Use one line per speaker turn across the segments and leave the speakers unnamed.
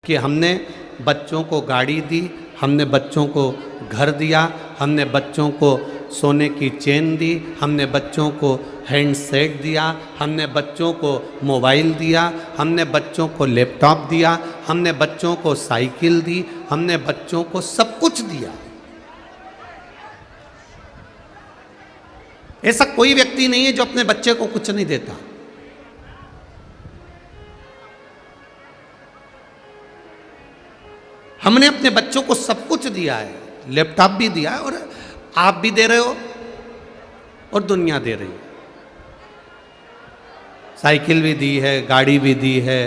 कि हमने बच्चों को गाड़ी दी, हमने बच्चों को घर दिया, हमने बच्चों को सोने की चेन दी, हमने बच्चों को हैंडसेट दिया, हमने बच्चों को मोबाइल दिया, हमने बच्चों को लैपटॉप दिया, हमने बच्चों को साइकिल दी, हमने बच्चों को सब कुछ दिया। ऐसा कोई व्यक्ति नहीं है जो अपने बच्चे को कुछ नहीं देता। हमने अपने बच्चों को सब कुछ दिया है, लैपटॉप भी दिया है, और आप भी दे रहे हो और दुनिया दे रही है। साइकिल भी दी है, गाड़ी भी दी है,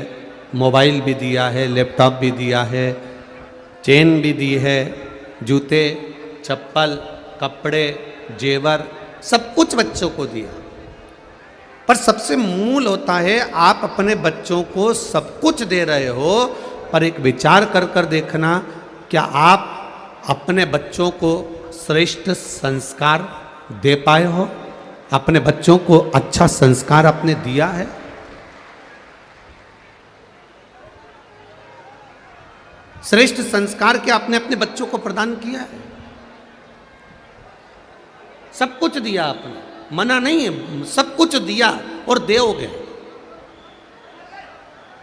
मोबाइल भी दिया है, लैपटॉप भी दिया है, चेन भी दी है, जूते, चप्पल, कपड़े, जेवर, सब कुछ बच्चों को दिया। पर सबसे मूल होता है, आप अपने बच्चों को सब कुछ दे रहे हो, पर एक विचार कर कर देखना, क्या आप अपने बच्चों को श्रेष्ठ संस्कार दे पाए हो? अपने बच्चों को अच्छा संस्कार आपने दिया है? श्रेष्ठ संस्कार क्या आपने अपने बच्चों को प्रदान किया है? सब कुछ दिया आपने, मना नहीं है, सब कुछ दिया और दोगे,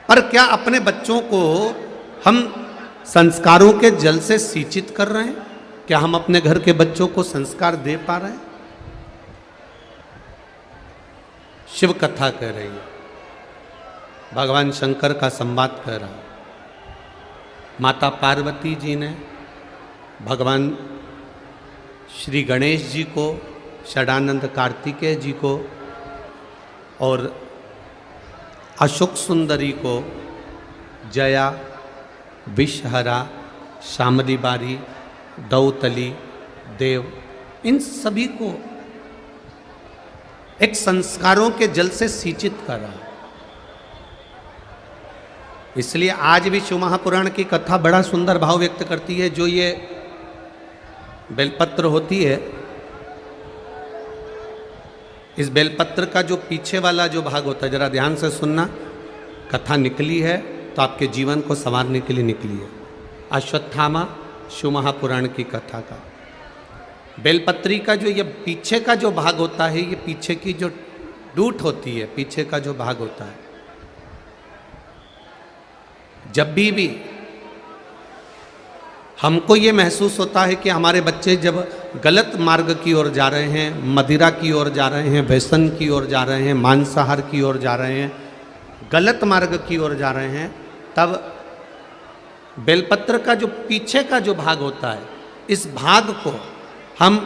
पर क्या अपने बच्चों को हम संस्कारों के जल से सिंचित कर रहे हैं? क्या हम अपने घर के बच्चों को संस्कार दे पा रहे हैं? शिव कथा कह रही है, भगवान शंकर का संवाद कह रहा है। माता पार्वती जी ने भगवान श्री गणेश जी को, षडानंद कार्तिकेय जी को और अशोक सुंदरी को जया, विषहरा, शामली बारी, दौतली, देव, इन सभी को एक संस्कारों के जल से सिंचित करा। इसलिए आज भी शिव महापुराण की कथा बड़ा सुंदर भाव व्यक्त करती है। जो ये बेलपत्र होती है, इस बेलपत्र का जो पीछे वाला जो भाग होता है, जरा ध्यान से सुनना, कथा निकली है तो आपके जीवन को संवारने के लिए निकली है। अश्वत्थामा शिव महापुराण की कथा का बेलपत्री का जो ये पीछे का जो भाग होता है, ये पीछे की जो डूट होती है, पीछे का जो भाग होता है, जब भी हमको ये महसूस होता है कि हमारे बच्चे जब गलत मार्ग की ओर जा रहे हैं, मदिरा की ओर जा रहे हैं, व्यसन की ओर जा रहे हैं, मांसाहार की ओर जा रहे हैं, गलत मार्ग की ओर जा रहे हैं, तब बेलपत्र का जो पीछे का जो भाग होता है, इस भाग को हम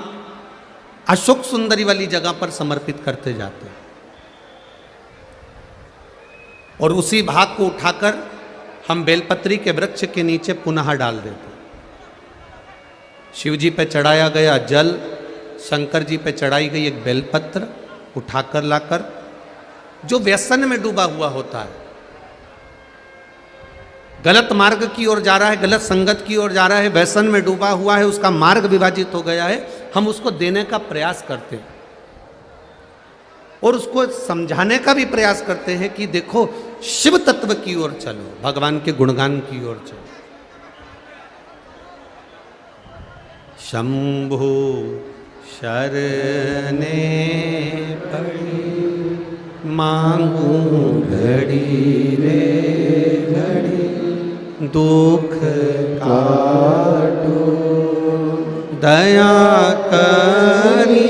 अशोक सुंदरी वाली जगह पर समर्पित करते जाते हैं और उसी भाग को उठाकर हम बेलपत्री के वृक्ष के नीचे पुनः डाल देते हैं। शिव जी पे चढ़ाया गया जल, शंकर जी पे चढ़ाई गई एक बेलपत्र उठाकर लाकर, जो व्यसन में डूबा हुआ होता है, गलत मार्ग की ओर जा रहा है, गलत संगत की ओर जा रहा है, व्यसन में डूबा हुआ है, उसका मार्ग विभाजित हो गया है, हम उसको देने का प्रयास करते हैं और उसको समझाने का भी प्रयास करते हैं कि देखो शिव तत्व की ओर चलो, भगवान के गुणगान की ओर चलो। शंभु शरणे पड़ी मांगू घड़ी रे घड़ी, दुख काटो दया करी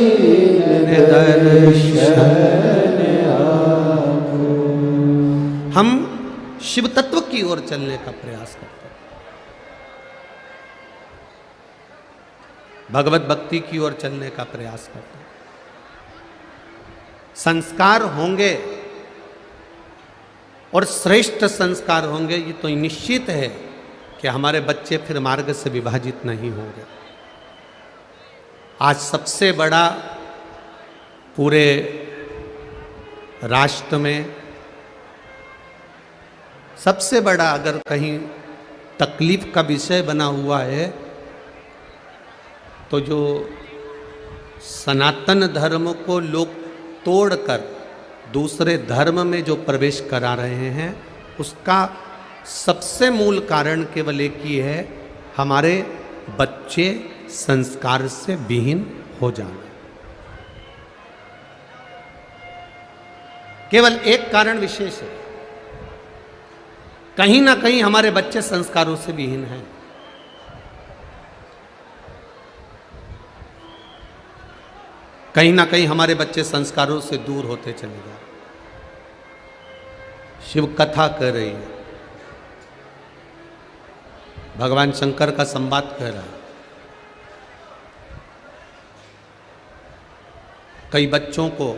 दर्शन आपो। हम शिव तत्व की ओर चलने का प्रयास करते हैं, भगवत भक्ति की ओर चलने का प्रयास करते हैं। संस्कार होंगे और श्रेष्ठ संस्कार होंगे, ये तो निश्चित है कि हमारे बच्चे फिर मार्ग से विभाजित नहीं होंगे। आज सबसे बड़ा पूरे राष्ट्र में सबसे बड़ा अगर कहीं तकलीफ का विषय बना हुआ है तो जो सनातन धर्म को लोग तोड़कर दूसरे धर्म में जो प्रवेश करा रहे हैं, उसका सबसे मूल कारण केवल एक ही है, हमारे बच्चे संस्कार से विहीन हो जाना। केवल एक कारण विशेष है, कहीं ना कहीं हमारे बच्चे संस्कारों से विहीन हैं। कहीं ना कहीं हमारे बच्चे संस्कारों से दूर होते चले गए। शिव कथा कर रही है, भगवान शंकर का संवाद कह रहा है। कई बच्चों को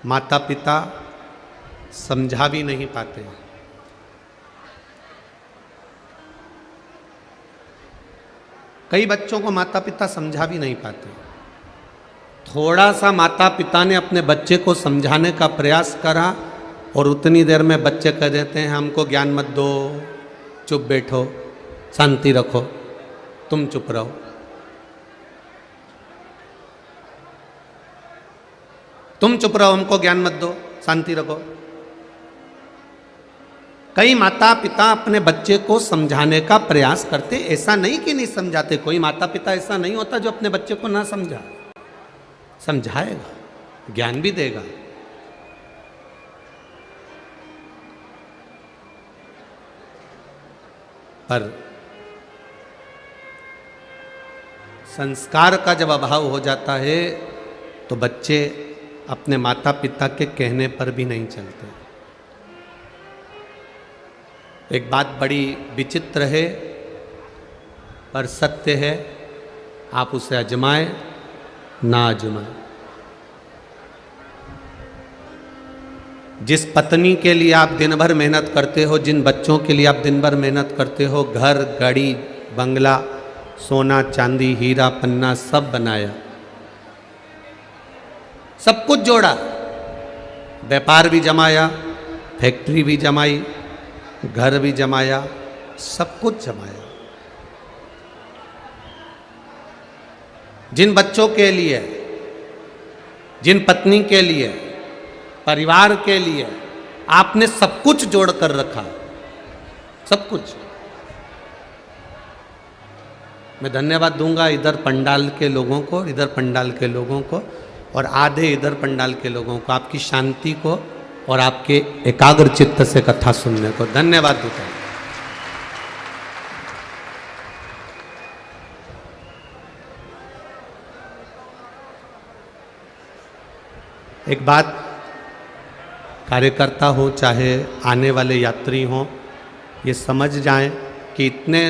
माता पिता समझा भी नहीं पाते। कई बच्चों को माता पिता समझा भी नहीं पाते। थोड़ा सा माता पिता ने अपने बच्चे को समझाने का प्रयास करा और उतनी देर में बच्चे कह देते हैं हमको ज्ञान मत दो, चुप बैठो, शांति रखो, तुम चुप रहो। तुम चुप रहो, हमको ज्ञान मत दो, शांति रखो। कई माता पिता अपने बच्चे को समझाने का प्रयास करते, ऐसा नहीं कि नहीं समझाते। कोई माता पिता ऐसा नहीं होता जो अपने बच्चे को ना समझा, समझाएगा, ज्ञान भी देगा। पर संस्कार का जब अभाव हो जाता है तो बच्चे अपने माता पिता के कहने पर भी नहीं चलते। एक बात बड़ी विचित्र है पर सत्य है, आप उसे आजमाएं ना आजमाएं। जिस पत्नी के लिए आप दिन भर मेहनत करते हो, जिन बच्चों के लिए आप दिन भर मेहनत करते हो, घर, गाड़ी, बंगला, सोना चांदी, हीरा पन्ना सब बनाया, सब कुछ जोड़ा, व्यापार भी जमाया, फैक्ट्री भी जमाई, घर भी जमाया, सब कुछ जमाया। जिन बच्चों के लिए, जिन पत्नी के लिए, परिवार के लिए आपने सब कुछ जोड़ कर रखा, सब कुछ। मैं धन्यवाद दूंगा इधर पंडाल के लोगों को, इधर पंडाल के लोगों को और आधे इधर पंडाल के लोगों को, आपकी शांति को और आपके एकाग्र चित्त से कथा सुनने को धन्यवाद देता हूं। एक बात, कार्यकर्ता हो चाहे आने वाले यात्री हों, ये समझ जाएं कि इतने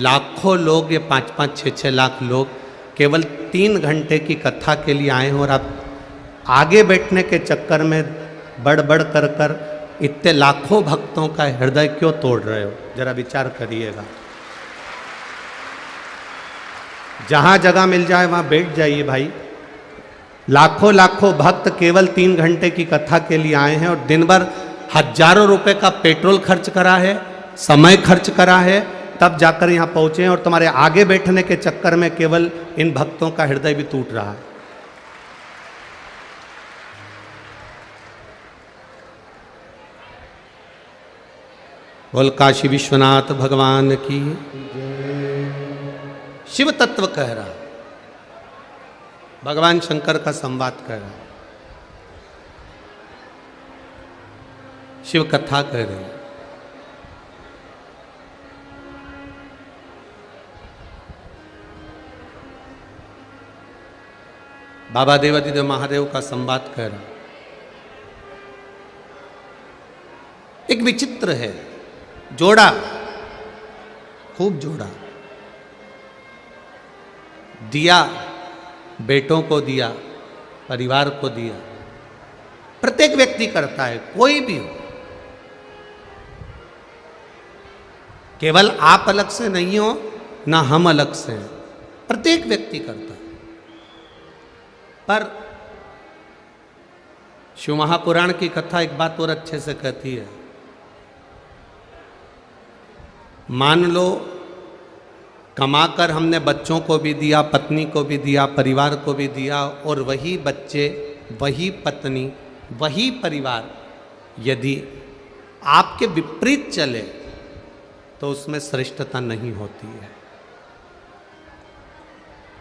लाखों लोग, ये 5-5, 6-6 लाख लोग केवल 3 घंटे की कथा के लिए आए हैं और आप आगे बैठने के चक्कर में बढ़ कर इतने लाखों भक्तों का हृदय क्यों तोड़ रहे हो? जरा विचार करिएगा। जहां जगह मिल जाए वहां बैठ जाइए भाई। लाखों भक्त केवल 3 घंटे की कथा के लिए आए हैं और दिन भर हजारों रुपए का पेट्रोल खर्च करा है, समय खर्च करा है, तब जाकर यहां पहुंचे हैं और तुम्हारे आगे बैठने के चक्कर में केवल इन भक्तों का हृदय भी टूट रहा है। बोल काशी विश्वनाथ भगवान की। शिव तत्व कह रहा, भगवान शंकर का संवाद कह रहा, शिव कथा कह रहे। बाबा देवादिदेव महादेव का संवाद कह रहा। एक विचित्र है, जोड़ा, खूब जोड़ा, दिया, बेटों को दिया, परिवार को दिया। प्रत्येक व्यक्ति करता है, कोई भी हो, केवल आप अलग से नहीं हो ना हम अलग से हैं, प्रत्येक व्यक्ति करता है। पर शिव महापुराण की कथा एक बात और अच्छे से कहती है, मान लो कमाकर हमने बच्चों को भी दिया, पत्नी को भी दिया, परिवार को भी दिया, और वही बच्चे, वही पत्नी, वही परिवार यदि आपके विपरीत चले तो उसमें श्रेष्ठता नहीं होती है,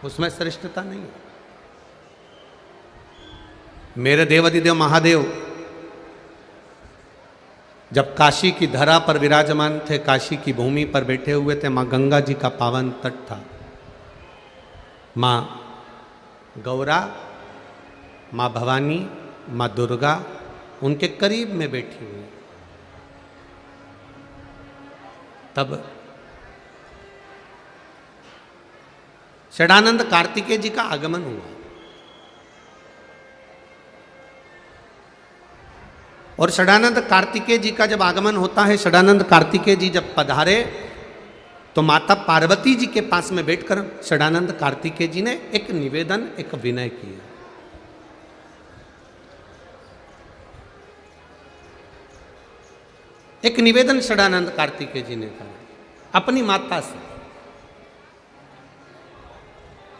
उसमें श्रेष्ठता नहीं है। मेरे देवाधिदेव महादेव जब काशी की धरा पर विराजमान थे, काशी की भूमि पर बैठे हुए थे, मां गंगा जी का पावन तट था। मां गौरा, मां भवानी, मां दुर्गा उनके करीब में बैठी हुई। तब षडानंद कार्तिकेय जी का आगमन हुआ और षडानंद कार्तिकेय जी का जब आगमन होता है, षडानंद कार्तिकेय जी जब पधारे तो माता पार्वती जी के पास में बैठकर षडानंद कार्तिकेय जी ने एक निवेदन, एक विनय किया। एक निवेदन षडानंद कार्तिकेय जी ने कहा अपनी माता से,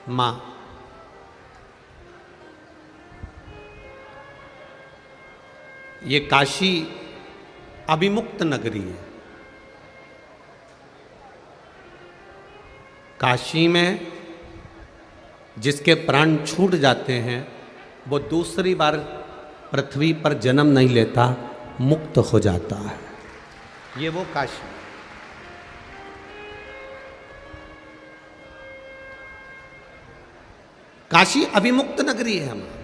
मां ये काशी अभिमुक्त नगरी है। काशी में जिसके प्राण छूट जाते हैं वो दूसरी बार पृथ्वी पर जन्म नहीं लेता, मुक्त हो जाता है। ये वो काशी। काशी अभिमुक्त नगरी है हमारी।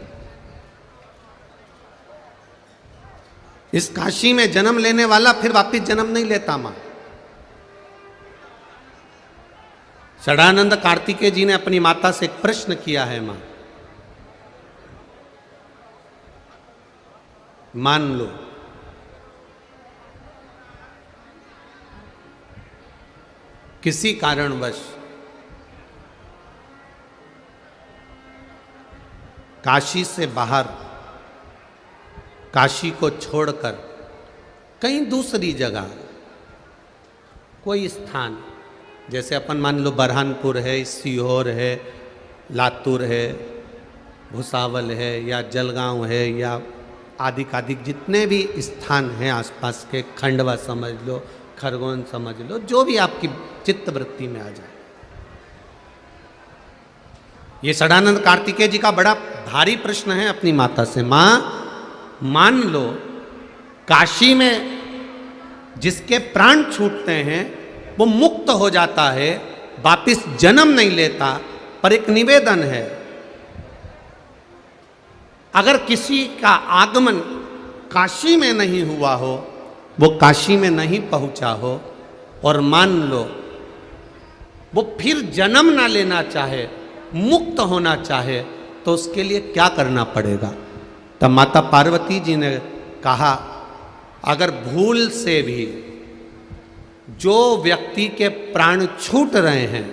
इस काशी में जन्म लेने वाला फिर वापिस जन्म नहीं लेता। मां षडानंद कार्तिकेय जी ने अपनी माता से एक प्रश्न किया है। मां मान लो किसी कारणवश काशी से बाहर, काशी को छोड़कर कहीं दूसरी जगह कोई स्थान, जैसे अपन मान लो बरहानपुर है, सीहोर है, लातूर है, भुसावल है, या जलगांव है, या आदिक जितने भी स्थान हैं आसपास के, खंडवा समझ लो, खरगोन समझ लो, जो भी आपकी चित्तवृत्ति में आ जाए। ये षडानंद कार्तिकेय जी का बड़ा भारी प्रश्न है अपनी माता से। मां मान लो काशी में जिसके प्राण छूटते हैं वो मुक्त हो जाता है, वापिस जन्म नहीं लेता, पर एक निवेदन है, अगर किसी का आगमन काशी में नहीं हुआ हो, वो काशी में नहीं पहुंचा हो, और मान लो वो फिर जन्म ना लेना चाहे, मुक्त होना चाहे, तो उसके लिए क्या करना पड़ेगा? तब माता पार्वती जी ने कहा अगर भूल से भी जो व्यक्ति के प्राण छूट रहे हैं,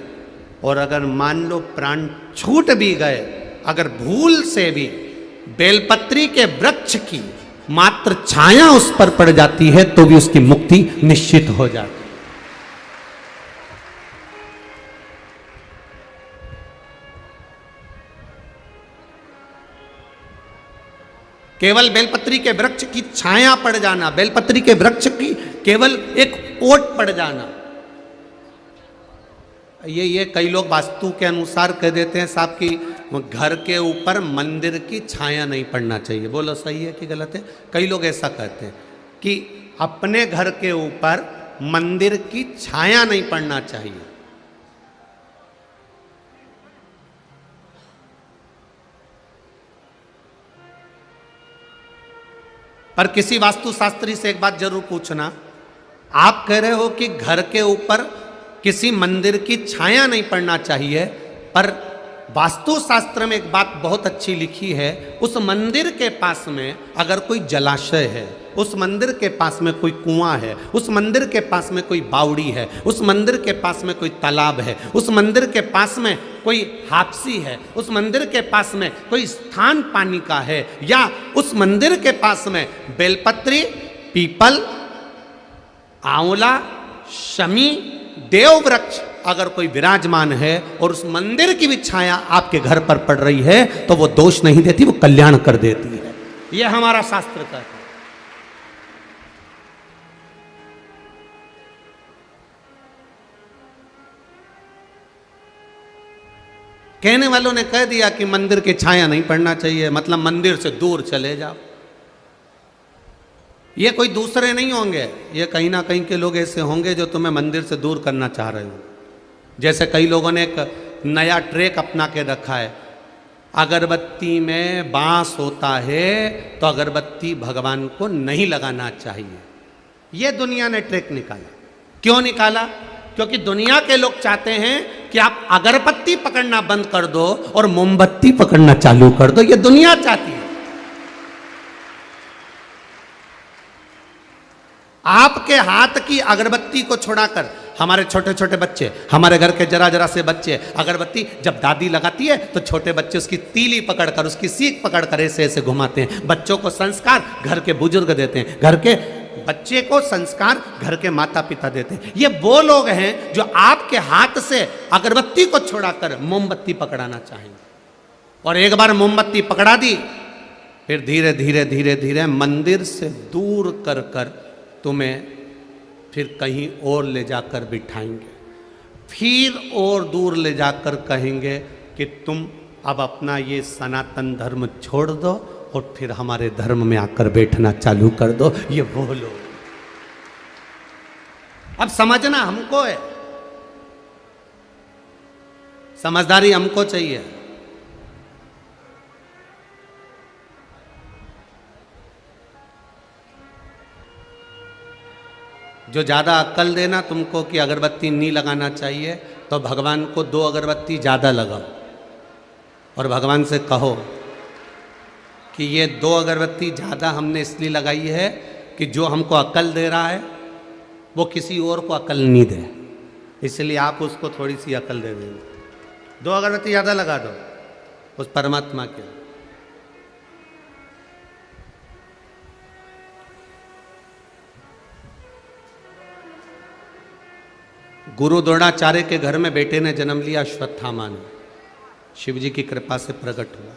और अगर मान लो प्राण छूट भी गए, अगर भूल से भी बेलपत्री के वृक्ष की मात्र छाया उस पर पड़ जाती है तो भी उसकी मुक्ति निश्चित हो जाती है। केवल बेलपत्री के वृक्ष की छाया पड़ जाना, बेलपत्री के वृक्ष की केवल एक ओट पड़ जाना, ये कई लोग वास्तु के अनुसार कह देते हैं साहब कि घर के ऊपर मंदिर की छाया नहीं पड़ना चाहिए। बोलो सही है कि गलत है? कई लोग ऐसा कहते हैं कि अपने घर के ऊपर मंदिर की छाया नहीं पड़ना चाहिए। पर किसी वास्तुशास्त्री से एक बात जरूर पूछना, आप कह रहे हो कि घर के ऊपर किसी मंदिर की छाया नहीं पड़ना चाहिए, पर वास्तुशास्त्र में एक बात बहुत अच्छी लिखी है, उस मंदिर के पास में अगर कोई जलाशय है, उस मंदिर के पास में कोई कुआं है, उस मंदिर के पास में कोई बावड़ी है, उस मंदिर के पास में कोई तालाब है, उस मंदिर के पास में कोई हापसी है, उस मंदिर के पास में कोई स्थान पानी का है, या उस मंदिर के पास में बेलपत्री, पीपल, आंवला, शमी, देव वृक्ष अगर कोई विराजमान है और उस मंदिर की भी छाया आपके घर पर पड़ रही है तो वो दोष नहीं देती, वो कल्याण कर देती है। यह हमारा शास्त्र कहता है। कहने वालों ने कह दिया कि मंदिर की छाया नहीं पड़ना चाहिए, मतलब मंदिर से दूर चले जाओ। ये कोई दूसरे नहीं होंगे, ये कहीं ना कहीं के लोग ऐसे होंगे जो तुम्हें मंदिर से दूर करना चाह रहे हो। जैसे कई लोगों ने एक नया ट्रेक अपना के रखा है, अगरबत्ती में बांस होता है तो अगरबत्ती भगवान को नहीं लगाना चाहिए। ये दुनिया ने ट्रेक निकाला। क्यों निकाला? क्योंकि दुनिया के लोग चाहते हैं कि आप अगरबत्ती पकड़ना बंद कर दो और मोमबत्ती पकड़ना चालू कर दो। ये दुनिया चाहती है। आपके हाथ की अगरबत्ती को छुड़ाकर हमारे छोटे छोटे बच्चे, हमारे घर के जरा जरा से बच्चे, अगरबत्ती जब दादी लगाती है तो छोटे बच्चे उसकी तीली पकड़कर, उसकी सीख पकड़कर ऐसे ऐसे घुमाते हैं। बच्चों को संस्कार घर के बुजुर्ग देते हैं, घर के बच्चे को संस्कार घर के माता पिता देते हैं। ये वो लोग हैं जो आपके हाथ से अगरबत्ती को छुड़ाकर मोमबत्ती पकड़ाना चाहेंगे। और एक बार मोमबत्ती पकड़ा दी, फिर धीरे धीरे धीरे धीरे मंदिर से दूर कर कर तुम्हें फिर कहीं और ले जाकर बिठाएंगे, फिर और दूर ले जाकर कहेंगे कि तुम अब अपना ये सनातन धर्म छोड़ दो और फिर हमारे धर्म में आकर बैठना चालू कर दो। ये वो लोग। अब समझना हमको है, समझदारी हमको चाहिए। जो ज़्यादा अक्ल देना तुमको कि अगरबत्ती नहीं लगाना चाहिए, तो भगवान को 2 अगरबत्ती ज़्यादा लगाओ और भगवान से कहो कि ये 2 अगरबत्ती ज़्यादा हमने इसलिए लगाई है कि जो हमको अक्ल दे रहा है वो किसी और को अक्ल नहीं दे, इसलिए आप उसको थोड़ी सी अक्ल दे देंगे। 2 अगरबत्ती ज़्यादा लगा दो उस परमात्मा के। गुरु द्रोणाचार्य के घर में बेटे ने जन्म लिया, अश्वत्थामा ने। शिव जी की कृपा से प्रकट हुआ।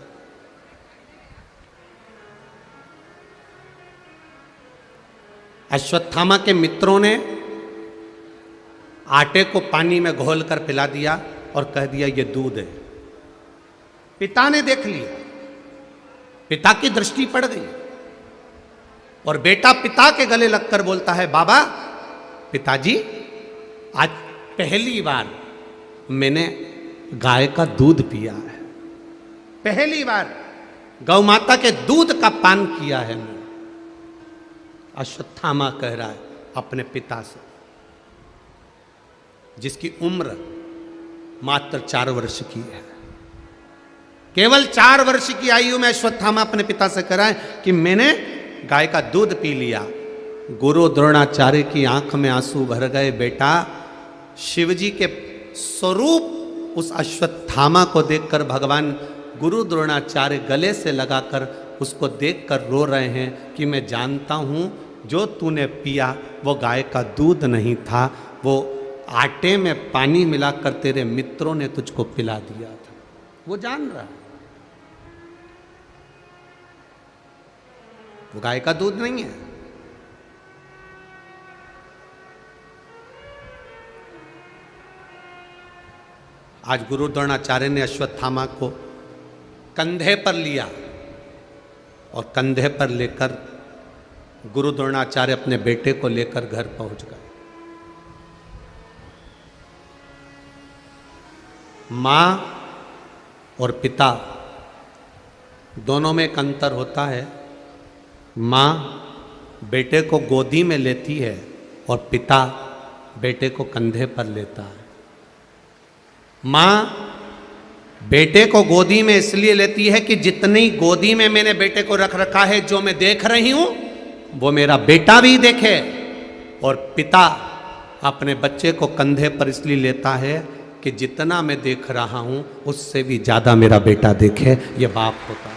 अश्वत्थामा के मित्रों ने आटे को पानी में घोल कर पिला दिया और कह दिया ये दूध है। पिता ने देख लिया, पिता की दृष्टि पड़ गई और बेटा पिता के गले लगकर बोलता है, बाबा, पिताजी, आज पहली बार मैंने गाय का दूध पिया है, पहली बार गौ माता के दूध का पान किया है मैंने। अश्वत्थामा कह रहा है अपने पिता से, जिसकी उम्र मात्र 4 वर्ष की है। केवल 4 वर्ष की आयु में अश्वत्थामा अपने पिता से कह रहा है कि मैंने गाय का दूध पी लिया। गुरु द्रोणाचार्य की आंख में आंसू भर गए। बेटा, शिवजी के स्वरूप उस अश्वत्थामा को देखकर भगवान गुरु द्रोणाचार्य गले से लगाकर उसको देखकर रो रहे हैं कि मैं जानता हूँ जो तूने पिया वो गाय का दूध नहीं था, वो आटे में पानी मिलाकर तेरे मित्रों ने तुझको पिला दिया था। वो जान रहा है वो गाय का दूध नहीं है। आज गुरु द्रोणाचार्य ने अश्वत्थामा को कंधे पर लिया और कंधे पर लेकर गुरु द्रोणाचार्य अपने बेटे को लेकर घर पहुंच गए। मां और पिता दोनों में एक अंतर होता है। मां बेटे को गोदी में लेती है और पिता बेटे को कंधे पर लेता है। मां बेटे को गोदी में इसलिए लेती है कि जितनी गोदी में मैंने बेटे को रख रखा है, जो मैं देख रही हूं वो मेरा बेटा भी देखे। और पिता अपने बच्चे को कंधे पर इसलिए लेता है कि जितना मैं देख रहा हूं उससे भी ज्यादा मेरा बेटा देखे। ये बाप होता है,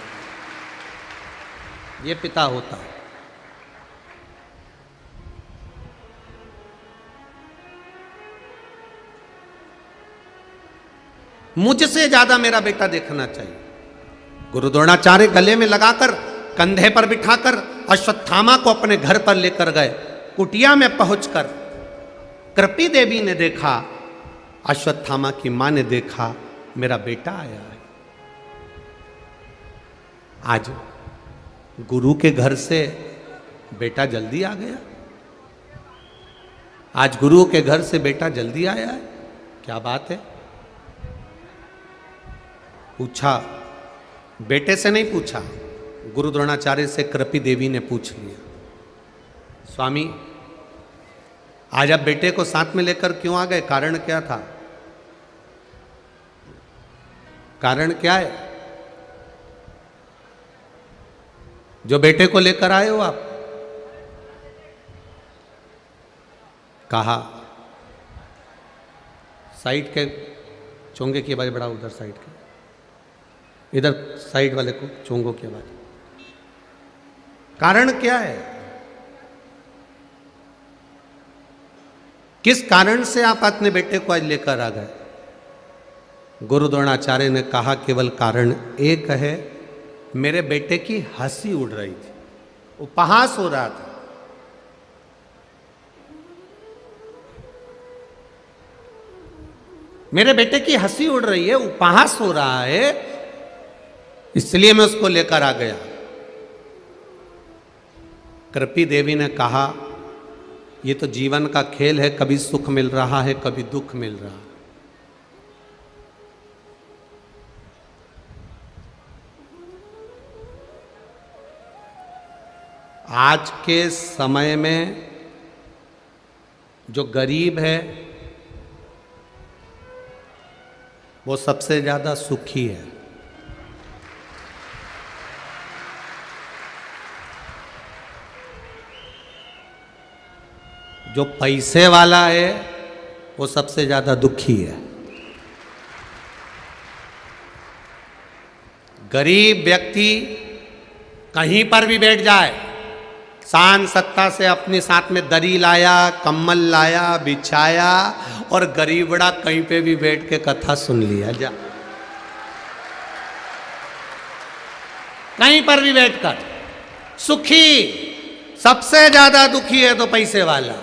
ये पिता होता है। मुझसे ज्यादा मेरा बेटा देखना चाहिए। गुरु द्रोणाचार्य गले में लगाकर कंधे पर बिठाकर अश्वत्थामा को अपने घर पर लेकर गए। कुटिया में पहुंचकर कृपी देवी ने देखा, अश्वत्थामा की मां ने देखा मेरा बेटा आया है। आज गुरु के घर से बेटा जल्दी आ गया, आज गुरु के घर से बेटा जल्दी आया है, क्या बात है? पूछा, बेटे से नहीं पूछा, गुरु द्रोणाचार्य से कृपी देवी ने पूछ लिया, स्वामी आज आप बेटे को साथ में लेकर क्यों आ गए, कारण क्या था? कारण क्या है जो बेटे को लेकर आए हो आप? कहा साइड के चोंगे की आवाज बढ़ाओ, उधर साइड के, इधर साइड वाले को चोंगों की आवाज। कारण क्या है? किस कारण से आप अपने बेटे को आज लेकर आ गए? गुरु द्रोणाचार्य ने कहा केवल कारण एक है, मेरे बेटे की हंसी उड़ रही थी, उपहास हो रहा था। मेरे बेटे की हंसी उड़ रही है, उपहास हो रहा है, इसलिए मैं उसको लेकर आ गया। कृपी देवी ने कहा ये तो जीवन का खेल है, कभी सुख मिल रहा है, कभी दुख मिल रहा है। आज के समय में जो गरीब है वो सबसे ज्यादा सुखी है। जो पैसे वाला है वो सबसे ज्यादा दुखी है। गरीब व्यक्ति कहीं पर भी बैठ जाए, शान सत्ता से अपने साथ में दरी लाया, कम्बल लाया, बिछाया, और गरीबड़ा कहीं पे भी बैठ के कथा सुन लिया, जा कहीं पर भी बैठकर सुखी। सबसे ज्यादा दुखी है तो पैसे वाला।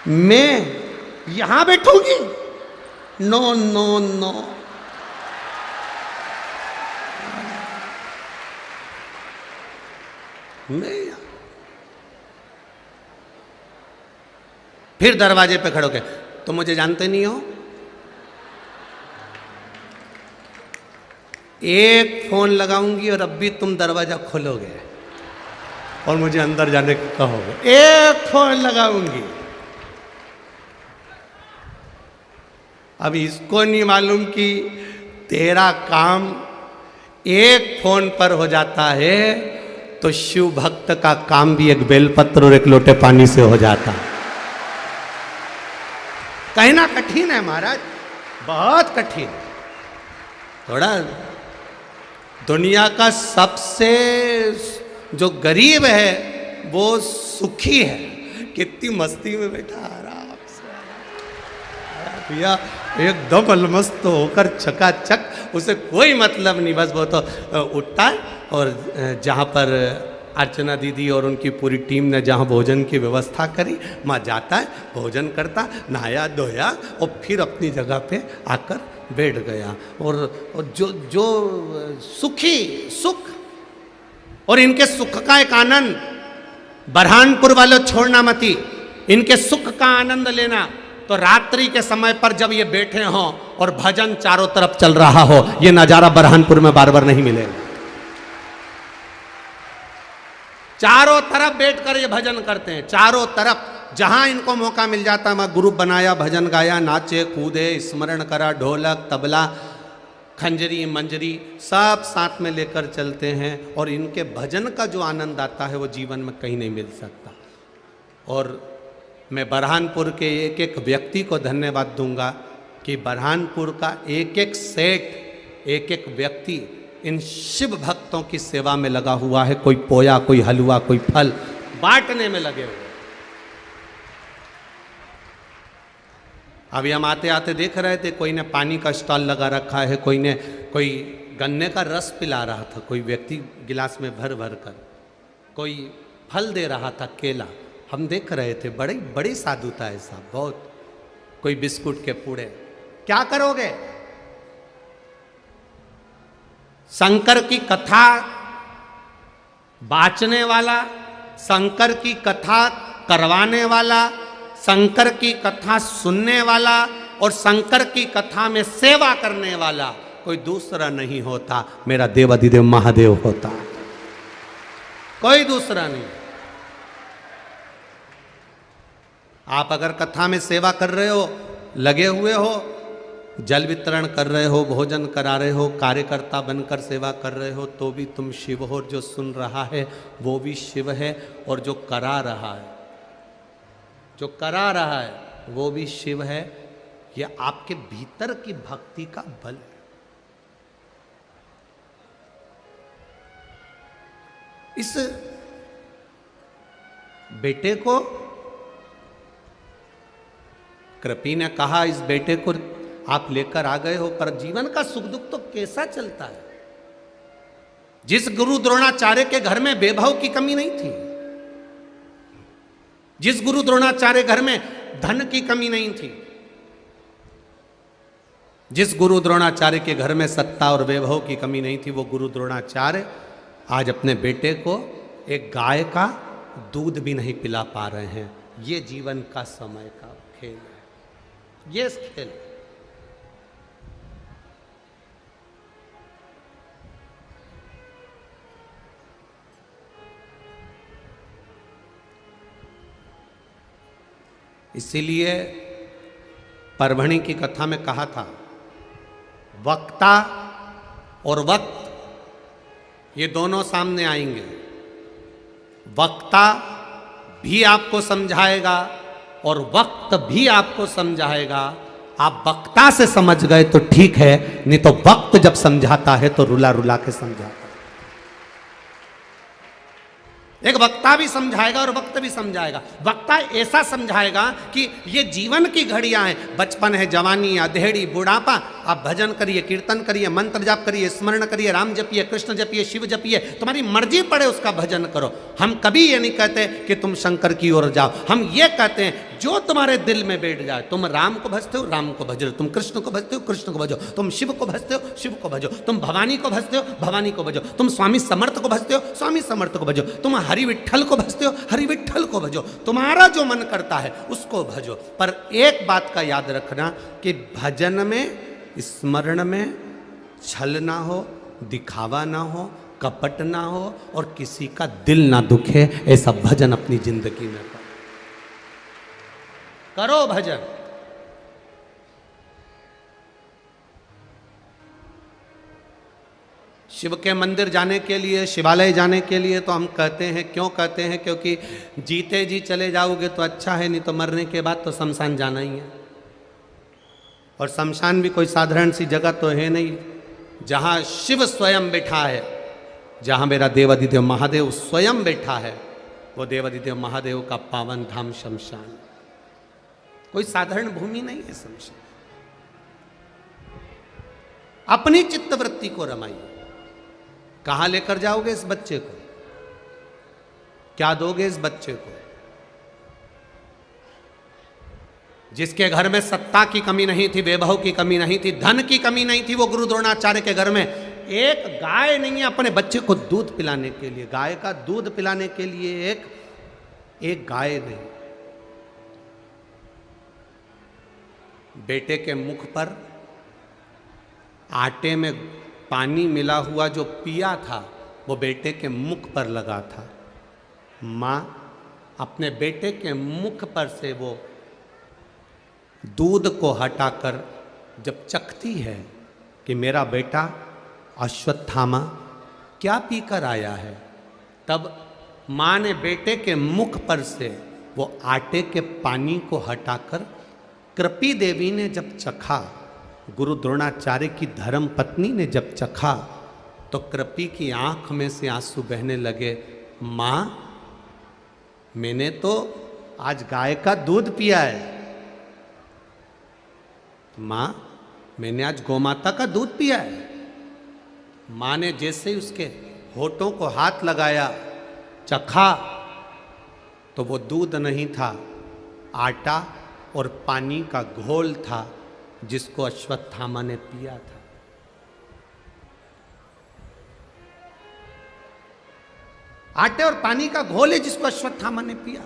मैं यहां बैठूंगी? नो नो नो, मैं फिर दरवाजे पे खड़े होके, तुम मुझे जानते नहीं हो? एक फोन लगाऊंगी और अब भी तुम दरवाजा खोलोगे और मुझे अंदर जाने को कहोगे। एक फोन लगाऊंगी। अब इसको नहीं मालूम कि तेरा काम एक फोन पर हो जाता है तो शिव भक्त का काम भी एक बेलपत्र और एक लोटे पानी से हो जाता है। कहना कठिन है महाराज, बहुत कठिन। थोड़ा दुनिया का सबसे जो गरीब है वो सुखी है, कितनी मस्ती में बैठा आराम से भैया, एकदम अलमस्त होकर चकाचक, उसे कोई मतलब नहीं, बस वो तो उठता है और जहाँ पर अर्चना दीदी और उनकी पूरी टीम ने जहाँ भोजन की व्यवस्था करी वहाँ जाता है, भोजन करता, नहाया धोया और फिर अपनी जगह पे आकर बैठ गया। और जो सुखी सुख, और इनके सुख का एक आनंद, बरहानपुर वालों छोड़ना मती, इनके सुख का आनंद लेना। तो रात्रि के समय पर जब ये बैठे हों और भजन चारों तरफ चल रहा हो, ये नजारा बरहानपुर में बार बार नहीं मिलेगा। चारों तरफ बैठकर ये भजन करते हैं, चारों तरफ जहां इनको मौका मिल जाता, मैं ग्रुप बनाया, भजन गाया, नाचे कूदे, स्मरण करा, ढोलक तबला खंजरी मंजरी सब साथ में लेकर चलते हैं। और इनके भजन का जो आनंद आता है वो जीवन में कहीं नहीं मिल सकता। और मैं बरहानपुर के एक एक व्यक्ति को धन्यवाद दूंगा कि बरहानपुर का एक एक सेठ, एक एक व्यक्ति इन शिव भक्तों की सेवा में लगा हुआ है। कोई पोया, कोई हलवा, कोई फल बांटने में लगे हुए। अभी हम आते आते देख रहे थे, कोई ने पानी का स्टॉल लगा रखा है, कोई गन्ने का रस पिला रहा था, कोई व्यक्ति गिलास में भर भर कर, कोई फल दे रहा था, केला। हम देख रहे थे, बड़ी बड़ी साधुता है साहब, बहुत। कोई बिस्कुट के पूड़े। क्या करोगे? शंकर की कथा बाचने वाला, शंकर की कथा करवाने वाला, शंकर की कथा सुनने वाला और शंकर की कथा में सेवा करने वाला कोई दूसरा नहीं होता, मेरा देवाधिदेव महादेव होता, कोई दूसरा नहीं। आप अगर कथा में सेवा कर रहे हो, लगे हुए हो, जल वितरण कर रहे हो, भोजन करा रहे हो, कार्यकर्ता बनकर सेवा कर रहे हो, तो भी तुम शिव हो। और जो सुन रहा है वो भी शिव है, और जो करा रहा है, जो करा रहा है वो भी शिव है। यह आपके भीतर की भक्ति का बल है। इस बेटे को कृपी ने कहा, इस बेटे को आप लेकर आ गए हो, पर जीवन का सुख दुख तो कैसा चलता है। जिस गुरु द्रोणाचार्य के घर में वैभव की कमी नहीं थी, जिस गुरु द्रोणाचार्य घर में धन की कमी नहीं थी, जिस गुरु द्रोणाचार्य के घर में सत्ता और वैभव की कमी नहीं थी, वो गुरु द्रोणाचार्य आज अपने बेटे को एक गाय का दूध भी नहीं पिला पा रहे हैं। ये जीवन का समय का खेल है, ये खेल। इसीलिए परभणी की कथा में कहा था, वक्ता और वक्त ये दोनों सामने आएंगे। वक्ता भी आपको समझाएगा और वक्त भी आपको समझाएगा। आप वक्ता से समझ गए तो ठीक है, नहीं तो वक्त जब समझाता है तो रुला रुला के समझाता है। एक वक्ता भी समझाएगा और वक्त भी समझाएगा। वक्ता ऐसा समझाएगा कि ये जीवन की घड़ियां हैं, बचपन है, जवानी, अधेड़ी, बुढ़ापा। आप भजन करिए, कीर्तन करिए, मंत्र जाप करिए, स्मरण करिए, राम जपिए, कृष्ण जपिए, शिव जपिए, तुम्हारी मर्जी पड़े उसका भजन करो। हम कभी ये नहीं कहते कि तुम शंकर की ओर जाओ, हम ये कहते हैं जो तुम्हारे दिल में बैठ जाए। तुम राम को भजते हो, राम को भजो। तुम कृष्ण को भजते हो, कृष्ण को भजो। तुम शिव को भजते हो, शिव को भजो। तुम भवानी को भजते हो, भवानी को भजो। तुम स्वामी समर्थ को भजते हो, स्वामी समर्थ को भजो। तुम हरि विठ्ठल को भजते हो, हरि विठ्ठल को भजो। तुम्हारा जो मन करता है उसको भजो। पर एक बात का याद रखना कि भजन में, स्मरण में छल ना हो, दिखावा ना हो, कपट ना हो और किसी का दिल ना दुखे। ऐसा भजन अपनी जिंदगी में करो भजन। शिव के मंदिर जाने के लिए, शिवालय जाने के लिए तो हम कहते हैं, क्यों कहते हैं? क्योंकि जीते जी चले जाओगे तो अच्छा है, नहीं तो मरने के बाद तो शमशान जाना ही है। और शमशान भी कोई साधारण सी जगह तो है नहीं, जहाँ शिव स्वयं बैठा है, जहाँ मेरा देवाधिदेव महादेव स्वयं बैठा है, वो देवाधिदेव महादेव का पावन धाम शमशान। कोई साधारण भूमि नहीं है शमशान। अपनी चित्तवृत्ति को रमाइए। कहां लेकर जाओगे इस बच्चे को? क्या दोगे इस बच्चे को? जिसके घर में सत्ता की कमी नहीं थी, वैभव की कमी नहीं थी, धन की कमी नहीं थी, वो गुरु द्रोणाचार्य के घर में एक गाय नहीं है अपने बच्चे को दूध पिलाने के लिए। गाय का दूध पिलाने के लिए एक गाय नहीं। बेटे के मुख पर आटे में पानी मिला हुआ जो पिया था वो बेटे के मुख पर लगा था। माँ अपने बेटे के मुख पर से वो दूध को हटाकर जब चखती है कि मेरा बेटा अश्वत्थामा क्या पीकर आया है, तब माँ ने बेटे के मुख पर से वो आटे के पानी को हटाकर कृपी देवी ने जब चखा, गुरु द्रोणाचार्य की धर्म पत्नी ने जब चखा, तो कृपी की आंख में से आंसू बहने लगे। माँ, मैंने तो आज गाय का दूध पिया है। माँ, मैंने आज गौमाता का दूध पिया है। माँ ने जैसे ही उसके होठों को हाथ लगाया, चखा, तो वो दूध नहीं था, आटा और पानी का घोल था जिसको अश्वत्थामा ने पिया था। आटे और पानी का घोल है जिसको अश्वत्थामा ने पिया।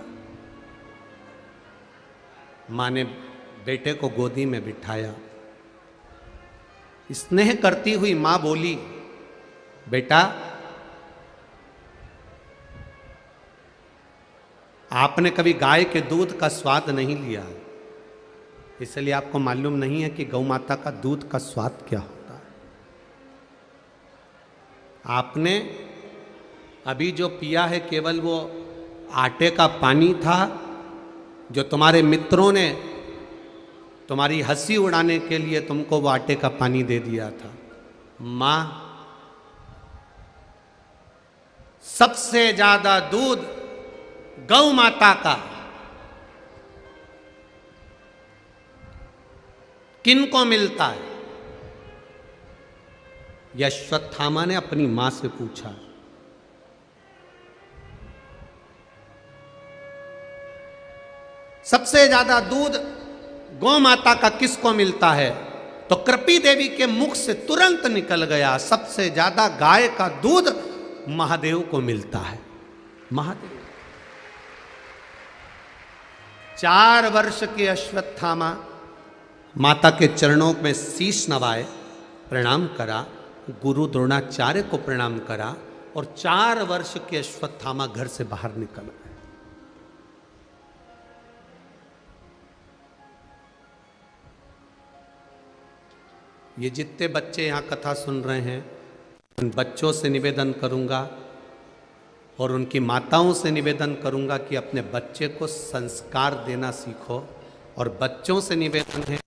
मां ने बेटे को गोदी में बिठाया, स्नेह करती हुई मां बोली, बेटा आपने कभी गाय के दूध का स्वाद नहीं लिया, इसलिए आपको मालूम नहीं है कि गौ माता का दूध का स्वाद क्या होता है। आपने अभी जो पिया है केवल वो आटे का पानी था जो तुम्हारे मित्रों ने तुम्हारी हंसी उड़ाने के लिए तुमको वो आटे का पानी दे दिया था। मां, सबसे ज्यादा दूध गौ माता का किनको मिलता है? अश्वत्थामा ने अपनी मां से पूछा। सबसे ज्यादा दूध गौ माता का किसको मिलता है? तो कृपी देवी के मुख से तुरंत निकल गया, सबसे ज्यादा गाय का दूध महादेव को मिलता है। महादेव 4 वर्ष के अश्वत्थामा माता के चरणों में शीश नवाए, प्रणाम करा, गुरु द्रोणाचार्य को प्रणाम करा और 4 वर्ष के अश्वत्थामा घर से बाहर निकल गए। ये जितने बच्चे यहाँ कथा सुन रहे हैं, उन बच्चों से निवेदन करूँगा और उनकी माताओं से निवेदन करूँगा कि अपने बच्चे को संस्कार देना सीखो। और बच्चों से निवेदन है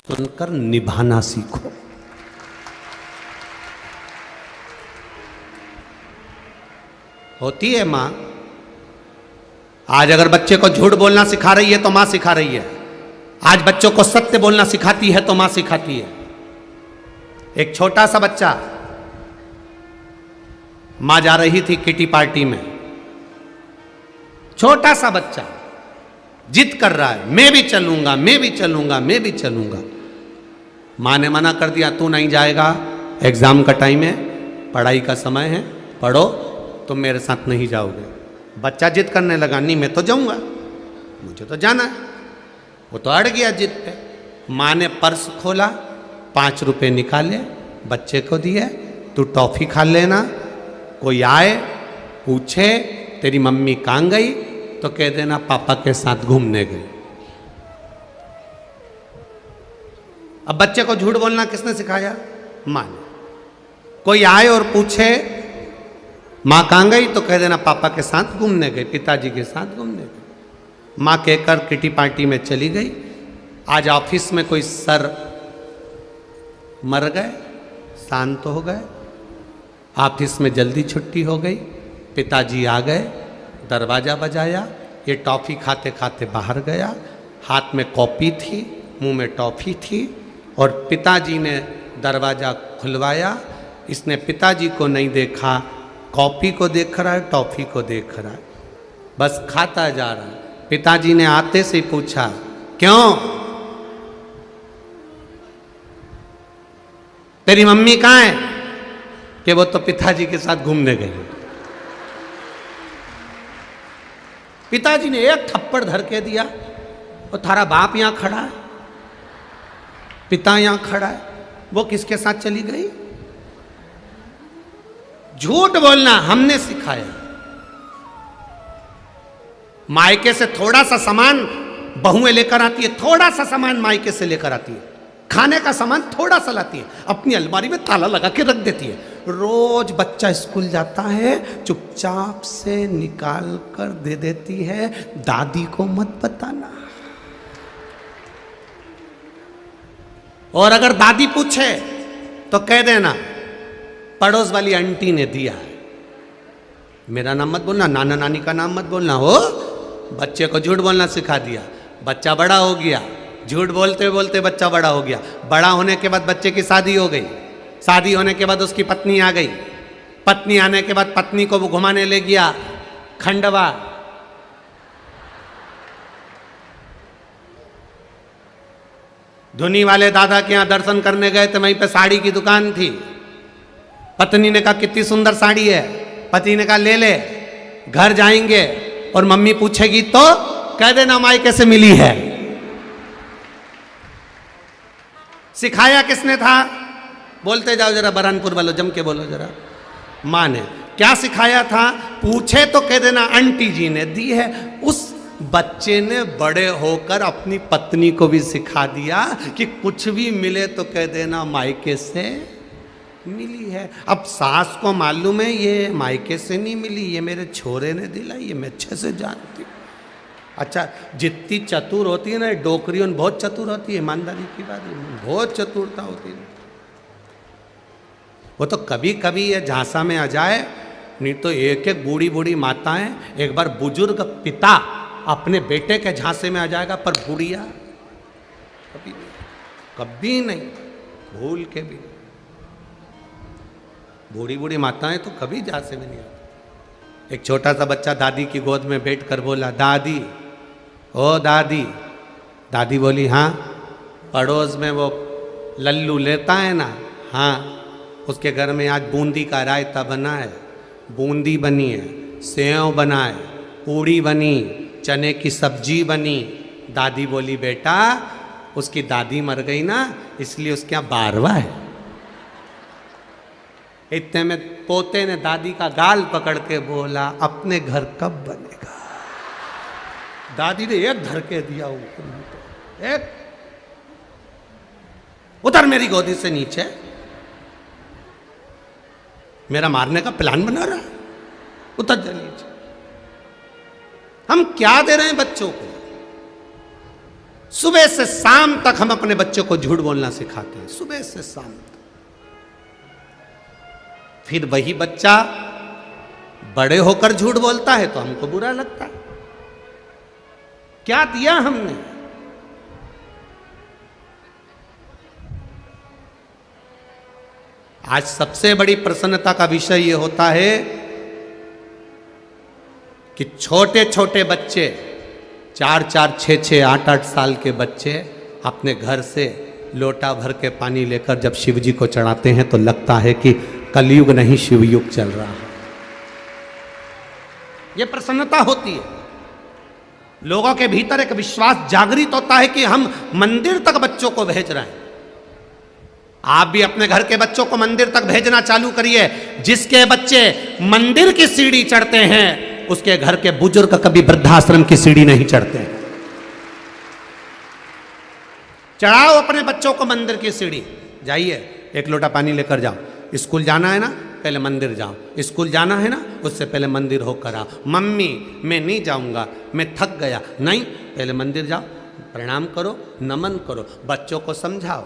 सुनकर निभाना सीखो। होती है माँ, आज अगर बच्चे को झूठ बोलना सिखा रही है तो माँ सिखा रही है। आज बच्चों को सत्य बोलना सिखाती है तो मां सिखाती है। एक छोटा सा बच्चा, मां जा रही थी किटी पार्टी में, छोटा सा बच्चा जिद कर रहा है, मैं भी चलूंगा, मैं भी चलूंगा, मैं भी चलूंगा। मां ने मना कर दिया, तू नहीं जाएगा, एग्जाम का टाइम है, पढ़ाई का समय है, पढ़ो, तुम मेरे साथ नहीं जाओगे। बच्चा जिद करने लगा, नहीं मैं तो जाऊंगा, मुझे तो जाना है। वो तो अड़ गया जिद पे। माँ ने पर्स खोला, 5 रुपए निकाले, बच्चे को दिए, तू टॉफी खा लेना, कोई आए पूछे तेरी मम्मी कहाँ गई तो कह देना पापा के साथ घूमने गई। अब बच्चे को झूठ बोलना किसने सिखाया? माँ ने। कोई आए और पूछे माँ कहाँ गई तो कह देना पापा के साथ घूमने गई, पिताजी के साथ घूमने गई। माँ कहकर किटी पार्टी में चली गई। आज ऑफिस में कोई सर मर गए, शांत हो गए, ऑफिस में जल्दी छुट्टी हो गई, पिताजी आ गए, दरवाज़ा बजाया, ये टॉफ़ी खाते खाते बाहर गया, हाथ में कॉपी थी, मुंह में टॉफ़ी थी और पिताजी ने दरवाज़ा खुलवाया। इसने पिताजी को नहीं देखा, कॉपी को देख रहा है, टॉफ़ी को देख रहा है, बस खाता जा रहा है। पिताजी ने आते से पूछा, क्यों तेरी मम्मी कहाँ है? कि वो तो पिताजी के साथ घूमने गई। पिताजी ने एक थप्पड़ धर के दिया, वो थारा बाप यहां खड़ा है, पिता यहां खड़ा है, वो किसके साथ चली गई? झूठ बोलना हमने सिखाया। मायके से थोड़ा सा सामान बहुएं लेकर आती है, थोड़ा सा सामान मायके से लेकर आती है, खाने का सामान थोड़ा सा लाती है, अपनी अलमारी में ताला लगा के रख देती है। रोज बच्चा स्कूल जाता है, चुपचाप से निकाल कर दे देती है, दादी को मत बताना। और अगर दादी पूछे तो कह देना पड़ोस वाली आंटी ने दिया है। मेरा नाम मत बोलना, नाना नानी का नाम मत बोलना। हो बच्चे को झूठ बोलना सिखा दिया। बच्चा बड़ा हो गया, झूठ बोलते बोलते बच्चा बड़ा हो गया। बड़ा होने के बाद बच्चे की शादी हो गई, शादी होने के बाद उसकी पत्नी आ गई, पत्नी आने के बाद पत्नी को वो घुमाने ले गया खंडवा। धुनी वाले दादा के यहां दर्शन करने गए तो वहीं पे साड़ी की दुकान थी। पत्नी ने कहा कितनी सुंदर साड़ी है। पति ने कहा ले ले, घर जाएंगे और मम्मी पूछेगी तो कह देना मायके से मिली है। सिखाया किसने था? बोलते जाओ जरा, बरहानपुर वालों जम के बोलो जरा। मां ने क्या सिखाया था? पूछे तो कह देना आंटी जी ने दी है। उस बच्चे ने बड़े होकर अपनी पत्नी को भी सिखा दिया कि कुछ भी मिले तो कह देना मायके से मिली है। अब सास को मालूम है ये मायके से नहीं मिली, ये मेरे छोरे ने दिलाई, ये मैं अच्छे से जानती हूँ। अच्छा, जितनी चतुर होती है ना डोकरी, बहुत चतुर होती है, ईमानदारी की बात है, बहुत चतुरता होती है। वो तो कभी कभी ये झांसा में आ जाए, नहीं तो एक एक बूढ़ी बूढ़ी माताएं, एक बार बुजुर्ग पिता अपने बेटे के झांसे में आ जाएगा, पर बुढ़िया कभी नहीं, कभी नहीं, भूल के भी। बूढ़ी बूढ़ी माताएं तो कभी झांसे में नहीं आती। एक छोटा सा बच्चा दादी की गोद में बैठ कर बोला, दादी ओ दादी। दादी बोली हाँ। पड़ोस में वो लल्लू लेता है ना, हाँ, उसके घर में आज बूंदी का रायता बना है, बूंदी बनी है, सेव बना है, पूड़ी बनी, चने की सब्जी बनी। दादी बोली बेटा उसकी दादी मर गई ना, इसलिए उसके यहाँ बारवा है। इतने में पोते ने दादी का गाल पकड़ के बोला, अपने घर कब बनेगा? दादी ने एक धरके दिया ऊपर, एक उधर मेरी गोदी से नीचे। मेरा मारने का प्लान बना रहा है, उतर जा नीचे। हम क्या दे रहे हैं बच्चों को? सुबह से शाम तक हम अपने बच्चों को झूठ बोलना सिखाते हैं, सुबह से शाम तक। फिर वही बच्चा बड़े होकर झूठ बोलता है तो हमको बुरा लगता है। क्या दिया हमने? आज सबसे बड़ी प्रसन्नता का विषय यह होता है कि छोटे छोटे बच्चे, 4-4, 6-6, 8-8 साल के बच्चे अपने घर से लोटा भर के पानी लेकर जब शिव जी को चढ़ाते हैं तो लगता है कि कलयुग नहीं शिवयुग चल रहा है। यह प्रसन्नता होती है। लोगों के भीतर एक विश्वास जागृत होता है कि हम मंदिर तक बच्चों को भेज रहे हैं। आप भी अपने घर के बच्चों को मंदिर तक भेजना चालू करिए। जिसके बच्चे मंदिर की सीढ़ी चढ़ते हैं उसके घर के बुजुर्ग कभी वृद्धाश्रम की सीढ़ी नहीं चढ़ते। चढ़ाओ अपने बच्चों को मंदिर की सीढ़ी। जाइए, एक लोटा पानी लेकर जाओ। स्कूल जाना है ना, पहले मंदिर जाओ। स्कूल जाना है ना, उससे पहले मंदिर होकर आओ। मम्मी मैं नहीं जाऊंगा, मैं थक गया। नहीं, पहले मंदिर जाओ, प्रणाम करो, नमन करो, बच्चों को समझाओ,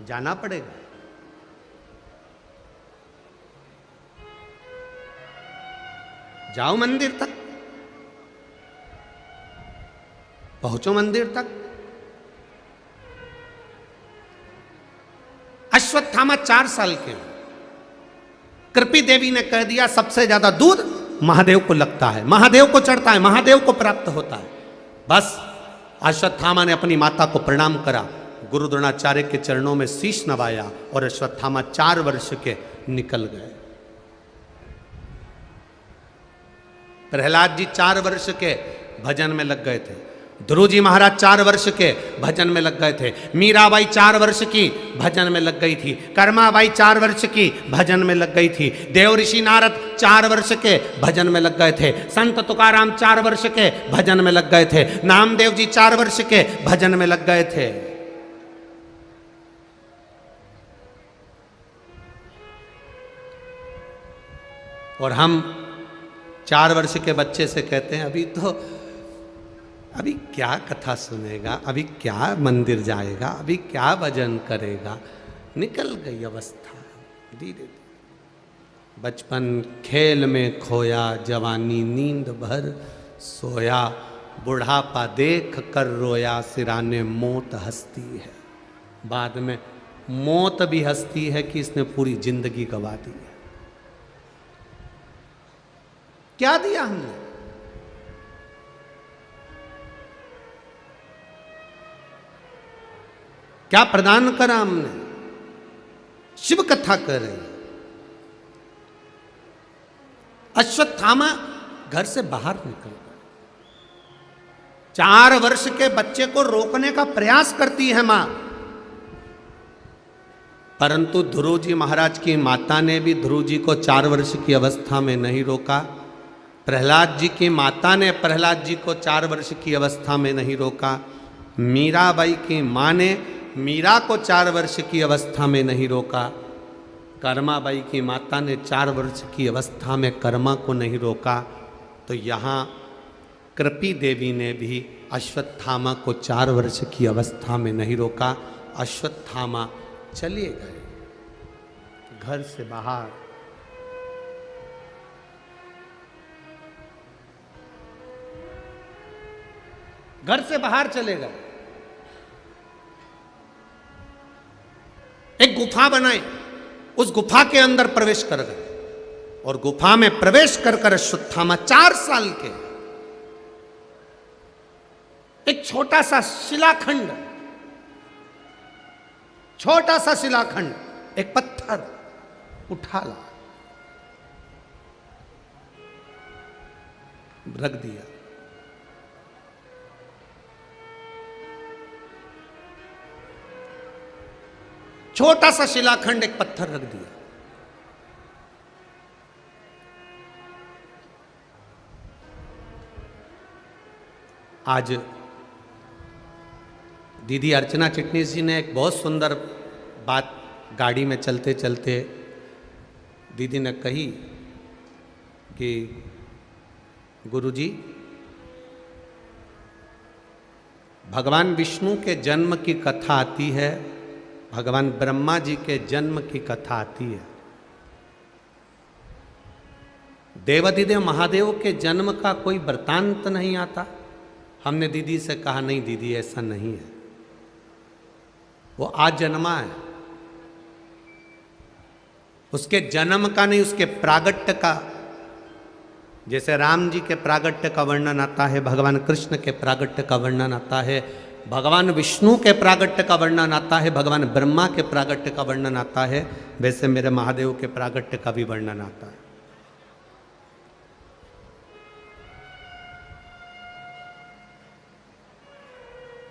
जाना पड़ेगा। जाओ मंदिर तक, पहुंचो मंदिर तक। अश्वत्थामा 4 साल के, कृपी देवी ने कह दिया सबसे ज्यादा दूध महादेव को लगता है, महादेव को चढ़ता है, महादेव को प्राप्त होता है। बस अश्वत्थामा ने अपनी माता को प्रणाम करा, गुरु द्रोणाचार्य के चरणों में शीश नवाया और अश्वत्थामा 4 वर्ष के निकल गए। प्रहलाद जी 4 वर्ष के भजन में लग गए थे। ध्रुव जी महाराज 4 वर्ष के भजन में लग गए थे। मीराबाई 4 वर्ष की भजन में लग गई थी। कर्माबाई 4 वर्ष की भजन में लग गई थी। देव ऋषि नारद 4 वर्ष के भजन में लग गए थे। संत तुकाराम 4 वर्ष के भजन में लग गए थे। नामदेव जी 4 वर्ष के भजन में लग गए थे। और हम 4 वर्ष के बच्चे से कहते हैं अभी क्या कथा सुनेगा, अभी क्या मंदिर जाएगा, अभी क्या भजन करेगा। निकल गई अवस्था धीरे धीरे। बचपन खेल में खोया, जवानी नींद भर सोया, बुढ़ापा देख कर रोया, सिराने मौत हंसती है। बाद में मौत भी हंसती है कि इसने पूरी जिंदगी गंवा दी है। क्या दिया हमने? क्या प्रदान करा हमने? शिव कथा कर रहे हैं। अश्वत्थामा घर से बाहर निकल गया। 4 वर्ष के बच्चे को रोकने का प्रयास करती है मां, परंतु ध्रुव जी महाराज की माता ने भी ध्रुव जी को 4 वर्ष की अवस्था में नहीं रोका। प्रहलाद जी की माता ने प्रहलाद जी को 4 वर्ष की अवस्था में नहीं रोका। मीराबाई की मां ने मीरा को 4 वर्ष की अवस्था में नहीं रोका। कर्माबाई की माता ने 4 वर्ष की अवस्था में कर्मा को नहीं रोका। तो यहाँ कृपी देवी ने भी अश्वत्थामा को 4 वर्ष की अवस्था में नहीं रोका। अश्वत्थामा चले गए घर से बाहर। घर से बाहर चले गए। एक गुफा बनाई, उस गुफा के अंदर प्रवेश कर गए और गुफा में प्रवेश कर कर अश्वत्थामा 4 साल के एक छोटा सा शिलाखंड, छोटा सा शिलाखंड, एक पत्थर उठा ला, रख दिया। छोटा सा शिलाखंड, एक पत्थर रख दिया। आज दीदी अर्चना चिटनीस जी ने एक बहुत सुंदर बात गाड़ी में चलते चलते दीदी ने कही कि गुरुजी, भगवान विष्णु के जन्म की कथा आती है, भगवान ब्रह्मा जी के जन्म की कथा आती है, देवाधिदेव महादेव के जन्म का कोई वृतांत नहीं आता। हमने दीदी से कहा, नहीं दीदी ऐसा नहीं है, वो आज जन्मा है। उसके जन्म का नहीं, उसके प्रागट्य का, जैसे राम जी के प्रागट्य का वर्णन आता है, भगवान कृष्ण के प्रागट्य का वर्णन आता है, भगवान विष्णु के प्रागट्य का वर्णन आता है, भगवान ब्रह्मा के प्रागट्य का वर्णन आता है, वैसे मेरे महादेव के प्रागट्य का भी वर्णन आता है।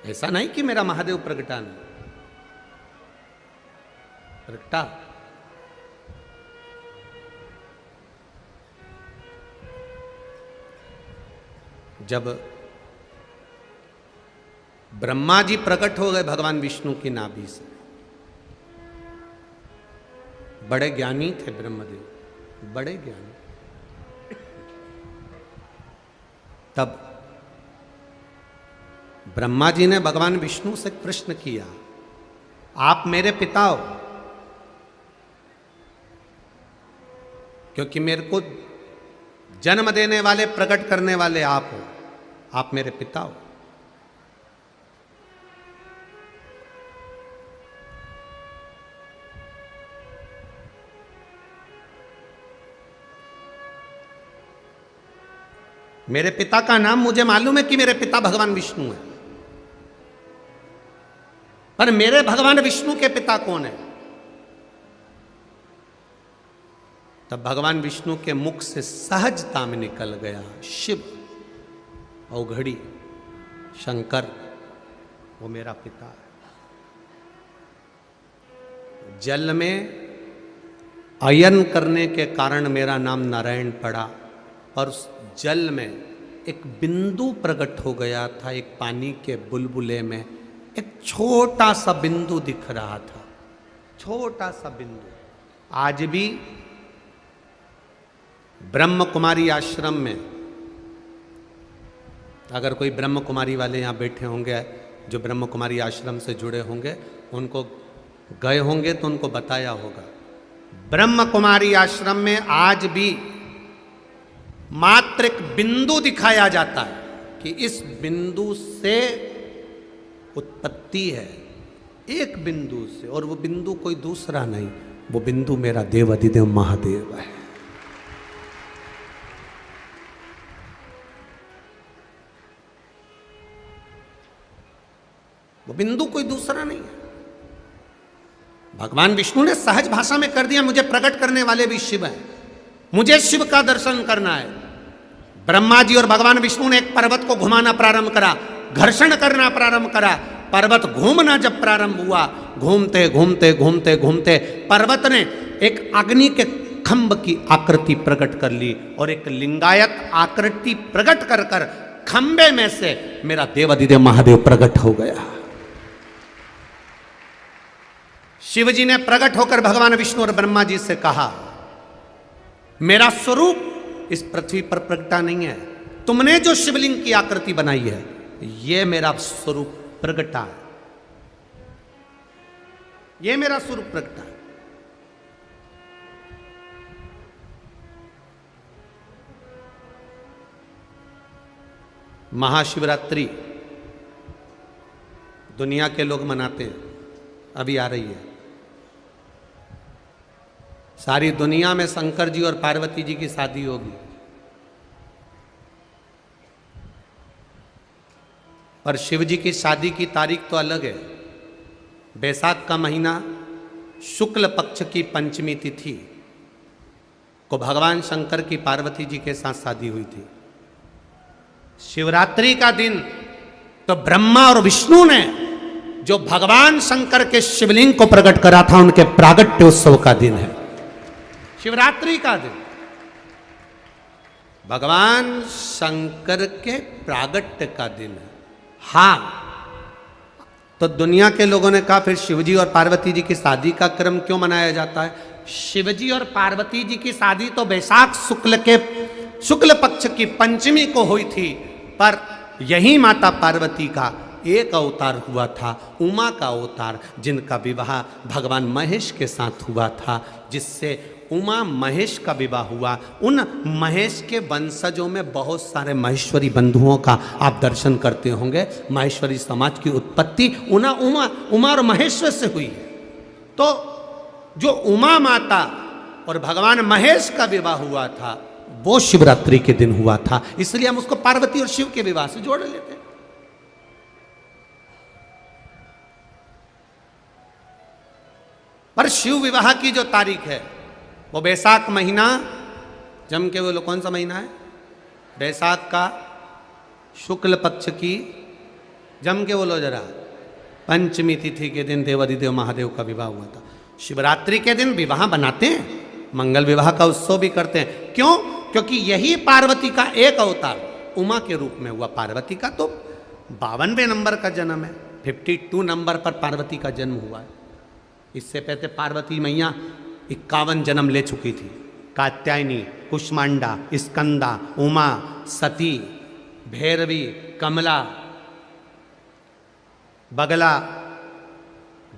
ऐसा नहीं कि मेरा महादेव प्रगटा नहीं, प्रगटा। जब ब्रह्मा जी प्रकट हो गए भगवान विष्णु की नाभि से, बड़े ज्ञानी थे ब्रह्मदेव, बड़े ज्ञानी। तब ब्रह्मा जी ने भगवान विष्णु से प्रश्न किया, आप मेरे पिता हो, क्योंकि मेरे को जन्म देने वाले, प्रकट करने वाले आप हो, आप मेरे पिता हो। मेरे पिता का नाम मुझे मालूम है कि मेरे पिता भगवान विष्णु है, पर मेरे भगवान विष्णु के पिता कौन है? तब भगवान विष्णु के मुख से सहजता में निकल गया, शिव, अवघड़ी, शंकर, वो मेरा पिता है। जल में अयन करने के कारण मेरा नाम नारायण पड़ा, और उस जल में एक बिंदु प्रकट हो गया था, एक पानी के बुलबुले में एक छोटा सा बिंदु दिख रहा था, छोटा सा बिंदु। आज भी ब्रह्म कुमारी आश्रम में, अगर कोई ब्रह्म कुमारी वाले यहाँ बैठे होंगे, जो ब्रह्म कुमारी आश्रम से जुड़े होंगे, उनको गए होंगे तो उनको बताया होगा, ब्रह्म कुमारी आश्रम में आज भी मात्र एक बिंदु दिखाया जाता है कि इस बिंदु से उत्पत्ति है, एक बिंदु से, और वो बिंदु कोई दूसरा नहीं, वो बिंदु मेरा देवाधिदेव महादेव है। वो बिंदु कोई दूसरा नहीं है। भगवान विष्णु ने सहज भाषा में कर दिया, मुझे प्रकट करने वाले भी शिव हैं, मुझे शिव का दर्शन करना है। ब्रह्मा जी और भगवान विष्णु ने एक पर्वत को घुमाना प्रारंभ करा, घर्षण करना प्रारंभ करा। पर्वत घूमना जब प्रारंभ हुआ, घूमते घूमते घूमते घूमते पर्वत ने एक अग्नि के खंभ की आकृति प्रकट कर ली और एक लिंगायत आकृति प्रकट कर कर खंबे में से मेरा देवाधिदेव महादेव प्रकट हो गया। शिवजी ने प्रकट होकर भगवान विष्णु और ब्रह्मा जी से कहा, मेरा स्वरूप इस पृथ्वी पर प्रकटा नहीं है, तुमने जो शिवलिंग की आकृति बनाई है यह मेरा स्वरूप प्रकटा है, यह मेरा स्वरूप प्रकटा है। महाशिवरात्रि दुनिया के लोग मनाते हैं, अभी आ रही है। सारी दुनिया में शंकर जी और पार्वती जी की शादी होगी, पर शिव जी की शादी की तारीख तो अलग है। बैसाख का महीना शुक्ल पक्ष की पंचमी तिथि को भगवान शंकर की पार्वती जी के साथ शादी हुई थी। शिवरात्रि का दिन तो ब्रह्मा और विष्णु ने जो भगवान शंकर के शिवलिंग को प्रकट करा था, उनके प्रागट्योत्सव का दिन है शिवरात्रि का दिन। भगवान शंकर के प्रागट्य का दिन है। हाँ, तो दुनिया के लोगों ने कहा फिर शिवजी और पार्वती जी की शादी का क्रम क्यों मनाया जाता है? शिवजी और पार्वती जी की शादी तो बैसाख शुक्ल पक्ष की पंचमी को हुई थी, पर यही माता पार्वती का एक अवतार हुआ था, उमा का अवतार, जिनका विवाह भगवान महेश के साथ हुआ था, जिससे उमा महेश का विवाह हुआ। उन महेश के वंशजों में बहुत सारे महेश्वरी बंधुओं का आप दर्शन करते होंगे। महेश्वरी समाज की उत्पत्ति उमा और महेश्वर से हुई। तो जो उमा माता और भगवान महेश का विवाह हुआ था वो शिवरात्रि के दिन हुआ था, इसलिए हम उसको पार्वती और शिव के विवाह से जोड़ लेते हैं। पर शिव विवाह की जो तारीख है वो बैसाख महीना जम के बोलो, कौन सा महीना है? बैसाख का शुक्ल पक्ष की, जम के बोलो जरा, पंचमी तिथि के दिन देवाधिदेव महादेव का विवाह हुआ था। शिवरात्रि के दिन विवाह बनाते हैं, मंगल विवाह का उत्सव भी करते हैं। क्यों? क्योंकि यही पार्वती का एक अवतार उमा के रूप में हुआ। पार्वती का तो 52वें नंबर का जन्म है, 52 नंबर पर पार्वती का जन्म हुआ है। इससे पहले पार्वती मैया 51 जन्म ले चुकी थी। कात्यायनी, कुष्मांडा, स्कंदा, उमा, सती, भैरवी, कमला, बगला,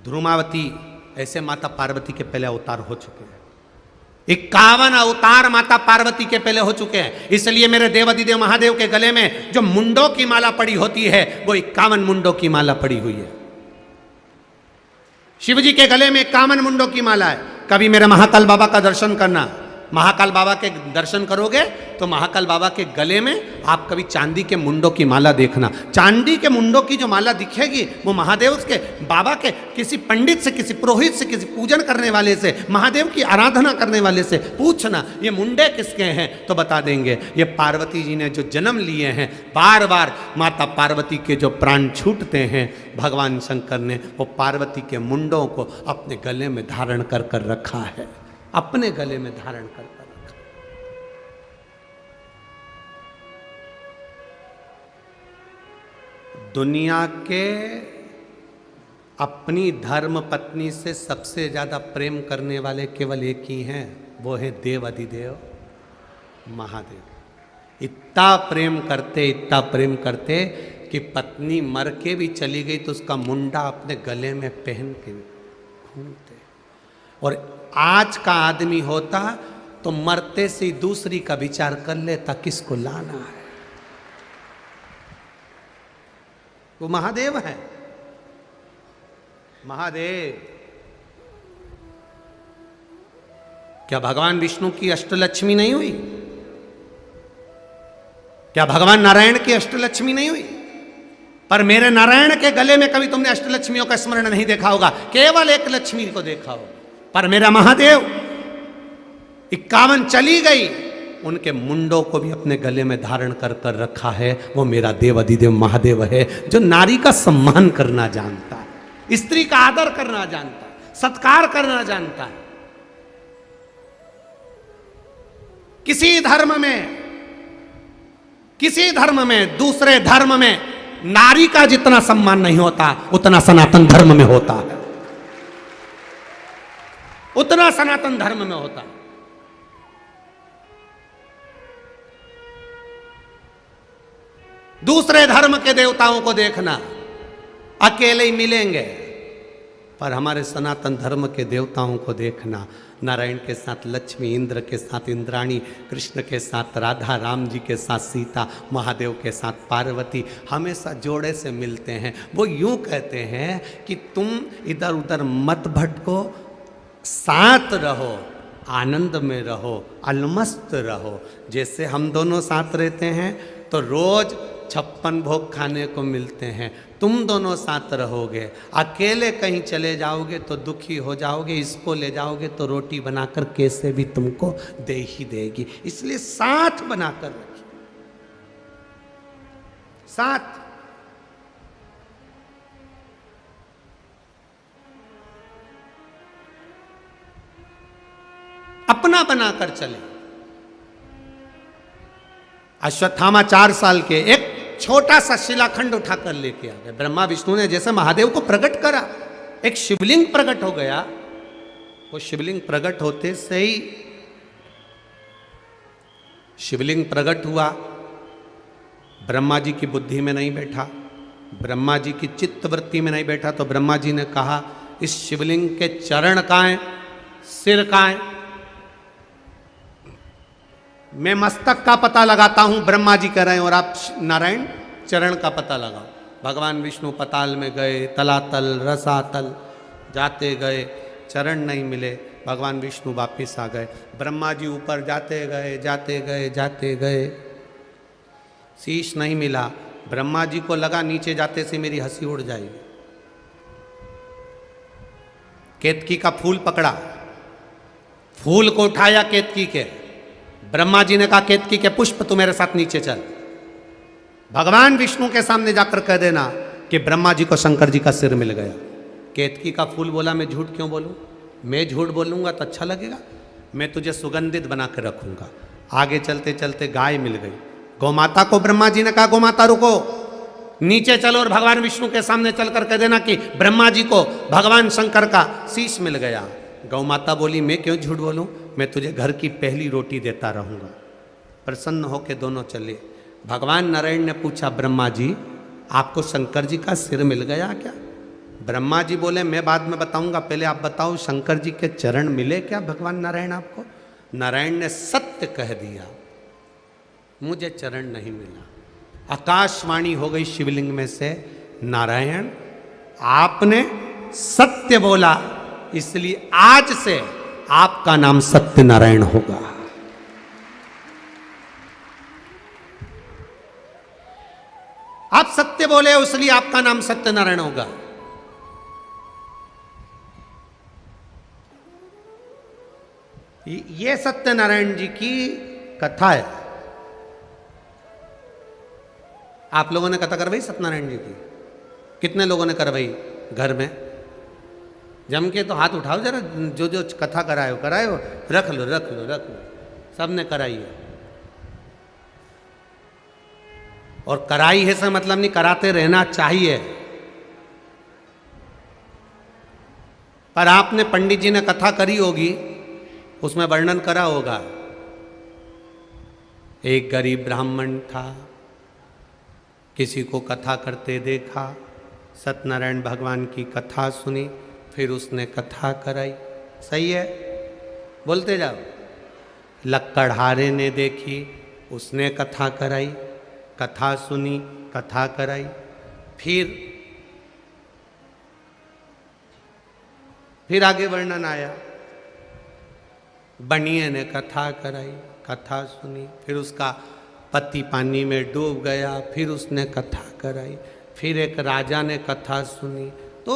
ध्रुमावती, ऐसे माता पार्वती के पहले अवतार हो चुके हैं। 51 अवतार माता पार्वती के पहले हो चुके हैं। इसलिए मेरे देवाधिदेव महादेव के गले में जो मुंडों की माला पड़ी होती है वो 51 मुंडों की माला पड़ी हुई है। शिवजी के गले में 51 मुंडों की माला है। कभी मेरे महाकाल बाबा का दर्शन करना, महाकाल बाबा के दर्शन करोगे तो महाकाल बाबा के गले में आप कभी चांदी के मुंडों की माला देखना। चांदी के मुंडों की जो माला दिखेगी वो महादेव के बाबा के किसी पंडित से, किसी पुरोहित से, किसी पूजन करने वाले से, महादेव की आराधना करने वाले से पूछना ये मुंडे किसके हैं, तो बता देंगे ये पार्वती जी ने जो जन्म लिए हैं। बार बार माता पार्वती के जो प्राण छूटते हैं, भगवान शंकर ने वो पार्वती के मुंडों को अपने गले में धारण कर कर रखा है, अपने गले में धारण कर कर रखा। दुनिया के अपनी धर्म पत्नी से सबसे ज्यादा प्रेम करने वाले केवल एक ही हैं, वो है देवाधिदेव महादेव। इतना प्रेम करते कि पत्नी मर के भी चली गई तो उसका मुंडा अपने गले में पहन के घूमते। और आज का आदमी होता तो मरते से दूसरी का विचार कर लेता किसको लाना है। वो महादेव है, महादेव। क्या भगवान विष्णु की अष्टलक्ष्मी नहीं हुई? क्या भगवान नारायण की अष्टलक्ष्मी नहीं हुई? पर मेरे नारायण के गले में कभी तुमने अष्टलक्ष्मियों का स्मरण नहीं देखा होगा, केवल एक लक्ष्मी को देखा होगा। पर मेरा महादेव 51 चली गई, उनके मुंडों को भी अपने गले में धारण कर कर रखा है। वो मेरा देव अधिदेव महादेव है, जो नारी का सम्मान करना जानता है, स्त्री का आदर करना जानता है, सत्कार करना जानता है। किसी धर्म में दूसरे धर्म में नारी का जितना सम्मान नहीं होता, उतना सनातन धर्म में होता है, उतना सनातन धर्म में होता है। दूसरे धर्म के देवताओं को देखना, अकेले ही मिलेंगे, पर हमारे सनातन धर्म के देवताओं को देखना, नारायण के साथ लक्ष्मी, इंद्र के साथ इंद्राणी, कृष्ण के साथ राधा, राम जी के साथ सीता, महादेव के साथ पार्वती, हमेशा जोड़े से मिलते हैं। वो यूं कहते हैं कि तुम इधर उधर मत भटको, साथ रहो, आनंद में रहो, अलमस्त रहो। जैसे हम दोनों साथ रहते हैं तो रोज 56 भोग खाने को मिलते हैं, तुम दोनों साथ रहोगे। अकेले कहीं चले जाओगे तो दुखी हो जाओगे, इसको ले जाओगे तो रोटी बनाकर कैसे भी तुमको दे ही देगी। इसलिए साथ बनाकर रखिए, साथ। अपना बनाकर चले। अश्वत्थामा 4 साल के एक छोटा सा शिलाखंड उठाकर लेके आ गए। ब्रह्मा विष्णु ने जैसे महादेव को प्रकट करा, एक शिवलिंग प्रकट हो गया। वो शिवलिंग प्रकट होते से ही शिवलिंग प्रकट हुआ, ब्रह्मा जी की बुद्धि में नहीं बैठा, ब्रह्मा जी की चित्तवृत्ति में नहीं बैठा। तो ब्रह्मा जी ने कहा, इस शिवलिंग के चरण कहाँ हैं, सिर कहाँ है? मैं मस्तक का पता लगाता हूं, ब्रह्मा जी कह रहे हैं, और आप नारायण चरण का पता लगाओ। भगवान विष्णु पताल में गए, तलातल रसातल जाते गए, चरण नहीं मिले। भगवान विष्णु वापिस आ गए। ब्रह्मा जी ऊपर जाते गए, जाते गए, जाते गए, शीश नहीं मिला। ब्रह्मा जी को लगा नीचे जाते से मेरी हंसी उड़ जाएगी। केतकी का फूल पकड़ा, फूल को उठाया केतकी के। ब्रह्मा जी ने कहा, केतकी के पुष्प तू मेरे साथ नीचे चल। भगवान विष्णु के सामने जाकर कह देना कि ब्रह्मा जी को शंकर जी का सिर मिल गया। केतकी का फूल बोला, मैं झूठ क्यों बोलूं? मैं झूठ बोलूंगा तो अच्छा लगेगा, मैं तुझे सुगंधित बना कर रखूंगा। आगे चलते चलते गाय मिल गई। गौमाता को ब्रह्मा जी ने कहा, गौमाता रुको, नीचे चलो और भगवान विष्णु के सामने चलकर कह देना कि ब्रह्मा जी को भगवान शंकर का शीश मिल गया। गौमाता बोली, मैं क्यों झूठ बोलूं, मैं तुझे घर की पहली रोटी देता रहूंगा। प्रसन्न होकर दोनों चले। भगवान नारायण ने पूछा, ब्रह्मा जी आपको शंकर जी का सिर मिल गया क्या? ब्रह्मा जी बोले, मैं बाद में बताऊंगा, पहले आप बताओ शंकर जी के चरण मिले क्या भगवान नारायण आपको? नारायण ने सत्य कह दिया, मुझे चरण नहीं मिला। आकाशवाणी हो गई शिवलिंग में से, नारायण आपने सत्य बोला, इसलिए आज से आपका नाम सत्यनारायण होगा। आप सत्य बोले इसलिए आपका नाम सत्यनारायण होगा। ये सत्यनारायण जी की कथा है। आप लोगों ने कथा करवाई सत्यनारायण जी की? कितने लोगों ने करवाई घर में? जम के तो हाथ उठाओ जरा, जो जो कथा कराए हो, रख लो रख लो रख लो, सब ने कराई है। और कराई है से मतलब नहीं, कराते रहना चाहिए। पर आपने पंडित जी ने कथा करी होगी, उसमें वर्णन करा होगा, एक गरीब ब्राह्मण था, किसी को कथा करते देखा, सत्यनारायण भगवान की कथा सुनी, फिर उसने कथा कराई। सही है, बोलते जाओ। लक्कड़हारे ने देखी, उसने कथा कराई, कथा सुनी, कथा कराई। फिर आगे वर्णन आया, बनिए ने कथा कराई, कथा सुनी, फिर उसका पति पानी में डूब गया, फिर उसने कथा कराई, फिर एक राजा ने कथा सुनी। तो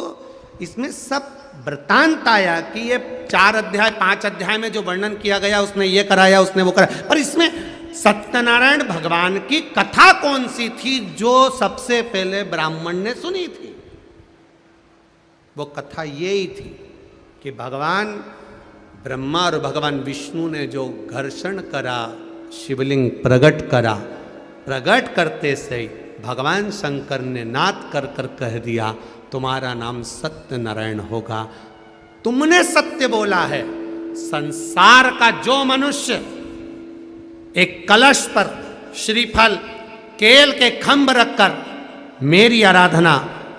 इसमें सब वृतांत आया कि ये 4 अध्याय 5 अध्याय में जो वर्णन किया गया, उसने ये कराया, उसने वो कराया, पर इसमें सत्यनारायण भगवान की कथा कौन सी थी जो सबसे पहले ब्राह्मण ने सुनी थी? वो कथा ये ही थी कि भगवान ब्रह्मा और भगवान विष्णु ने जो घर्षण करा, शिवलिंग प्रकट करा, प्रकट करते से भगवान शंकर ने नाद कर कर कह दिया, तुम्हारा नाम सत्यनारायण होगा। तुमने सत्य बोला है। संसार का जो मनुष्य एक कलश पर श्रीफल केल के खंभ रखकर मेरी आराधना,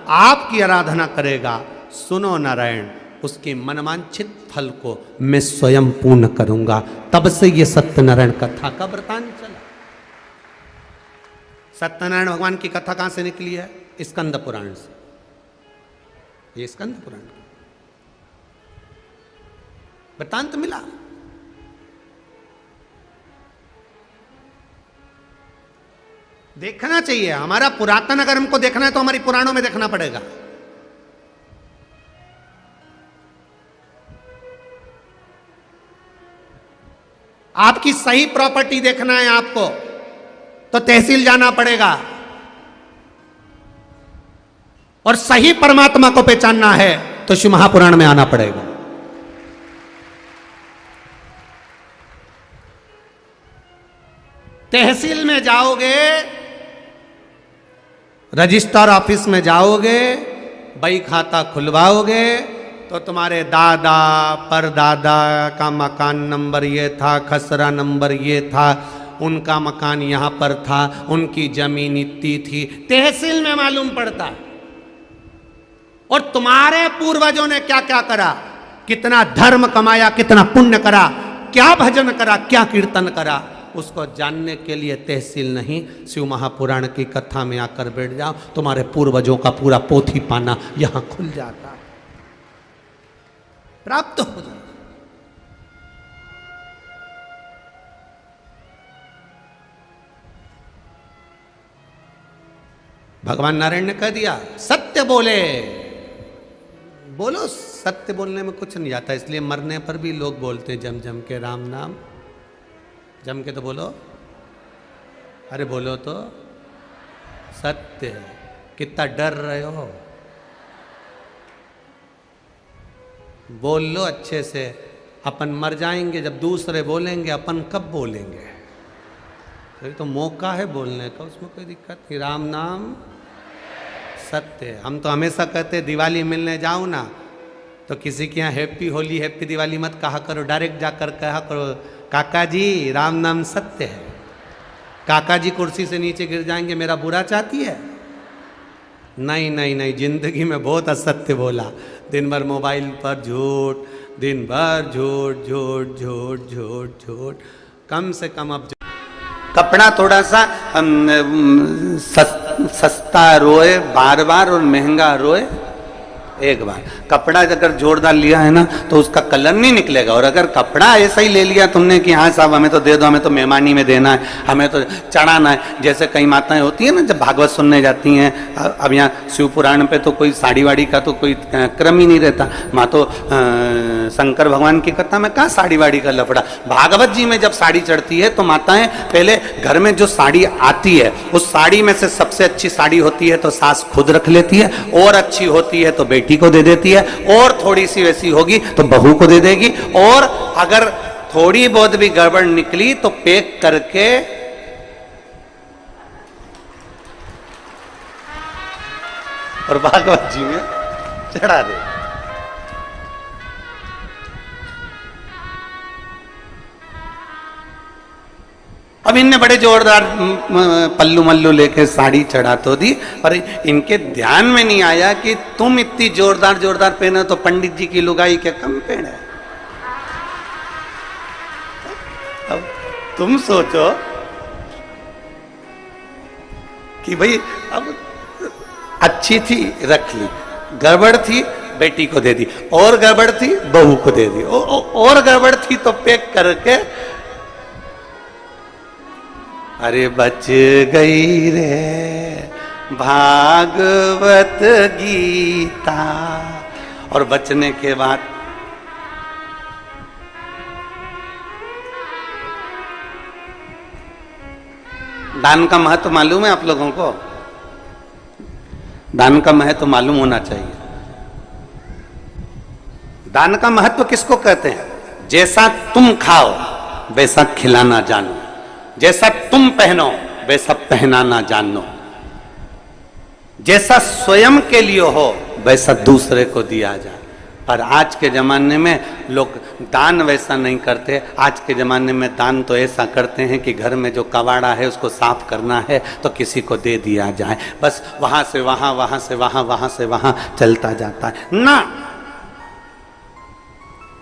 आपकी आराधना करेगा, सुनो नारायण, उसके मनवांछित फल को मैं स्वयं पूर्ण करूंगा। तब से ये सत्यनारायण कथा का वृतांत चला। सत्यनारायण भगवान की कथा कहां से निकली है? स्कंद पुराण से। ये स्कंद पुराण वृतांत मिला। देखना चाहिए। हमारा पुरातन अगर हमको देखना है तो हमारी पुराणों में देखना पड़ेगा। आपकी सही प्रॉपर्टी देखना है आपको तो तहसील जाना पड़ेगा, और सही परमात्मा को पहचानना है तो शिव महापुराण में आना पड़ेगा। तहसील में जाओगे, रजिस्टर ऑफिस में जाओगे, बही खाता खुलवाओगे तो तुम्हारे दादा परदादा का मकान नंबर ये था, खसरा नंबर ये था, उनका मकान यहां पर था, उनकी जमीन इतनी थी, तहसील में मालूम पड़ता। और तुम्हारे पूर्वजों ने क्या क्या करा, कितना धर्म कमाया, कितना पुण्य करा, क्या भजन करा, क्या कीर्तन करा, उसको जानने के लिए तहसील नहीं, शिव महापुराण की कथा में आकर बैठ जाओ, तुम्हारे पूर्वजों का पूरा पोथी पाना यहां खुल जाता, प्राप्त हो जाता। भगवान नारायण ने कह दिया सत्य बोले। बोलो, सत्य बोलने में कुछ नहीं जाता, इसलिए मरने पर भी लोग बोलते हैं जम जम के राम नाम। जम के तो बोलो, अरे बोलो तो सत्य। कितना डर रहे हो, बोल लो अच्छे से। अपन मर जाएंगे, जब दूसरे बोलेंगे अपन कब बोलेंगे? तो मौका है बोलने का, उसमें कोई दिक्कत नहीं। राम नाम सत्य। हम तो हमेशा कहते दिवाली मिलने जाओ ना तो किसी के यहाँ हैप्पी होली हैप्पी दिवाली मत कहा करो, डायरेक्ट जाकर कहा करो काका जी राम नाम सत्य है। काका जी कुर्सी से नीचे गिर जाएंगे, मेरा बुरा चाहती है? नहीं नहीं नहीं, जिंदगी में बहुत असत्य बोला। दिन भर मोबाइल पर झूठ, दिन भर झूठ झूठ झूठ झूठ झूठ। कम से कम अब कपड़ा थोड़ा सा सस्ता रोए बार बार और महंगा रोए एक बार। कपड़ा अगर जोरदार लिया है ना तो उसका कलर नहीं निकलेगा, और अगर कपड़ा ऐसा ही ले लिया तुमने कि हाँ साहब हमें तो दे दो, हमें तो मेहमानी में देना है, हमें तो चढ़ाना है, जैसे कई माताएं होती है ना जब भागवत सुनने जाती हैं। अब यहाँ शिव पुराण पे तो कोई साड़ी वाड़ी का तो कोई क्रम ही नहीं रहता। माँ तो शंकर भगवान की कथा में कहाँ साड़ी वाड़ी का लफड़ा। भागवत जी में जब साड़ी चढ़ती है तो माताएं पहले घर में जो साड़ी आती है उस साड़ी में से सबसे अच्छी साड़ी होती है तो सास खुद रख लेती है, और अच्छी होती है तो बेटी को दे देती है, और थोड़ी सी वैसी होगी तो बहू को दे देगी, और अगर थोड़ी बहुत भी गड़बड़ निकली तो पैक करके और भागवत जी में चढ़ा दे। अब इनने बड़े जोरदार पल्लू मल्लू लेके साड़ी चढ़ा तो दी, पर इनके ध्यान में नहीं आया कि तुम इतनी जोरदार जोरदार पहने तो पंडित जी की लुगाई क्या कम पहने। अब तुम सोचो कि भाई अब अच्छी थी रख ली, गड़बड़ थी बेटी को दे दी, और गड़बड़ थी बहू को दे दी, और गड़बड़ थी तो पैक करके अरे बच गई रे भागवत गीता। और बचने के बाद दान का महत्व मालूम है आप लोगों को? दान का महत्व मालूम होना चाहिए। दान का महत्व किसको कहते हैं? जैसा तुम खाओ वैसा खिलाना जानो, जैसा तुम पहनो वैसा पहनाना जानो, जैसा स्वयं के लिए हो वैसा दूसरे को दिया जाए। पर आज के जमाने में लोग दान वैसा नहीं करते। आज के जमाने में दान तो ऐसा करते हैं कि घर में जो कबाड़ा है उसको साफ करना है तो किसी को दे दिया जाए, बस वहां से वहां, वहां से वहां, वहां से वहां चलता जाता है ना।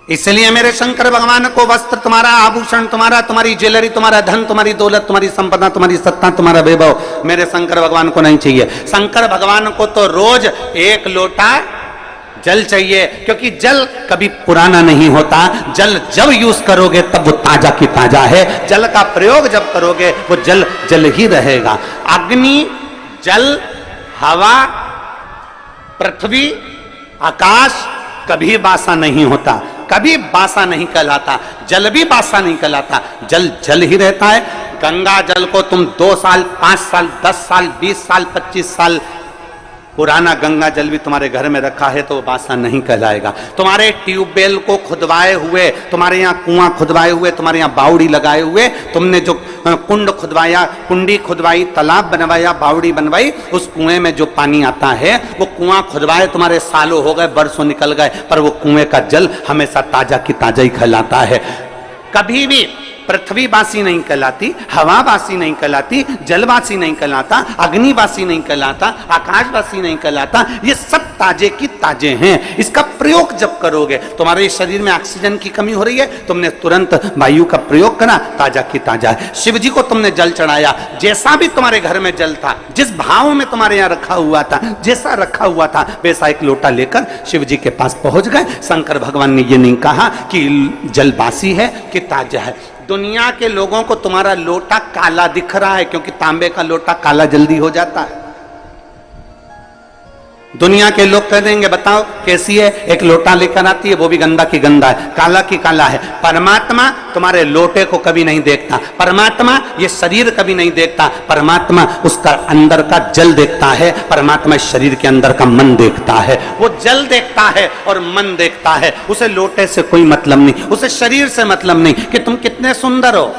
इसलिए मेरे शंकर भगवान को वस्त्र तुम्हारा, आभूषण तुम्हारा, तुम्हारी ज्वेलरी, तुम्हारा धन, तुम्हारी दौलत, तुम्हारी संपदा, तुम्हारी सत्ता, तुम्हारा वैभव मेरे शंकर भगवान को नहीं चाहिए। शंकर भगवान को तो रोज एक लोटा जल चाहिए, क्योंकि जल कभी पुराना नहीं होता। जल जब यूज करोगे तब वो ताजा की ताजा है। जल का प्रयोग जब करोगे वो जल जल ही रहेगा। अग्नि, जल, हवा, पृथ्वी, आकाश कभी बासा नहीं होता, कभी बासा नहीं कहलाता। जल भी बासा नहीं कहलाता, जल जल ही रहता है। गंगा जल को तुम 2 साल, 5 साल, 10 साल, 20 साल, 25 साल पुराना गंगा जल भी तुम्हारे घर में रखा है तो बासा नहीं कहलाएगा। तुम्हारे ट्यूबवेल को खुदवाए हुए, तुम्हारे यहाँ कुआं खुदवाए हुए, तुम्हारे यहाँ बावड़ी लगाए हुए, तुमने जो कुंड खुदवाया, कुंडी खुदवाई, तालाब बनवाया, बावड़ी बनवाई, उस कुएं में जो पानी आता है वो कुआं खुदवाए तुम्हारे सालों हो गए, बरसों निकल गए, पर वो कुएं का जल हमेशा ताजा की ताजा ही कहलाता है। कभी भी पृथ्वी बासी नहीं कहलाती, हवा बासी नहीं कहलाती, जलवासी नहीं कहलाता, अग्निवासी नहीं कहलाता, आकाशवासी नहीं कहलाता। ये सब ताजे की ताजे हैं। इसका प्रयोग जब करोगे, तुम्हारे शरीर में ऑक्सीजन की कमी हो रही है, तुमने तुरंत वायु का प्रयोग करा, ताजा की ताजा है। शिव जी को तुमने जल चढ़ाया, जैसा भी तुम्हारे घर में जल था, जिस भाव में तुम्हारे यहाँ रखा हुआ था, जैसा रखा हुआ था वैसा एक लोटा लेकर शिव जी के पास पहुंच गए। शंकर भगवान ने ये नहीं कहा कि जल बासी है कि ताजा है। दुनिया के लोगों को तुम्हारा लोटा काला दिख रहा है, क्योंकि तांबे का लोटा काला जल्दी हो जाता है। दुनिया के लोग कह देंगे बताओ कैसी है, एक लोटा लेकर आती है वो भी गंदा की गंदा है, काला की काला है। परमात्मा तुम्हारे लोटे को कभी नहीं देखता, परमात्मा ये शरीर कभी नहीं देखता, परमात्मा उसका अंदर का जल देखता है, परमात्मा शरीर के अंदर का मन देखता है। वो जल देखता है और मन देखता है, उसे लोटे से कोई मतलब नहीं, उसे शरीर से मतलब नहीं कि तुम कितने सुंदर हो।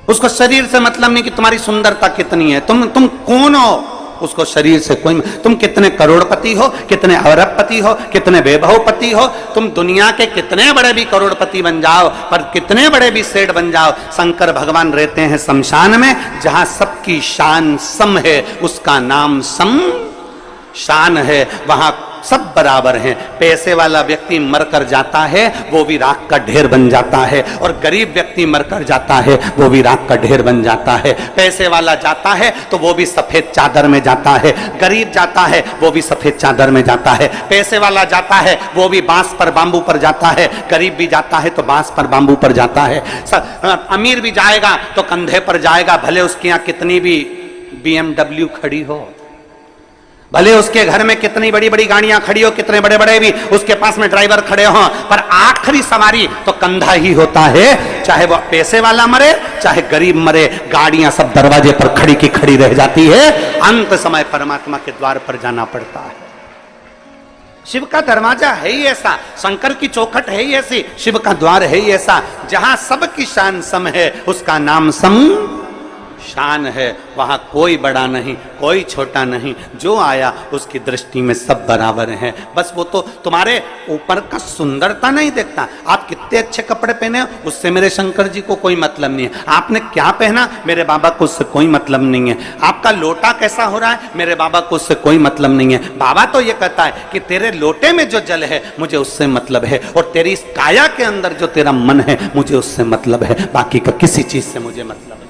उसको शरीर से मतलब नहीं कि तुम्हारी सुंदरता कितनी है, तुम कौन हो, उसको शरीर से कोई। तुम कितने करोड़पति हो, कितने अरबपति हो, कितने वैभवपति हो, तुम दुनिया के कितने बड़े भी करोड़पति बन जाओ, पर कितने बड़े भी सेठ बन जाओ, शंकर भगवान रहते हैं शमशान में, जहां सबकी शान सम है, उसका नाम सम शान है। वहां सब बराबर हैं। पैसे वाला व्यक्ति मरकर जाता है वो भी राख का ढेर बन जाता है, और गरीब व्यक्ति मरकर जाता है वो भी राख का ढेर बन जाता है। पैसे वाला जाता है तो वो भी सफेद चादर में जाता है, गरीब जाता है वो भी सफेद चादर में जाता है। पैसे वाला जाता है वो भी बांस पर बांबू पर जाता है, गरीब भी जाता है तो बांस पर बांबू पर जाता है। अमीर भी जाएगा तो कंधे पर जाएगा, भले उसके यहाँ कितनी भी BMW खड़ी हो, भले उसके घर में कितनी बड़ी बड़ी गाड़ियां खड़ी हो, कितने बड़े बड़े भी उसके पास में ड्राइवर खड़े हों, पर आखिरी सवारी तो कंधा ही होता है। चाहे वो पैसे वाला मरे चाहे गरीब मरे, गाड़ियां सब दरवाजे पर खड़ी की खड़ी रह जाती है। अंत समय परमात्मा के द्वार पर जाना पड़ता है। शिव का दरवाजा है ही ऐसा, शंकर की चौखट है ही ऐसी, शिव का द्वार है ही ऐसा, जहां सबकी शान सम है, उसका नाम सम शान है। वहां कोई बड़ा नहीं, कोई छोटा नहीं, जो आया उसकी दृष्टि में सब बराबर हैं। बस वो तो तुम्हारे ऊपर का सुंदरता नहीं देखता, आप कितने अच्छे कपड़े पहने हो उससे मेरे शंकर जी को कोई मतलब नहीं है, आपने क्या पहना मेरे बाबा को उससे कोई मतलब नहीं है, आपका लोटा कैसा हो रहा है मेरे बाबा को उससे कोई मतलब नहीं है। बाबा तो ये कहता है कि तेरे लोटे में जो जल है मुझे उससे मतलब है, और तेरी इस काया के अंदर जो तेरा मन है मुझे उससे मतलब है, बाकी का किसी चीज से मुझे मतलब नहीं।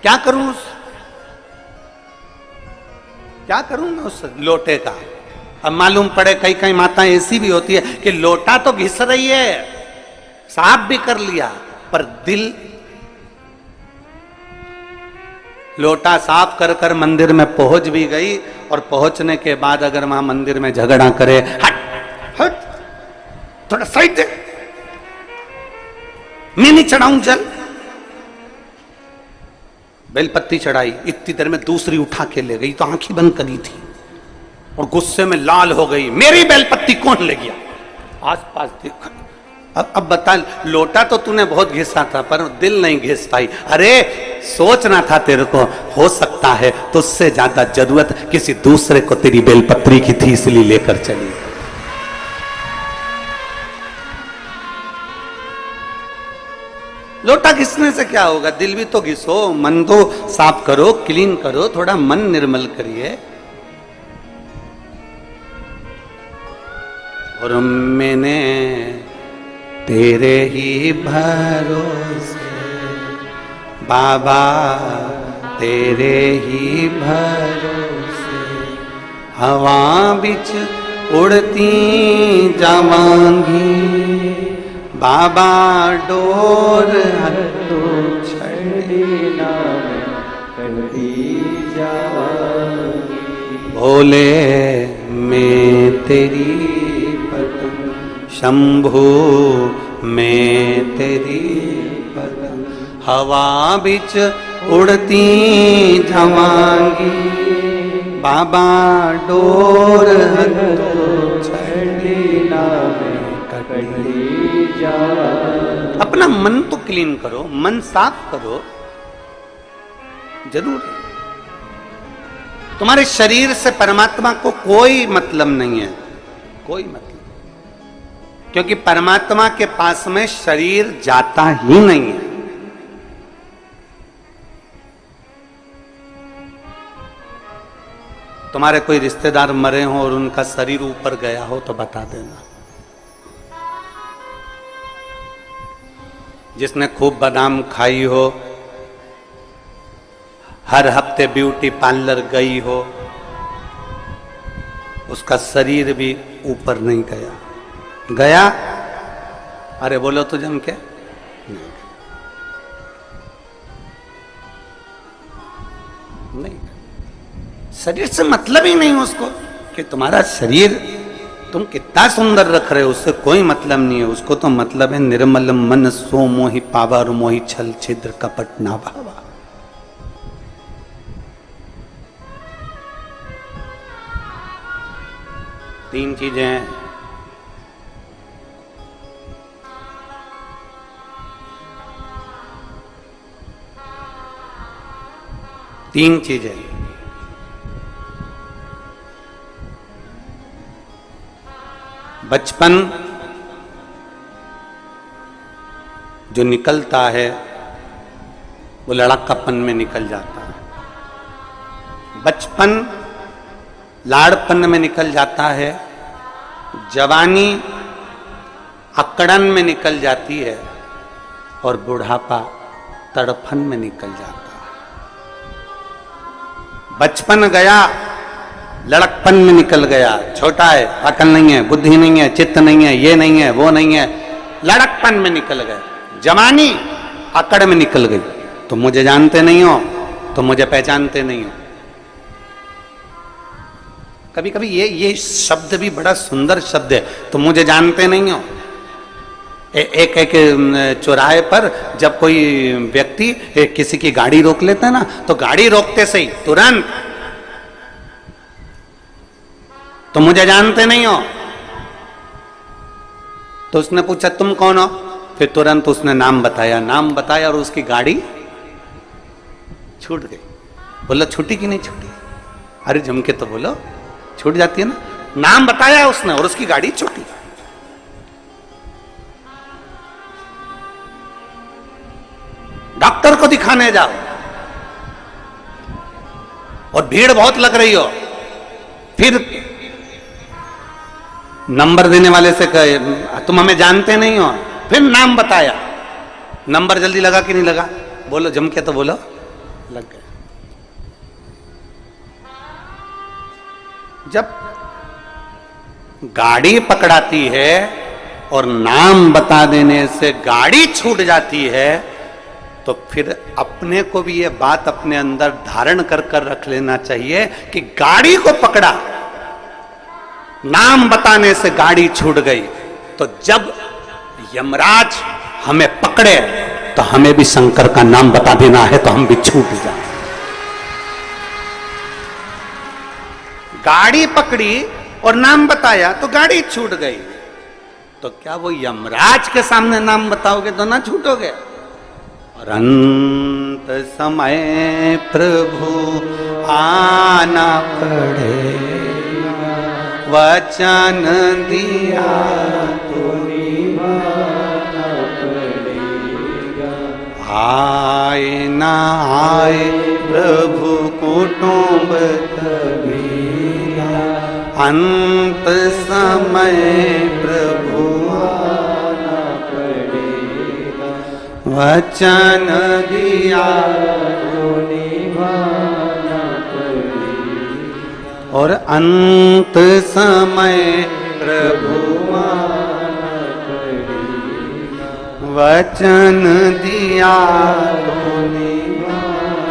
क्या करूं मैं उस लोटे का। अब मालूम पड़े कई कई माताएं ऐसी भी होती है कि लोटा तो घिस रही है, साफ भी कर लिया, पर दिल लोटा साफ कर कर मंदिर में पहुंच भी गई, और पहुंचने के बाद अगर वहां मंदिर में झगड़ा करे, हट हट थोड़ा साइड दे, मैं नहीं चढ़ाऊं जल। बेलपत्ती चढ़ाई, इतनी देर में दूसरी उठा के ले गई, तो आंखें बंद करी थी और गुस्से में लाल हो गई, मेरी बेलपत्ती कौन ले गया? आसपास देखा, अब बता, लोटा तो तूने बहुत घिसा था पर दिल नहीं घिस पाई। अरे सोचना था तेरे को, हो सकता है तो उससे ज्यादा जरूरत किसी दूसरे को तेरी बेलपत्री की थी, इसलिए लेकर चली। लोटा घिसने से क्या होगा? दिल भी तो घिसो, मन तो साफ करो, क्लीन करो, थोड़ा मन निर्मल करिए। और मैंने तेरे ही भरोसे बाबा, तेरे ही भरोसे हवा बिच उड़ती जावांगी, बाबा डोर हटो छड़ी ना करती जावांगी। भोले मैं तेरी पतंग, शंभू मैं तेरी पतंग, हवा बिच उड़ती जावांगी, बाबा डोर हटो छड़ी ना करती। अपना मन तो क्लीन करो, मन साफ करो। जरूर तुम्हारे शरीर से परमात्मा को कोई मतलब नहीं है, कोई मतलब, क्योंकि परमात्मा के पास में शरीर जाता ही नहीं है। तुम्हारे कोई रिश्तेदार मरे हो और उनका शरीर ऊपर गया हो तो बता देना। जिसने खूब बादाम खाई हो, हर हफ्ते ब्यूटी पार्लर गई हो, उसका शरीर भी ऊपर नहीं गया। गया? अरे बोलो तो जम के नहीं। शरीर से मतलब ही नहीं उसको कि तुम्हारा शरीर तुम कितना सुंदर रख रहे हो, उससे कोई मतलब नहीं है। उसको तो मतलब है निर्मल मन सो मोहि पावर, मोहि छल छिद्र कपट ना भावा। तीन चीजें हैं। तीन चीजें, बचपन जो निकलता है वो लड़कापन में निकल जाता है। बचपन लाड़पन में निकल जाता है, जवानी अकड़न में निकल जाती है, और बुढ़ापा तड़फन में निकल जाता है। बचपन गया, लड़कपन में निकल गया, छोटा है, अकल नहीं है, बुद्धि नहीं है, चित्त नहीं है, ये नहीं है, वो नहीं है, लड़कपन में निकल गया। जवानी अकड़ में निकल गई, तुम मुझे जानते नहीं हो, तुम मुझे पहचानते नहीं हो। कभी कभी ये शब्द भी बड़ा सुंदर शब्द है, तुम मुझे जानते नहीं हो। एक चौराहे पर जब कोई व्यक्ति किसी की गाड़ी रोक लेता है ना, तो गाड़ी रोकते से ही तुरंत, तुम मुझे जानते नहीं हो। तो उसने पूछा तुम कौन हो? फिर तुरंत उसने नाम बताया और उसकी गाड़ी छूट गई। बोला छूटी कि नहीं छूटी? अरे जम के तो बोलो, छूट जाती है ना। नाम बताया उसने और उसकी गाड़ी छूटी। डॉक्टर को दिखाने जाओ और भीड़ बहुत लग रही हो, फिर नंबर देने वाले से कहे तुम हमें जानते नहीं हो, फिर नाम बताया, नंबर जल्दी लगा कि नहीं लगा? बोलो जम के तो बोलो, लग गया। जब गाड़ी पकड़ाती है और नाम बता देने से गाड़ी छूट जाती है, तो फिर अपने को भी ये बात अपने अंदर धारण कर कर रख लेना चाहिए कि गाड़ी को पकड़ा, नाम बताने से गाड़ी छूट गई, तो जब यमराज हमें पकड़े तो हमें भी शंकर का नाम बता देना है, तो हम भी छूट जाए। गाड़ी पकड़ी और नाम बताया तो गाड़ी छूट गई, तो क्या वो यमराज के सामने नाम बताओगे तो ना छूटोगे? और अंत समय प्रभु आना पड़ेगा, वचन दिया तो निभाना पड़ेगा। आए ना आए प्रभु कुटुंब कबीरा, अंत समय प्रभु आना पड़ेगा, वचन दिया तो निभाना पड़ेगा। और अंत समय प्रभु आना पड़ेगा, वचन दिया तो निभाना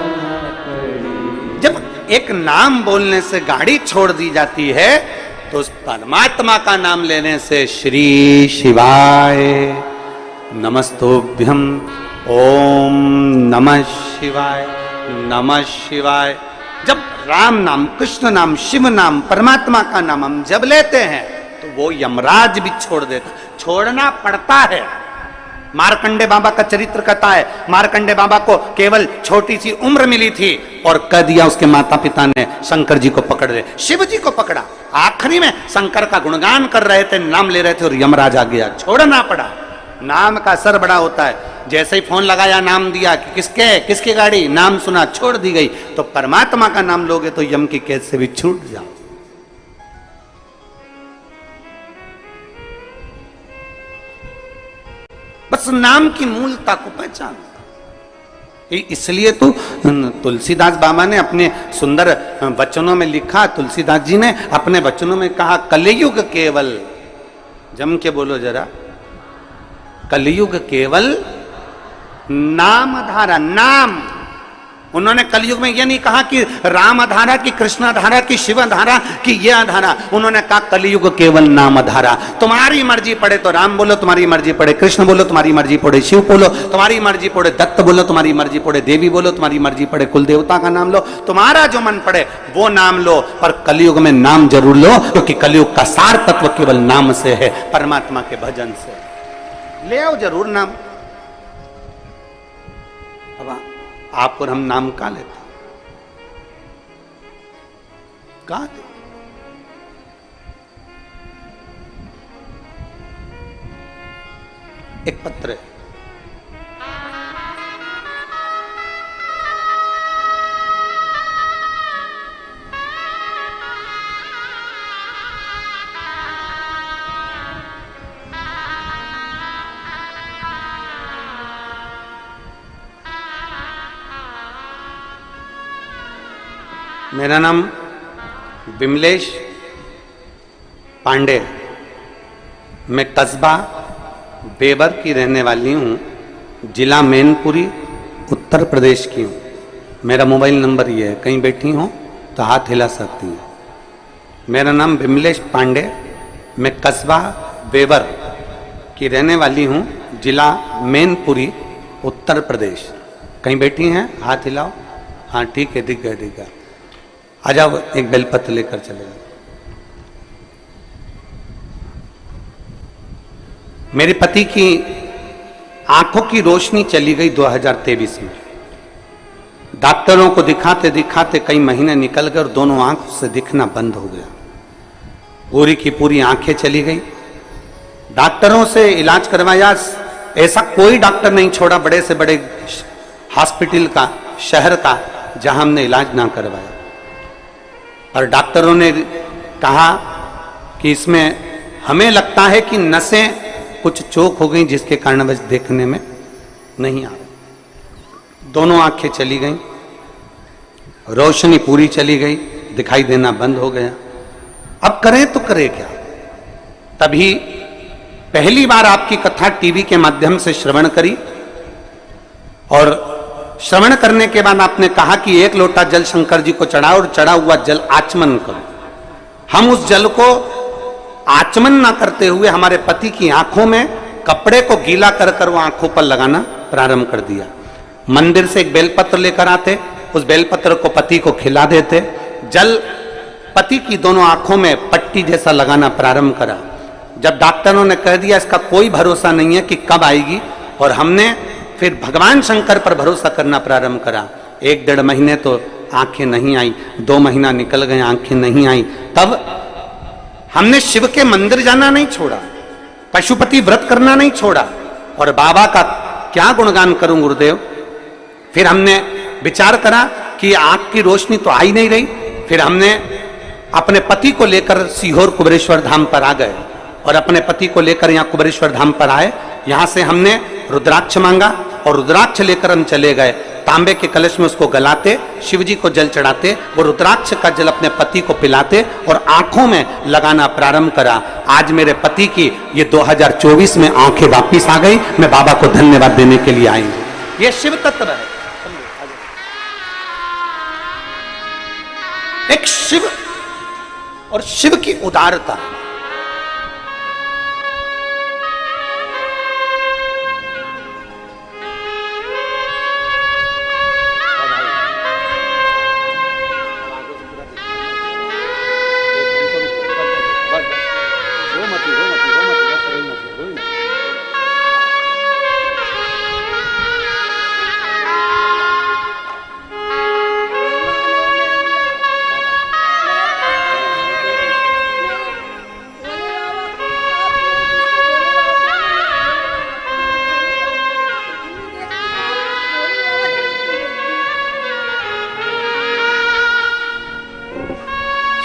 पड़ेगा। जब एक नाम बोलने से गाड़ी छोड़ दी जाती है, तो उस परमात्मा का नाम लेने से श्री शिवाय नमस्तोभ्यम, ओम नमः शिवाय, नमः शिवाय। जब राम नाम, कृष्ण नाम, शिव नाम, परमात्मा का नाम हम जब लेते हैं तो वो यमराज भी छोड़ देता, छोड़ना पड़ता है। मार्कंडे बाबा का चरित्र कहता है, मार्कंडे बाबा को केवल छोटी सी उम्र मिली थी और कह दिया उसके माता पिता ने शंकर जी को पकड़ ले, शिव जी को पकड़ा। आखिरी में शंकर का गुणगान कर रहे थे, नाम ले रहे थे और यमराज आ गया, छोड़ना पड़ा। नाम का असर बड़ा होता है। जैसे ही फोन लगाया, नाम दिया कि किसकी गाड़ी, नाम सुना, छोड़ दी गई। तो परमात्मा का नाम लोगे तो यम की कैद से भी छूट जाओ। बस नाम की मूलता को पहचान। इसलिए तो तुलसीदास बाबा ने अपने सुंदर वचनों में लिखा, तुलसीदास जी ने अपने वचनों में कहा, कलयुग केवल, जम के बोलो जरा, कलयुग केवल नाम धारा। नाम, उन्होंने कलयुग में यह नहीं कहा कि राम धारा की, कृष्ण धारा की, शिव धारा की, यह धारा। उन्होंने कहा कलयुग केवल नाम धारा। तुम्हारी मर्जी पड़े तो राम बोलो, तुम्हारी मर्जी पड़े कृष्ण बोलो, तुम्हारी मर्जी पड़े शिव बोलो, तुम्हारी मर्जी पड़े दत्त बोलो, तुम्हारी मर्जी पड़े देवी बोलो, तुम्हारी मर्जी पड़े कुल देवता का नाम लो, तुम्हारा जो मन पड़े वो नाम लो। पर कलयुग में नाम जरूर लो, क्योंकि कलयुग का सार तत्व केवल नाम से है, परमात्मा के भजन से। ले आओ जरूर नाम। अब आप और हम नाम का लेते, का दे? एक पत्र है, मेरा नाम विमलेश पांडे, मैं कस्बा बेबर की रहने वाली हूँ, जिला मैनपुरी, उत्तर प्रदेश की हूँ। मेरा मोबाइल नंबर ये है, कहीं बैठी हो तो हाथ हिला सकती हैं। मेरा नाम विमलेश पांडे, मैं कस्बा बेबर की रहने वाली हूँ, जिला मैनपुरी, उत्तर प्रदेश। कहीं बैठी हैं, हाथ हिलाओ। हाँ ठीक है, ठीक है, ठीक है। आ जाओ, एक बेलपत्र लेकर चले जाओ। मेरे पति की आंखों की रोशनी चली गई 2023 में। डॉक्टरों को दिखाते दिखाते कई महीने निकल गए और दोनों आंखों से दिखना बंद हो गया। पूरी की पूरी आंखें चली गई। डॉक्टरों से इलाज करवाया, ऐसा कोई डॉक्टर नहीं छोड़ा बड़े से बड़े हॉस्पिटल का, शहर का, जहां हमने इलाज ना करवाया। और डॉक्टरों ने कहा कि इसमें हमें लगता है कि नसें कुछ चोक हो गई, जिसके कारण बस देखने में नहीं आ रहा। दोनों आंखें चली गई, रोशनी पूरी चली गई, दिखाई देना बंद हो गया। अब करें तो करें क्या? तभी पहली बार आपकी कथा टीवी के माध्यम से श्रवण करी और श्रवण करने के बाद आपने कहा कि 1 लोटा जल शंकर जी को चढ़ाओ और चढ़ा हुआ जल आचमन करो। हम उस जल को आचमन ना करते हुए हमारे पति की आंखों में कपड़े को गीला कर कर वो आंखों पर लगाना प्रारंभ कर दिया। मंदिर से एक बेलपत्र लेकर आते, उस बेलपत्र को पति को खिला देते, जल पति की दोनों आंखों में पट्टी जैसा लगाना प्रारंभ करा। जब डॉक्टरों ने कह दिया इसका कोई भरोसा नहीं है कि कब आएगी, और हमने फिर भगवान शंकर पर भरोसा करना प्रारंभ करा। 1-1.5 महीने तो आंखें नहीं आई, 2 महीना निकल गए, आंखें नहीं आई। तब हमने शिव के मंदिर जाना नहीं छोड़ा, पशुपति व्रत करना नहीं छोड़ा, और बाबा का क्या गुणगान करूं गुरुदेव। फिर हमने विचार करा कि आंख की रोशनी तो आ ही नहीं रही। फिर हमने अपने पति को लेकर सीहोर कुबेरेश्वर धाम पर आ गए, और अपने पति को लेकर यहाँ कुबेरेश्वर धाम पर आए। यहाँ से हमने रुद्राक्ष मांगा और रुद्राक्ष लेकर हम चले गए। तांबे के कलश में उसको गलाते, शिव जी को जल चढ़ाते, वो रुद्राक्ष का जल अपने पति को पिलाते और आंखों में लगाना प्रारंभ करा। आज मेरे पति की ये 2024 में आंखें वापिस आ गई। मैं बाबा को धन्यवाद देने के लिए आई हूं। ये शिव तत्व है, एक शिव और शिव की उदारता।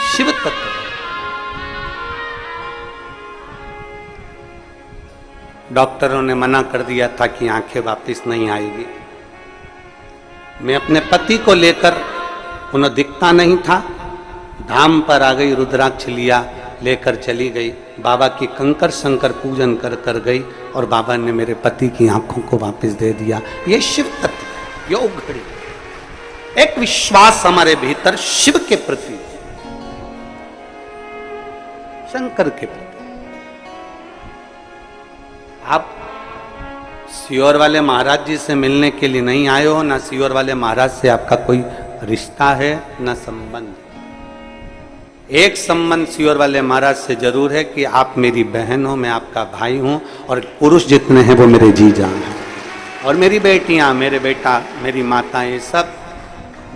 शिव तत्व। डॉक्टरों ने मना कर दिया था कि आंखें वापस नहीं आएगी। मैं अपने पति को लेकर, उन्हें दिखता नहीं था, धाम पर आ गई, रुद्राक्ष लिया, लेकर चली गई। बाबा की कंकर शंकर पूजन कर कर गई और बाबा ने मेरे पति की आंखों को वापस दे दिया। ये शिव तत्व, योग घड़ी, एक विश्वास हमारे भीतर शिव के प्रति, शंकर के प्रति। आप सीहोर वाले महाराज जी से मिलने के लिए नहीं आए हो, ना सीहोर वाले महाराज से आपका कोई रिश्ता है ना संबंध। एक संबंध सीहोर वाले महाराज से जरूर है कि आप मेरी बहन हो, मैं आपका भाई हूं, और पुरुष जितने हैं वो मेरे जी जान हैं, और मेरी बेटियां, मेरे बेटा, मेरी माताएं, सब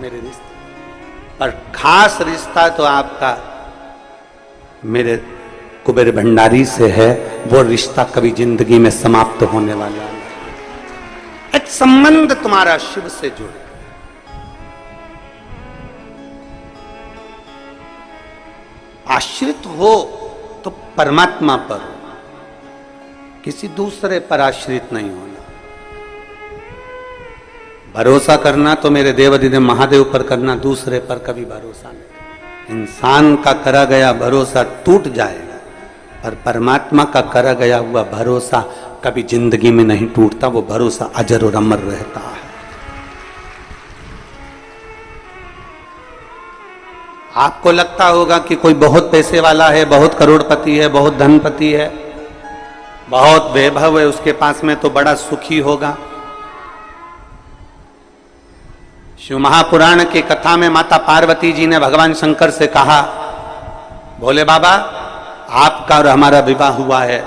मेरे रिश्ते। पर खास रिश्ता तो आपका मेरे कुबेर भंडारी से है। वो रिश्ता कभी जिंदगी में समाप्त होने वाला नहीं। एक संबंध तुम्हारा शिव से जुड़े। आश्रित हो तो परमात्मा पर, किसी दूसरे पर आश्रित नहीं होना। भरोसा करना तो मेरे देवाधिदेव महादेव पर करना, दूसरे पर कभी भरोसा नहीं। इंसान का करा गया भरोसा टूट जाएगा, पर परमात्मा का करा गया हुआ भरोसा कभी जिंदगी में नहीं टूटता। वो भरोसा अजर और अमर रहता है। आपको लगता होगा कि कोई बहुत पैसे वाला है, बहुत करोड़पति है, बहुत धनपति है, बहुत वैभव है उसके पास में, तो बड़ा सुखी होगा। शिव महापुराण की कथा में माता पार्वती जी ने भगवान शंकर से कहा, भोले बाबा आपका और हमारा विवाह हुआ है।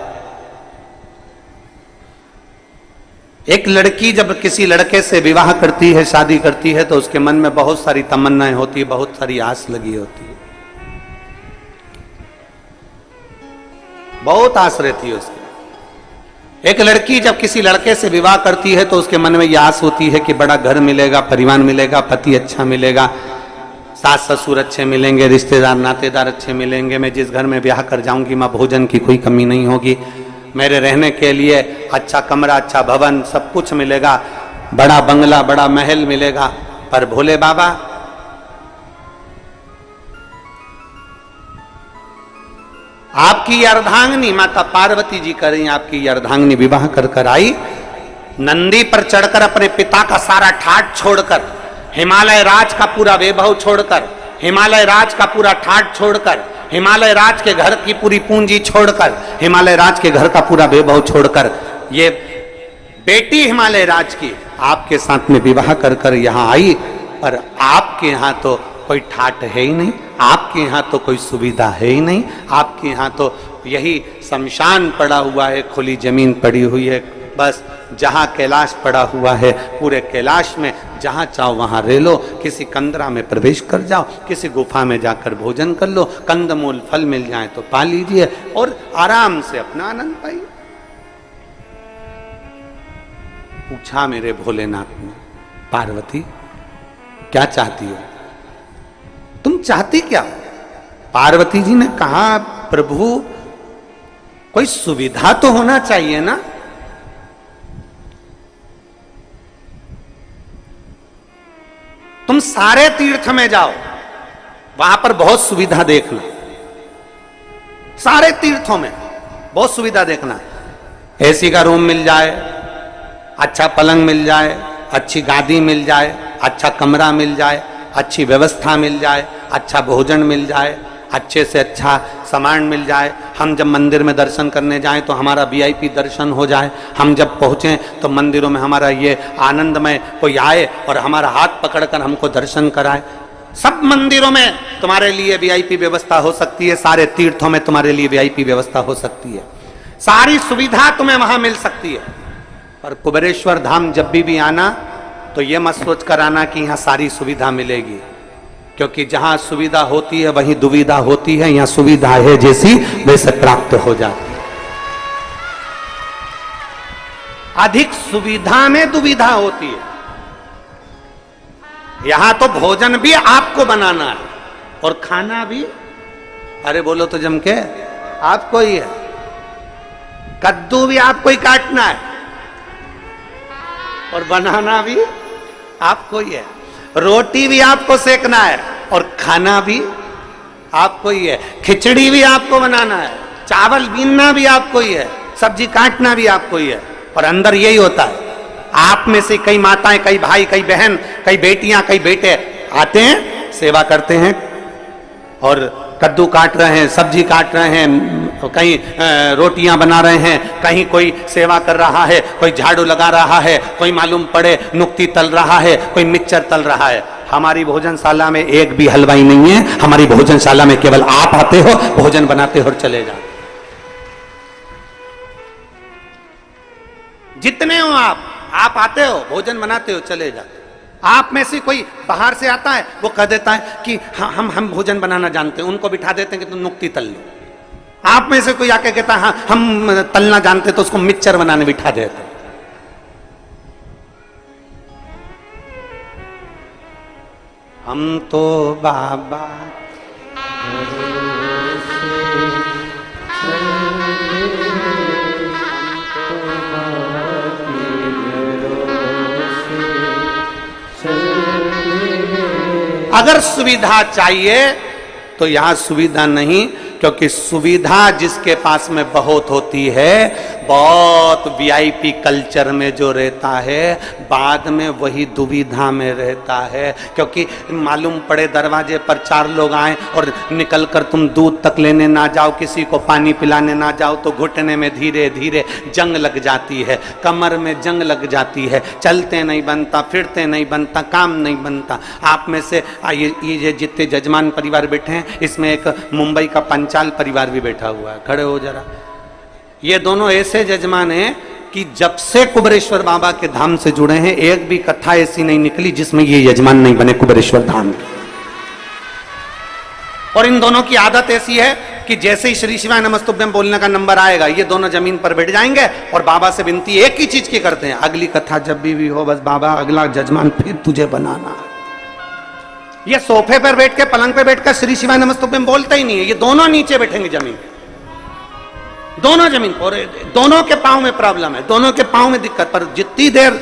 एक लड़की जब किसी लड़के से विवाह करती है, शादी करती है, तो उसके मन में बहुत सारी तमन्नाएं होती है, बहुत सारी आस लगी होती है, बहुत आस रहती है उसकी। एक लड़की जब किसी लड़के से विवाह करती है तो उसके मन में यह आस होती है कि बड़ा घर मिलेगा, परिवार मिलेगा, पति अच्छा मिलेगा, सास ससुर अच्छे मिलेंगे, रिश्तेदार नातेदार अच्छे मिलेंगे, मैं जिस घर में ब्याह कर जाऊंगी मां भोजन की कोई कमी नहीं होगी, मेरे रहने के लिए अच्छा कमरा, अच्छा भवन, सब कुछ मिलेगा, बड़ा बंगला, बड़ा महल मिलेगा। पर भोले बाबा आपकी अर्धांगिनी माता पार्वती जी करें, आपकी अर्धांगिनी विवाह कर कर आई, नंदी पर चढ़कर अपने पिता का सारा ठाठ छोड़कर, हिमालय राज का पूरा वैभव छोड़कर, हिमालय राज का पूरा ठाठ छोड़कर, हिमालय राज के घर की पूरी पूंजी छोड़कर, हिमालय राज के घर का पूरा वैभव छोड़कर, ये बेटी हिमालय राज की आपके साथ में विवाह कर कर यहां आई, और आपके यहां तो कोई ठाठ है ही नहीं, आपके यहाँ तो कोई सुविधा है ही नहीं, आपके यहाँ तो यही शमशान पड़ा हुआ है, खुली जमीन पड़ी हुई है, बस जहाँ कैलाश पड़ा हुआ है, पूरे कैलाश में जहाँ चाहो वहाँ रह लो, किसी कंदरा में प्रवेश कर जाओ, किसी गुफा में जाकर भोजन कर लो, कंदमूल फल मिल जाए तो पा लीजिए और आराम से अपना आनंद पाइए। पूछा मेरे भोलेनाथ ने, पार्वती क्या चाहती हो, तुम चाहती क्या? पार्वती जी ने कहा, प्रभु कोई सुविधा तो होना चाहिए ना। तुम सारे तीर्थ में जाओ, वहां पर बहुत सुविधा देखना, सारे तीर्थों में बहुत सुविधा देखना, एसी का रूम मिल जाए, अच्छा पलंग मिल जाए, अच्छी गादी मिल जाए, अच्छा कमरा मिल जाए, अच्छी व्यवस्था मिल जाए, अच्छा भोजन मिल जाए, अच्छे से अच्छा सामान मिल जाए, हम जब मंदिर में दर्शन करने जाएं तो हमारा वीआईपी दर्शन हो जाए, हम जब पहुँचें तो मंदिरों में हमारा ये आनंदमय कोई आए और हमारा हाथ पकड़कर हमको दर्शन कराए। सब मंदिरों में तुम्हारे लिए वीआईपी व्यवस्था हो सकती है, सारे तीर्थों में तुम्हारे लिए वीआईपी व्यवस्था हो सकती है, सारी सुविधा तुम्हें वहां मिल सकती है। पर कुबेरेश्वर धाम जब भी आना तो ये मत सोच कर आना कि यहाँ सारी सुविधा मिलेगी, क्योंकि जहां सुविधा होती है वहीं दुविधा होती है, यहाँ सुविधा है जैसी वैसे प्राप्त हो जाती है। अधिक सुविधा में दुविधा होती है। यहां तो भोजन भी आपको बनाना है और खाना भी, अरे बोलो तो जम के, आपको ही है। कद्दू भी आपको ही काटना है और बनाना भी आपको ही है, रोटी भी आपको सेकना है और खाना भी आपको ही है, खिचड़ी भी आपको बनाना है, चावल बीनना भी आपको ही है, सब्जी काटना भी आपको ही है। और अंदर यही होता है, आप में से कई माताएं, कई भाई, कई बहन, कई बेटियां, कई बेटे आते हैं, सेवा करते हैं और कद्दू काट रहे हैं, सब्जी काट रहे हैं, कहीं रोटियां बना रहे हैं, कहीं कोई सेवा कर रहा है, कोई झाड़ू लगा रहा है, कोई मालूम पड़े नुक्ती तल रहा है, कोई मिक्सचर तल रहा है। हमारी भोजनशाला में एक भी हलवाई नहीं है, हमारी भोजनशाला में केवल आप आते हो, भोजन बनाते हो और चले जाते। जितने हो आप आते हो, भोजन बनाते हो, चले जाते। आप में से कोई बाहर से आता है, वो कह देता है कि हम भोजन बनाना जानते हैं, उनको बिठा देते हैं कि तुम नुक्ती तल लो। आप में से कोई आके कहता है हाँ हम तलना जानते, तो उसको मिक्सचर बनाने बिठा देते हैं। हम तो बाबा अगर सुविधा चाहिए तो यहां सुविधा नहीं, क्योंकि सुविधा जिसके पास में बहुत होती है, बहुत वीआईपी कल्चर में जो रहता है, बाद में वही दुविधा में रहता है। क्योंकि मालूम पड़े दरवाजे पर 4 लोग आए और निकल कर तुम दूध तक लेने ना जाओ, किसी को पानी पिलाने ना जाओ, तो घुटने में धीरे धीरे जंग लग जाती है, कमर में जंग लग जाती है, चलते नहीं बनता, फिरते नहीं बनता, काम नहीं बनता। आप में से ये जितने जजमान परिवार बैठे हैं, इसमें एक मुंबई का पंचाल परिवार भी बैठा हुआ है, खड़े हो जरा। ये दोनों ऐसे जजमान हैं कि जब से कुबेरेश्वर बाबा के धाम से जुड़े हैं, एक भी कथा ऐसी नहीं निकली जिसमें ये यजमान नहीं बने कुबेरेश्वर धाम के। और इन दोनों की आदत ऐसी है कि जैसे ही श्री शिवाय नमस्तुभ्यम बोलने का नंबर आएगा, ये दोनों जमीन पर बैठ जाएंगे और बाबा से विनती एक ही चीज की करते हैं, अगली कथा जब भी हो, बस बाबा अगला जजमान फिर तुझे बनाना। ये सोफे पर बैठ के, पलंग पे बैठकर श्री शिवाय नमस्तुभ्यम बोलते ही नहीं है, ये दोनों नीचे बैठेंगे जमीन, दोनों जमीन पर। दोनों के पांव में प्रॉब्लम है, दोनों के पांव में दिक्कत, पर जितनी देर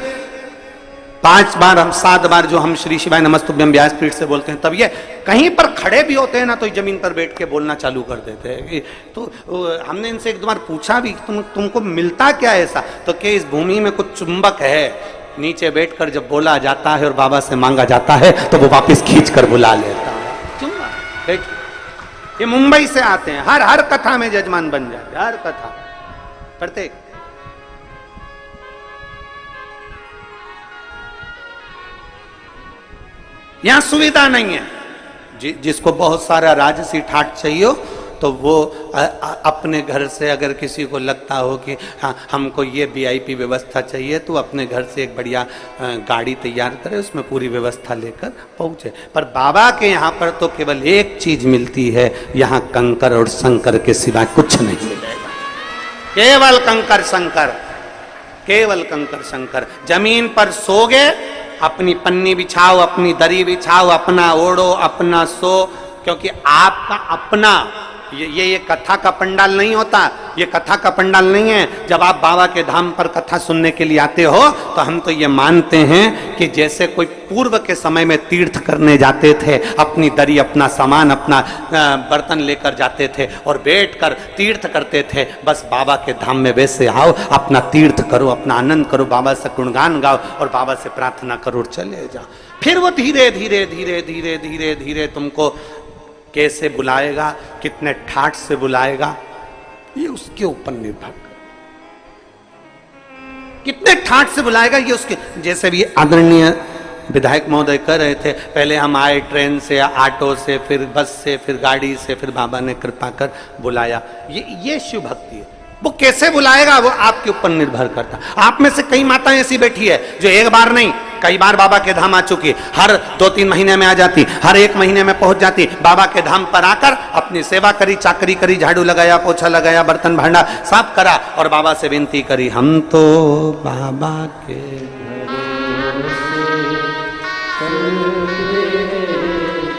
5 बार हम 7 बार जो हम श्री शिवाय नमस्तुभ्यम व्यासपीठ से बोलते हैं, तब ये कहीं पर खड़े भी होते हैं ना तो जमीन पर बैठ के बोलना चालू कर देते हैं। तो हमने इनसे एक दो बार पूछा भी, तुमको मिलता क्या है ऐसा? तो क्या इस भूमि में कुछ चुंबक है, नीचे बैठकर जब बोला जाता है और बाबा से मांगा जाता है तो वो वापस खींच कर बुला लेता है। चुंबक। ये मुंबई से आते हैं, हर कथा में जजमान बन जाते, हर कथा, प्रत्येक। यहां सुविधा नहीं है। जिसको बहुत सारा राजसी ठाट चाहिए हो तो वो अपने घर से, अगर किसी को लगता हो कि हाँ हमको ये वीआईपी व्यवस्था चाहिए, तो अपने घर से एक बढ़िया गाड़ी तैयार करे, उसमें पूरी व्यवस्था लेकर पहुंचे। पर बाबा के यहाँ पर तो केवल एक चीज मिलती है, यहाँ कंकर और शंकर के सिवा कुछ नहीं मिलेगा। केवल कंकर शंकर, केवल कंकर शंकर। जमीन पर सोगे, अपनी पन्नी बिछाओ, अपनी दरी बिछाओ, अपना ओढ़ो, अपना सो, क्योंकि आपका अपना ये कथा का पंडाल नहीं होता। ये कथा का पंडाल नहीं है। जब आप बाबा के धाम पर कथा सुनने के लिए आते हो तो हम तो ये मानते हैं कि जैसे कोई पूर्व के समय में तीर्थ करने जाते थे, अपनी दरी, अपना सामान, अपना बर्तन लेकर जाते थे और बैठकर तीर्थ करते थे, बस बाबा के धाम में वैसे आओ, अपना तीर्थ करो, अपना आनंद करो, बाबा से गुणगान गाओ और बाबा से प्रार्थना करो और चले जाओ। फिर वो धीरे धीरे धीरे धीरे धीरे धीरे तुमको कैसे बुलाएगा, कितने ठाठ से बुलाएगा, ये उसके ऊपर निर्भर कर। कितने ठाठ से बुलाएगा ये उसके, जैसे भी आदरणीय विधायक महोदय कह रहे थे, पहले हम आए ट्रेन से, ऑटो से, फिर बस से, फिर गाड़ी से, फिर बाबा ने कृपा कर बुलाया। ये शिव भक्ति है। वो कैसे बुलाएगा वो आपके ऊपर निर्भर करता। आप में से कई माताएं ऐसी बैठी है जो एक बार नहीं कई बार बाबा के धाम आ चुकी है, हर 2-3 महीने में आ जाती, हर 1 महीने में पहुंच जाती, बाबा के धाम पर आकर अपनी सेवा करी, चाकरी करी, झाड़ू लगाया, पोछा लगाया, बर्तन भांडा साफ करा और बाबा से विनती करी, हम तो बाबा के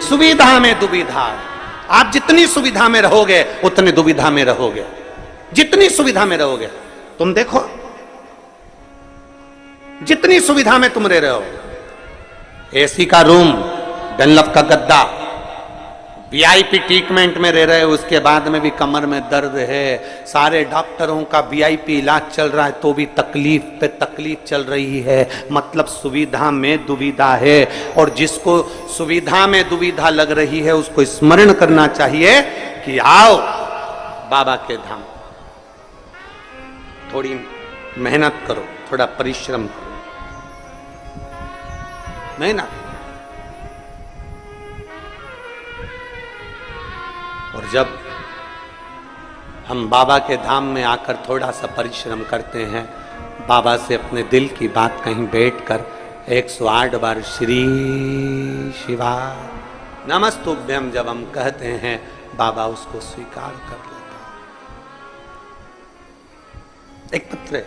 सुविधा में दुविधा। आप जितनी सुविधा में रहोगे उतनी दुविधा में रहोगे, जितनी सुविधा में रहोगे। तुम देखो जितनी सुविधा में तुम रह रहे हो, एसी का रूम, डनलप का गद्दा, वीआईपी ट्रीटमेंट में रह रहे हो, उसके बाद में भी कमर में दर्द है, सारे डॉक्टरों का वीआईपी इलाज चल रहा है तो भी तकलीफ पे तकलीफ चल रही है। मतलब सुविधा में दुविधा है। और जिसको सुविधा में दुविधा लग रही है उसको स्मरण करना चाहिए कि आओ बाबा के धाम, थोड़ी मेहनत करो, थोड़ा परिश्रम करो, मेहनत। और जब हम बाबा के धाम में आकर थोड़ा सा परिश्रम करते हैं, बाबा से अपने दिल की बात कहीं बैठकर 108 बार श्री शिवा नमस्तुभ्यम जब हम कहते हैं, बाबा उसको स्वीकार कर लेता है। एक पत्र है,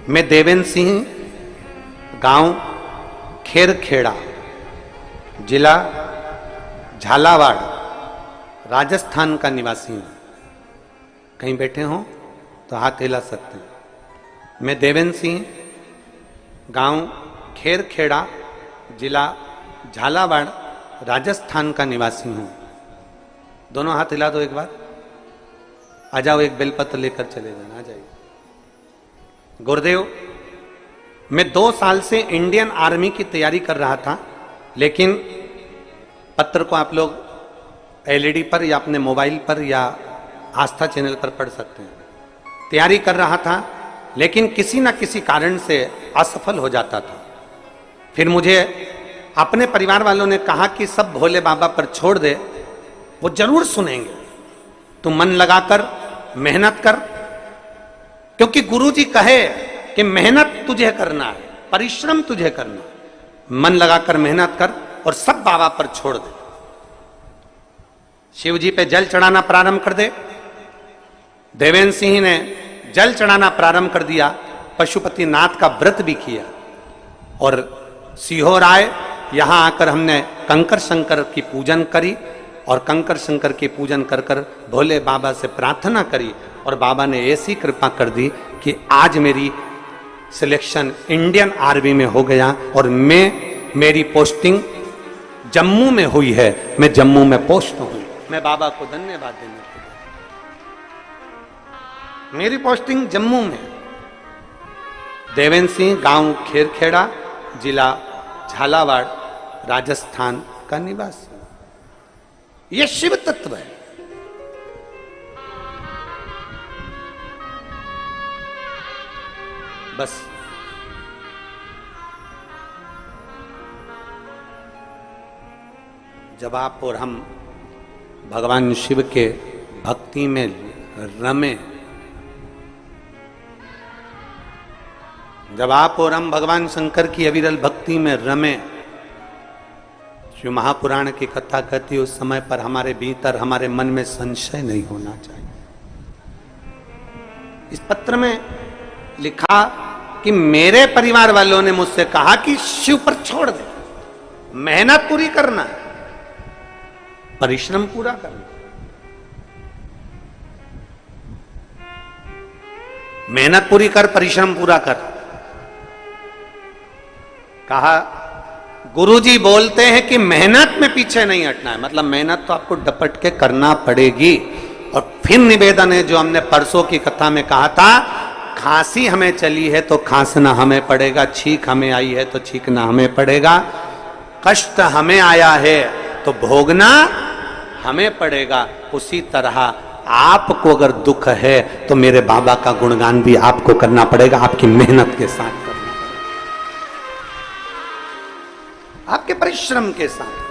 मैं देवेंद्र सिंह, गांव खेरखेड़ा, जिला झालावाड़, राजस्थान का निवासी हूं। कहीं बैठे हो तो हाथ हिला सकते हैं। मैं देवेंद्र सिंह, गांव खेरखेड़ा, जिला झालावाड़, राजस्थान का निवासी हूं। दोनों हाथ हिला दो एक बार। आ जाओ, एक बेलपत्र लेकर चले जाना। आ जाइए। गुरुदेव, मैं 2 साल से इंडियन आर्मी की तैयारी कर रहा था, लेकिन पत्र को आप लोग एलईडी पर या अपने मोबाइल पर या आस्था चैनल पर पढ़ सकते हैं। तैयारी कर रहा था लेकिन किसी न किसी कारण से असफल हो जाता था। फिर मुझे अपने परिवार वालों ने कहा कि सब भोले बाबा पर छोड़ दे, वो जरूर सुनेंगे, तू मन लगाकर मेहनत कर, क्योंकि गुरुजी कहे कि मेहनत तुझे करना है, परिश्रम तुझे करना है। मन लगाकर मेहनत कर और सब बाबा पर छोड़ दे। शिव जी पे जल चढ़ाना प्रारंभ कर दे। देवेंद्र सिंह ने जल चढ़ाना प्रारंभ कर दिया, पशुपतिनाथ का व्रत भी किया और सीहोर आए। यहां आकर हमने कंकर शंकर की पूजन करी और कंकर शंकर की पूजन कर कर भोले बाबा से प्रार्थना करी और बाबा ने ऐसी कृपा कर दी कि आज मेरी सिलेक्शन इंडियन आर्मी में हो गया और मेरी पोस्टिंग जम्मू में हुई है। मैं जम्मू में पोस्ट हूं। मैं बाबा को धन्यवाद देने के लिए, मेरी पोस्टिंग जम्मू में, देवेंद्र सिंह, गांव खेरखेड़ा, जिला झालावाड़, राजस्थान का निवासी। यह शिव तत्व है। बस जब आप और हम भगवान शिव के भक्ति में रमे, जब आप और हम भगवान शंकर की अविरल भक्ति में रमे, शिव महापुराण की कथा कहती है उस समय पर हमारे भीतर, हमारे मन में संशय नहीं होना चाहिए। इस पत्र में लिखा कि मेरे परिवार वालों ने मुझसे कहा कि शिव पर छोड़ दे, मेहनत पूरी करना, परिश्रम पूरा करना। मेहनत पूरी कर, परिश्रम पूरा कर। कहा गुरुजी बोलते हैं कि मेहनत में पीछे नहीं हटना है, मतलब मेहनत तो आपको डपट के करना पड़ेगी। और फिर निवेदन है जो हमने परसों की कथा में कहा था, खांसी हमें चली है तो खांसना हमें पड़ेगा, छींक हमें आई है तो छींकना हमें पड़ेगा, कष्ट हमें आया है तो भोगना हमें पड़ेगा। उसी तरह आपको अगर दुख है तो मेरे बाबा का गुणगान भी आपको करना पड़ेगा, आपकी मेहनत के साथ करना पड़ेगा, आपके परिश्रम के साथ।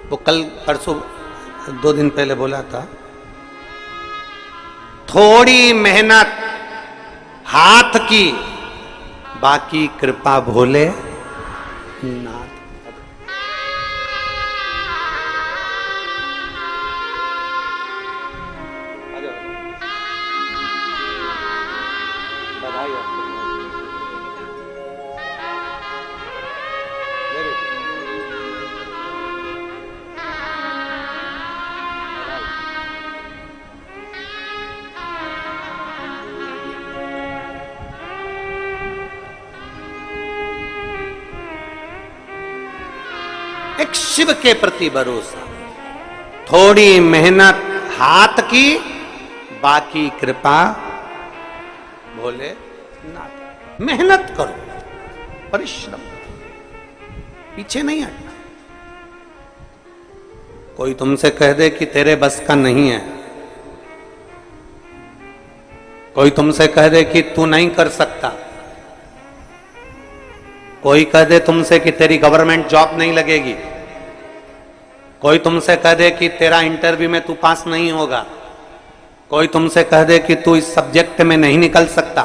वो कल परसों 2 दिन पहले बोला था, थोड़ी मेहनत हाथ की, बाकी कृपा भोले नाथ। एक शिव के प्रति भरोसा, थोड़ी मेहनत हाथ की, बाकी कृपा भोले नाथ। मेहनत करो, परिश्रम, पीछे नहीं हटना। कोई तुमसे कह दे कि तेरे बस का नहीं है, कोई तुमसे कह दे कि तू नहीं कर सकता, कोई कह दे तुमसे कि तेरी गवर्नमेंट जॉब नहीं लगेगी, कोई तुमसे कह दे कि तेरा इंटरव्यू में तू पास नहीं होगा, कोई तुमसे कह दे कि तू इस सब्जेक्ट में नहीं निकल सकता,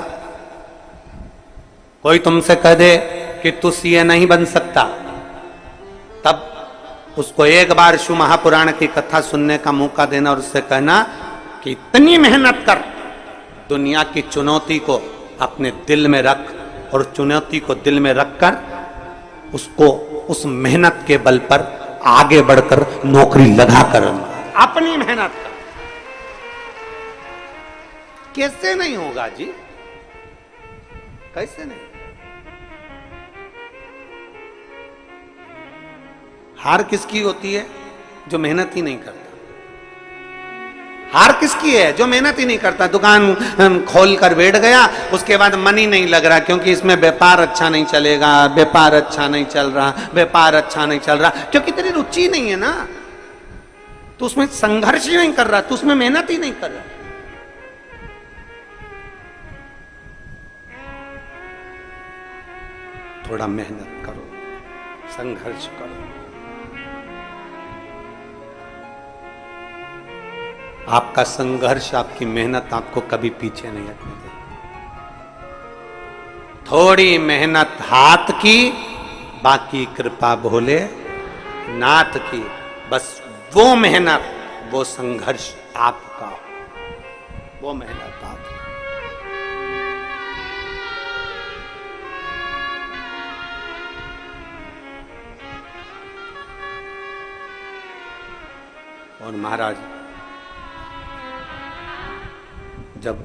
कोई तुमसे कह दे कि तू सीए नहीं बन सकता, तब उसको एक बार शिव महापुराण की कथा सुनने का मौका देना और उससे कहना कि इतनी मेहनत कर, दुनिया की चुनौती को अपने दिल में रख और चुनौती को दिल में रखकर उसको उस मेहनत के बल पर आगे बढ़कर नौकरी लगाकर अपनी मेहनत कर। कैसे नहीं होगा जी, कैसे नहीं? हार किसकी होती है? जो मेहनत ही नहीं करता। हार किसकी है? जो मेहनत ही नहीं करता। दुकान खोल कर बैठ गया, उसके बाद मन ही नहीं लग रहा क्योंकि इसमें व्यापार अच्छा नहीं चलेगा, व्यापार अच्छा नहीं चल रहा, व्यापार अच्छा नहीं चल रहा, क्योंकि तेरी रुचि नहीं है ना, तो उसमें संघर्ष ही नहीं कर रहा, तो उसमें मेहनत ही नहीं कर रहा। थोड़ा मेहनत करो, संघर्ष करो। आपका संघर्ष, आपकी मेहनत आपको कभी पीछे नहीं हटने देगी। थोड़ी मेहनत हाथ की, बाकी कृपा भोले नाथ की। बस वो मेहनत, वो संघर्ष आपका, वो मेहनत आपकी। और महाराज जब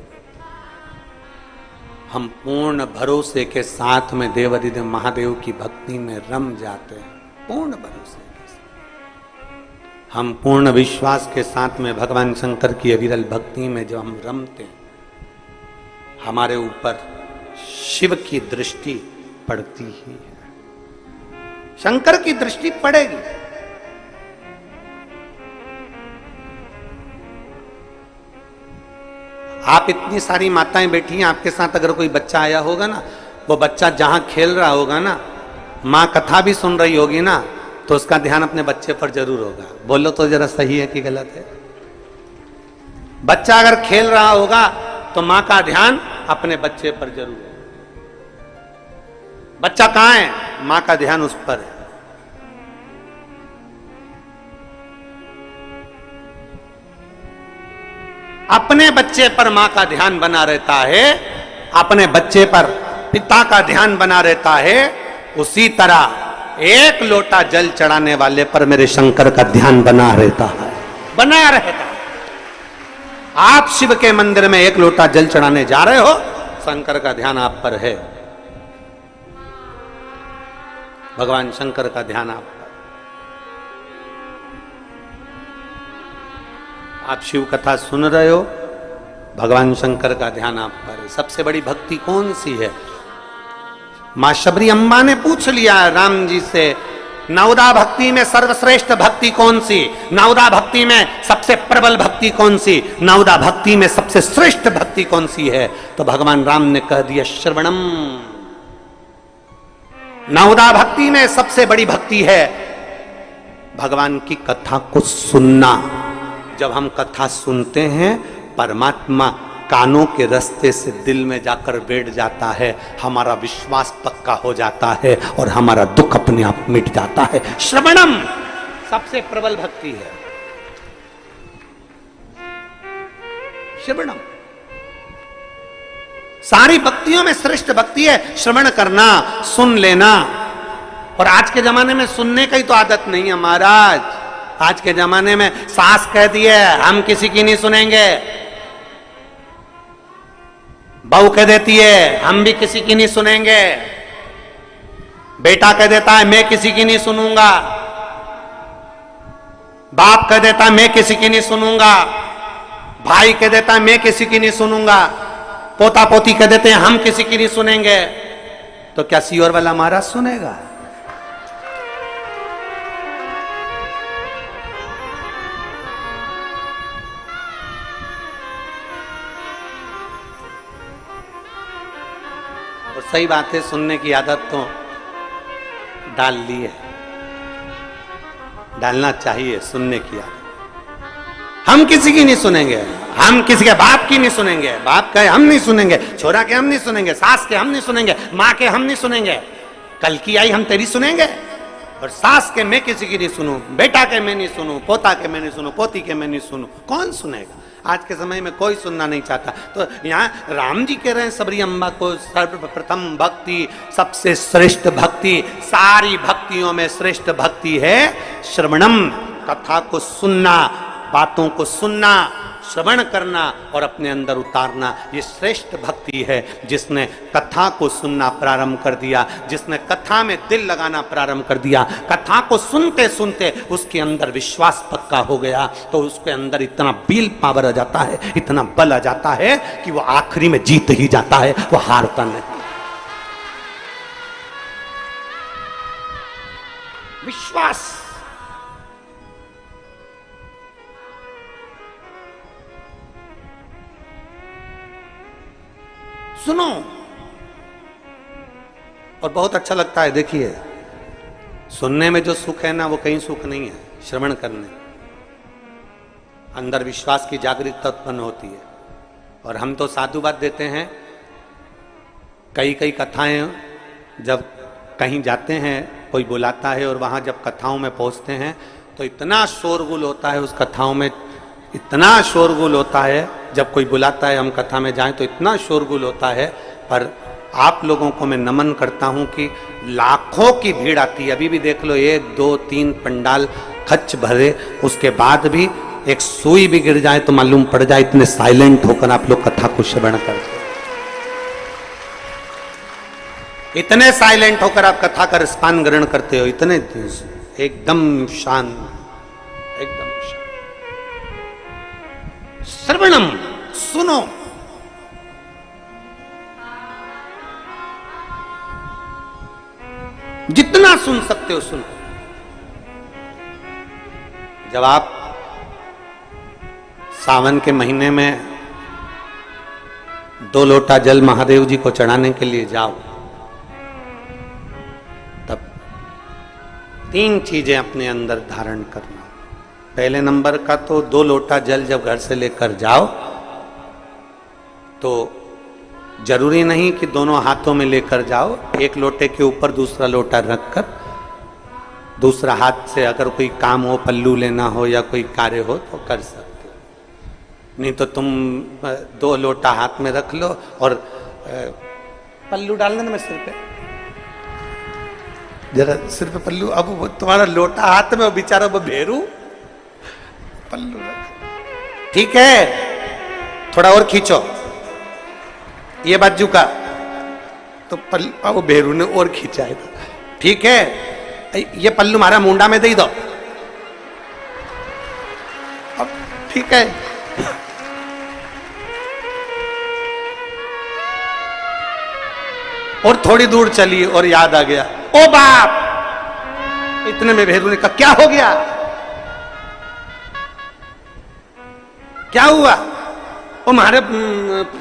हम पूर्ण भरोसे के साथ में देवाधिदेव महादेव की भक्ति में रम जाते हैं, पूर्ण भरोसे के साथ, हम पूर्ण विश्वास के साथ में भगवान शंकर की अविरल भक्ति में जब हम रमते हैं, हमारे ऊपर शिव की दृष्टि पड़ती ही है, शंकर की दृष्टि पड़ेगी। आप इतनी सारी माताएं बैठी हैं, आपके साथ अगर कोई बच्चा आया होगा ना, वो बच्चा जहां खेल रहा होगा ना, माँ कथा भी सुन रही होगी ना, तो उसका ध्यान अपने बच्चे पर जरूर होगा। बोलो तो जरा सही है कि गलत है? बच्चा अगर खेल रहा होगा तो माँ का ध्यान अपने बच्चे पर जरूर है। बच्चा कहां है? माँ का ध्यान उस पर है। अपने बच्चे पर मां का ध्यान बना रहता है, अपने बच्चे पर पिता का ध्यान बना रहता है, उसी तरह एक लोटा जल चढ़ाने वाले पर मेरे शंकर का ध्यान बना रहता है, बना रहता है। आप शिव के मंदिर में एक लोटा जल चढ़ाने जा रहे हो, शंकर का ध्यान आप पर है, भगवान शंकर का ध्यान आप पर। आप शिव कथा सुन रहे हो, भगवान शंकर का ध्यान आप पर है। सबसे बड़ी भक्ति कौन सी है? मां शबरी अम्बा ने पूछ लिया राम जी से, नवदा भक्ति में सर्वश्रेष्ठ भक्ति कौन सी? नवदा भक्ति में सबसे प्रबल भक्ति कौन सी? नवदा भक्ति में सबसे श्रेष्ठ भक्ति कौन सी है? तो भगवान राम ने कह दिया श्रवणम। नवदा भक्ति में सबसे बड़ी भक्ति है भगवान की कथा को सुनना। जब हम कथा सुनते हैं, परमात्मा कानों के रास्ते से दिल में जाकर बैठ जाता है, हमारा विश्वास पक्का हो जाता है और हमारा दुख अपने आप मिट जाता है। श्रवणम सबसे प्रबल भक्ति है, श्रवणम सारी भक्तियों में श्रेष्ठ भक्ति है श्रवण करना, सुन लेना। और आज के जमाने में सुनने की तो आदत नहीं है महाराज। आज के जमाने में सास कह दिए हम किसी की नहीं सुनेंगे, बहू कह देती है हम भी किसी की नहीं सुनेंगे, बेटा कह देता है मैं किसी की नहीं सुनूंगा, बाप कह देता है मैं किसी की नहीं सुनूंगा, भाई कह देता है मैं किसी की नहीं सुनूंगा, पोता पोती कह देते हैं हम किसी की नहीं सुनेंगे। तो क्या सीओर वाला महाराज सुनेगा? तो सही बात है, सुनने की आदत तो डाल ली है, डालना चाहिए सुनने की आदत। हम किसी की नहीं सुनेंगे, हम किसी के बाप की नहीं सुनेंगे, बाप के हम नहीं सुनेंगे, छोरा के हम नहीं सुनेंगे, सास के हम नहीं सुनेंगे, माँ के हम नहीं सुनेंगे, कल की आई हम तेरी सुनेंगे। और सास के मैं किसी की नहीं सुनूं, बेटा के मैं नहीं सुनूं, पोता के मैं नहीं सुनूं, पोती के मैं नहीं सुनूं, कौन सुनेगा? आज के समय में कोई सुनना नहीं चाहता। तो यहाँ राम जी कह रहे हैं सबरी अम्बा को सर्वप्रथम भक्ति, सबसे श्रेष्ठ भक्ति, सारी भक्तियों में श्रेष्ठ भक्ति है श्रवणम, कथा को सुनना, बातों को सुनना, श्रवण करना और अपने अंदर उतारना। ये श्रेष्ठ भक्ति है। जिसने कथा को सुनना प्रारंभ कर दिया, जिसने कथा में दिल लगाना प्रारंभ कर दिया, कथा को सुनते सुनते उसके अंदर विश्वास पक्का हो गया, तो उसके अंदर इतना विल पावर आ जाता है, इतना बल आ जाता है कि वो आखिरी में जीत ही जाता है, वो हारता नहीं। विश्वास सुनो। और बहुत अच्छा लगता है, देखिए सुनने में जो सुख है ना, वो कहीं सुख नहीं है। श्रवण करने अंदर विश्वास की जागरूकता उत्पन्न होती है। और हम तो साधुवाद देते हैं, कई कई कथाएं जब कहीं जाते हैं, कोई बुलाता है और वहां जब कथाओं में पहुंचते हैं तो इतना शोरगुल होता है, उस कथाओं में इतना शोरगुल होता है। जब कोई बुलाता है हम कथा में जाएं तो इतना शोरगुल होता है। पर आप लोगों को मैं नमन करता हूं कि लाखों की भीड़ आती है। अभी भी देख लो, 1 2 3 पंडाल खच भरे, उसके बाद भी एक सुई भी गिर जाए तो मालूम पड़ जाए, इतने साइलेंट होकर आप लोग कथा को श्रवण करते हो, इतने साइलेंट होकर आप कथा का रसपान ग्रहण करते हो, इतने एकदम शांत, एकदम शांत। श्रवणम, सुनो, जितना सुन सकते हो सुनो। जब आप सावन के महीने में 2 लोटा जल महादेव जी को चढ़ाने के लिए जाओ, तब 3 चीजें अपने अंदर धारण करना। पहले नंबर का तो 2 लोटा जल जब घर से लेकर जाओ तो जरूरी नहीं कि दोनों हाथों में लेकर जाओ, एक लोटे के ऊपर दूसरा लोटा रखकर दूसरा हाथ से अगर कोई काम हो, पल्लू लेना हो या कोई कार्य हो तो कर सकते हो। नहीं तो तुम 2 लोटा हाथ में रख लो और पल्लू डाल देना सिर पे, जरा सिर पे पल्लू। अब वो तुम्हारा लोटा हाथ में, वो बेचारा वो भेरू पल्लू रख, ठीक है, थोड़ा और खींचो ये बाजू का, तो पल्लू वो भेरू ने और खींचा है, ठीक है, ये पल्लू मारा मुंडा में दे दो, अब ठीक है। और थोड़ी दूर चली और याद आ गया, ओ बाप, इतने में भेरू ने कहा क्या हो गया, क्या हुआ? वो हमारे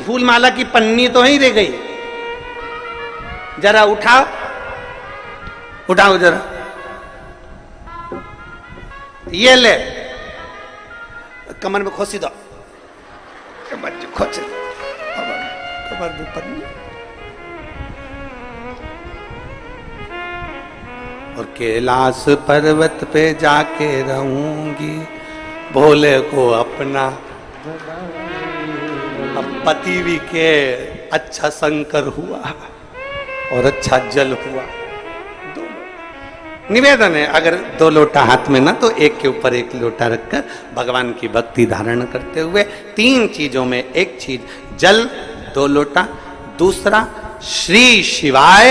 फूल माला की पन्नी तो ही रह गई, जरा उठाओ, उठाओ जरा, ये ले, कमर में खोसी दो, खोच कमर में पन्नी। और कैलाश पर्वत पे जाके रहूंगी, भोले को अपना। अब पति भी के अच्छा शंकर हुआ और अच्छा जल हुआ, निवेदन है अगर 2 लोटा हाथ में ना तो एक के ऊपर एक लोटा रखकर भगवान की भक्ति धारण करते हुए 3 चीजों में एक चीज जल 2 लोटा, दूसरा श्री शिवाय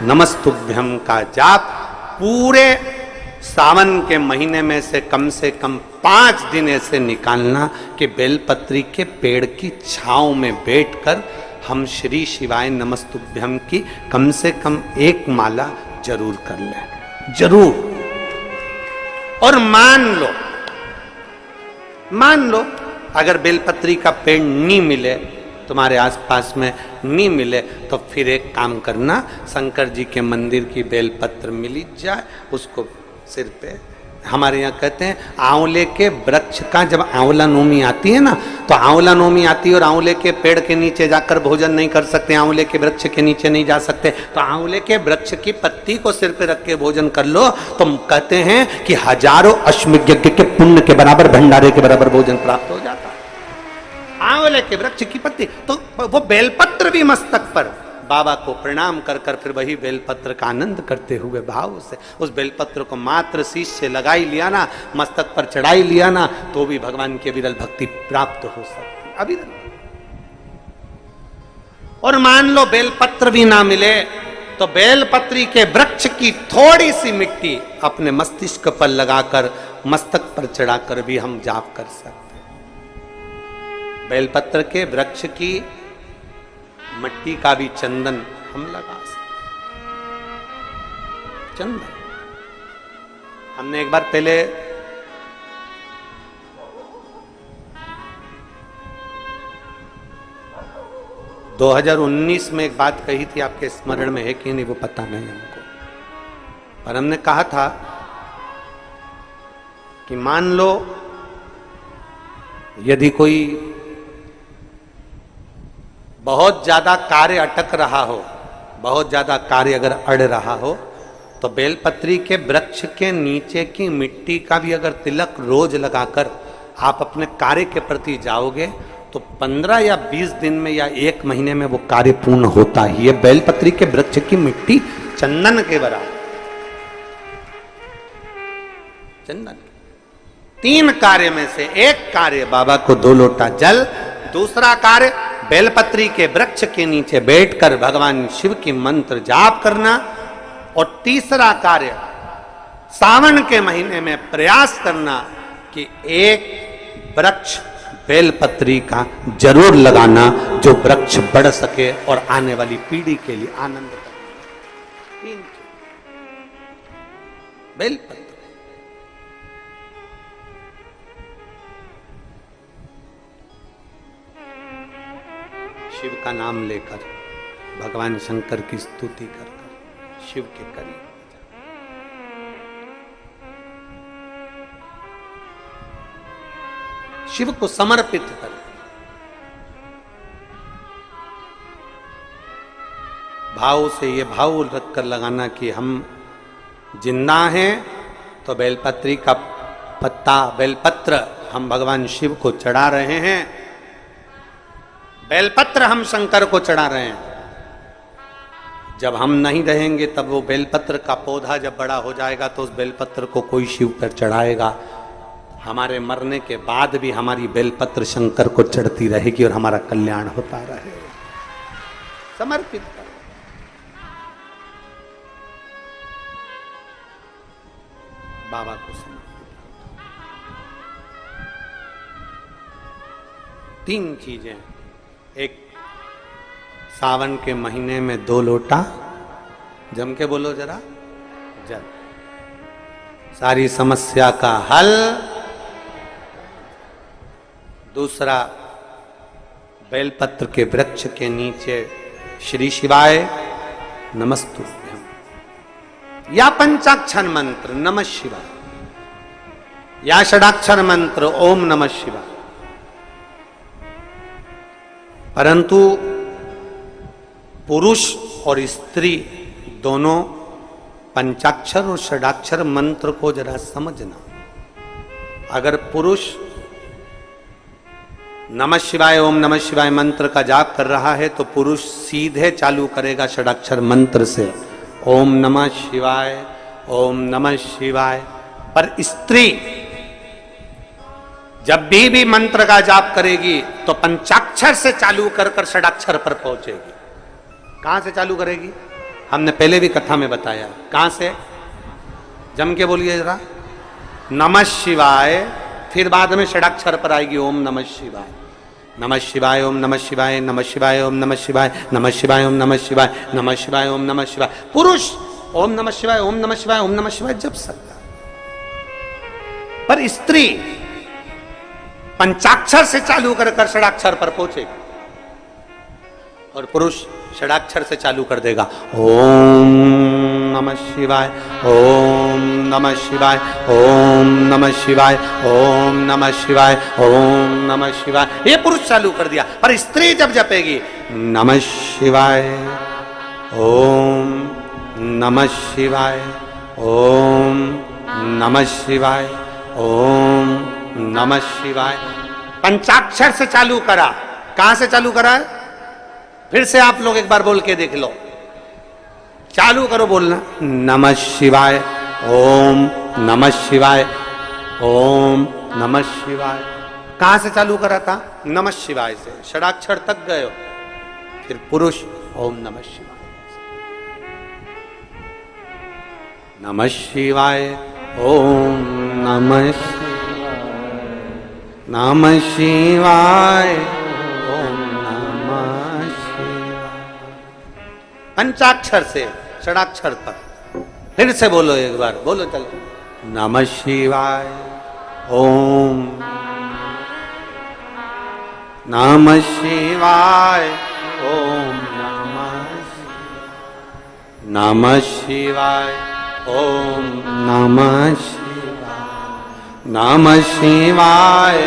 नमस्तुभ्यम का जाप पूरे सावन के महीने में से कम 5 दिन ऐसे निकालना कि बेलपत्री के पेड़ की छांव में बैठकर हम श्री शिवाय नमस्तुभ्यम की कम से कम 1 माला जरूर कर लें, जरूर। और मान लो अगर बेलपत्री का पेड़ नहीं मिले, तुम्हारे आसपास में नहीं मिले, तो फिर एक काम करना, शंकर जी के मंदिर की बेलपत्र मिली जाए, उसको सिर पे, हमारे यहाँ कहते हैं आंवले के वृक्ष का जब आंवला नोमी आती है ना, तो आंवला नोमी आती है और आंवले के पेड़ के नीचे जाकर भोजन नहीं कर सकते, आंवले के वृक्ष के नीचे नहीं जा सकते, तो आंवले के वृक्ष की पत्ती को सिर पे रख के भोजन कर लो, तो कहते हैं कि हजारों अश्वमेध यज्ञ के पुण्य के बराबर, भंडारे के बराबर भोजन प्राप्त हो जाता है। आंवले के वृक्ष की पत्ती, तो वो बेलपत्र भी मस्तक पर बाबा को प्रणाम कर कर फिर वही बेलपत्र का आनंद करते हुए भाव से उस बेलपत्र को मात्र शीश से लगाई लिया ना, मस्तक पर चढ़ाई लिया ना, तो भी भगवान की अविरल भक्ति प्राप्त हो सकती, अविरल। और मान लो बेलपत्र भी ना मिले तो बेलपत्री के वृक्ष की थोड़ी सी मिट्टी अपने मस्तिष्क पर लगाकर मस्तक पर चढ़ाकर भी हम जाप कर सकते हैं। बेलपत्र के वृक्ष की मिट्टी का भी चंदन हम लगा सकते, चंदन। हमने एक बार पहले – 2019 में एक बात कही थी, आपके स्मरण में है कि नहीं वो पता नहीं हमको, पर हमने कहा था कि मान लो यदि कोई बहुत ज्यादा कार्य अटक रहा हो, बहुत ज्यादा कार्य अगर अड़ रहा हो, तो बेलपत्री के वृक्ष के नीचे की मिट्टी का भी अगर तिलक रोज लगाकर आप अपने कार्य के प्रति जाओगे तो 15 या 20 दिन में या 1 महीने में वो कार्य पूर्ण होता ही है। बेलपत्री के वृक्ष की मिट्टी चंदन के बराबर, चंदन। 3 कार्य में से एक कार्य बाबा को 2 लोटा जल, दूसरा कार्य बेलपत्री के वृक्ष के नीचे बैठकर भगवान शिव की मंत्र जाप करना, और तीसरा कार्य सावन के महीने में प्रयास करना कि एक वृक्ष बेलपत्री का जरूर लगाना जो वृक्ष बढ़ सके और आने वाली पीढ़ी के लिए आनंद करे। बेलपत्र, शिव का नाम लेकर, भगवान शंकर की स्तुति कर कर शिव के करीब, शिव को समर्पित कर, भाव से ये भाव रखकर लगाना कि हम जिंदा हैं तो बेलपत्री का पत्ता, बेलपत्र हम भगवान शिव को चढ़ा रहे हैं, बेलपत्र हम शंकर को चढ़ा रहे हैं। जब हम नहीं रहेंगे तब वो बेलपत्र का पौधा जब बड़ा हो जाएगा तो उस बेलपत्र को कोई शिव पर चढ़ाएगा। हमारे मरने के बाद भी हमारी बेलपत्र शंकर को चढ़ती रहेगी और हमारा कल्याण होता रहेगा। समर्पित कर, बाबा को समर्पित। 3 चीजें, एक सावन के महीने में 2 लोटा, जम के बोलो जरा, जल, सारी समस्या का हल। दूसरा, बेलपत्र के वृक्ष के नीचे श्री शिवाय नमस्तुभ्यं, या पंचाक्षर मंत्र नमः शिवाय, या षडाक्षर मंत्र ओम नमः शिवाय। परंतु पुरुष और स्त्री दोनों पंचाक्षर और षडाक्षर मंत्र को जरा समझना। अगर पुरुष नमः शिवाय ओम नमः शिवाय मंत्र का जाप कर रहा है तो पुरुष सीधे चालू करेगा षडाक्षर मंत्र से, ओम नमः शिवाय ओम नमः शिवाय। पर स्त्री जब भी मंत्र का जाप करेगी तो पंचाक्षर से चालू कर कर षडाक्षर पर पहुंचेगी। कहां से चालू करेगी? हमने पहले भी कथा में बताया। कहां से? जम के बोलिए जरा, नमः शिवाय, फिर बाद में षडाक्षर पर आएगी ओम नमः शिवाय, नमः शिवाय ओम नमः शिवाय, नमः शिवाय ओम नमः शिवाय, नमः शिवाय ओम नमः शिवाय, नमः शिवाय ओम नमः शिवाय। पुरुष ओम नमः शिवाय ओम नमः शिवाय ओम नमः शिवाय जप सकता, पर स्त्री पंचाक्षर से चालू कर कर षडाक्षर पर पहुंचेगी और पुरुष षडाक्षर से चालू कर देगा, ओम नमः शिवाय ओम नमः शिवाय ओम नमः शिवाय ओम नमः शिवाय ओम नमः शिवाय। ये पुरुष चालू कर दिया, पर स्त्री जब जपेगी नमः शिवाय ओम नमः शिवाय ओम नमः शिवाय ओम नमः शिवाय, पंचाक्षर से चालू करा। कहां से चालू करा? फिर से आप लोग एक बार बोल के देख लो, चालू करो बोलना, नमः शिवाय ओम नमः शिवाय ओम नमः शिवाय। कहां से चालू करा था? नमः शिवाय से, षडाक्षर तक गए हो। फिर पुरुष ओम नमः शिवाय, नमः शिवाय ओम नमः शिवाय, नमः शिवाय ओम नमः शिवाय। पंचाक्षर से षडाक्षर पर। फिर से बोलो एक बार, बोलो चलो, नमः शिवाय ओम नमः शिवाय ओम नमः शिवाय ओम नमः शिवाय, नमः शिवाय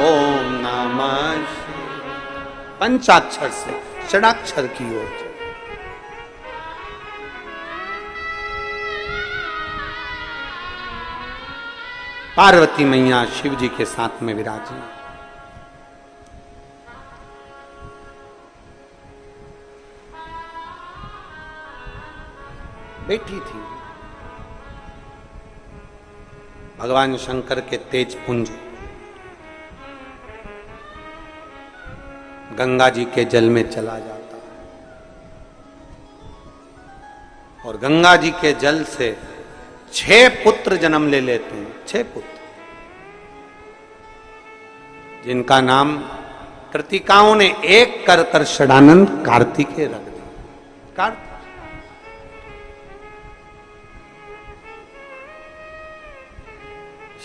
ओम नमः शिवाय। पंचाक्षर से षडाक्षर की ओर। पार्वती मैया शिव जी के साथ में विराजी, बैठी थी। भगवान शंकर के तेज पुंज गंगा जी के जल में चला जाता है और गंगा जी के जल से 6 पुत्र जन्म ले लेते हैं। 6 पुत्र जिनका नाम कृतिकाओं ने एक कर कर षडानंद कार्तिकेय रख दिया। कार्तिक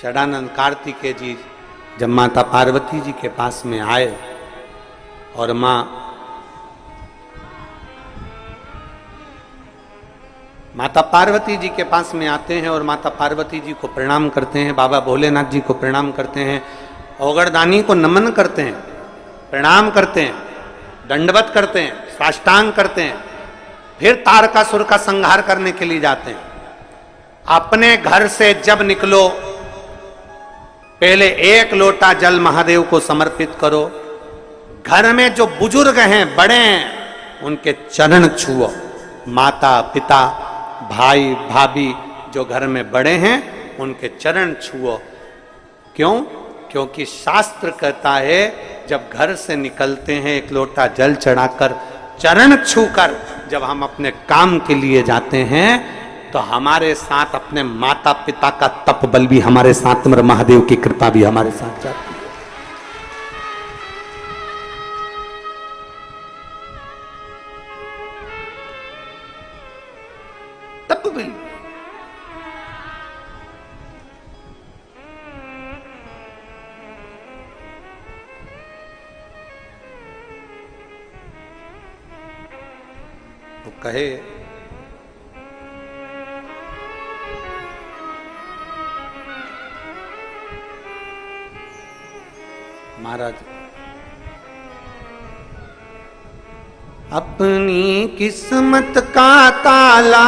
षडानंद कार्तिकेय जी जब माता पार्वती जी के पास में आए और माता पार्वती जी के पास में आते हैं और माता पार्वती जी को प्रणाम करते हैं, बाबा भोलेनाथ जी को प्रणाम करते हैं, औगड़दानी को नमन करते हैं, प्रणाम करते हैं, दंडवत करते हैं, साष्टांग करते हैं, फिर तारकासुर का संहार करने के लिए जाते हैं। अपने घर से जब निकलो पहले 1 लोटा जल महादेव को समर्पित करो। घर में जो बुजुर्ग हैं, बड़े हैं, उनके चरण छुओ। माता पिता भाई भाभी जो घर में बड़े हैं उनके चरण छुओ। क्यों? क्योंकि शास्त्र कहता है जब घर से निकलते हैं 1 लोटा जल चढ़ाकर चरण छूकर जब हम अपने काम के लिए जाते हैं तो हमारे साथ अपने माता पिता का तप बल भी हमारे साथ, महादेव की कृपा भी हमारे साथ जाती है। तप बल तो कहे महाराज अपनी किस्मत का ताला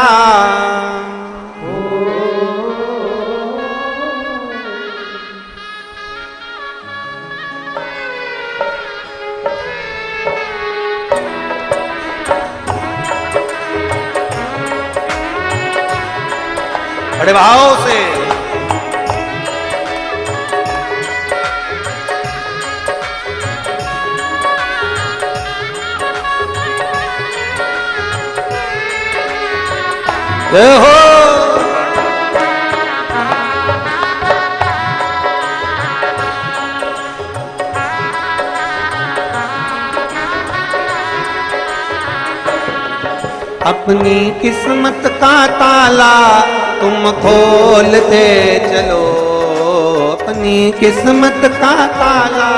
बड़े भाव से हो अपनी किस्मत का ताला तुम खोलते चलो, अपनी किस्मत का ताला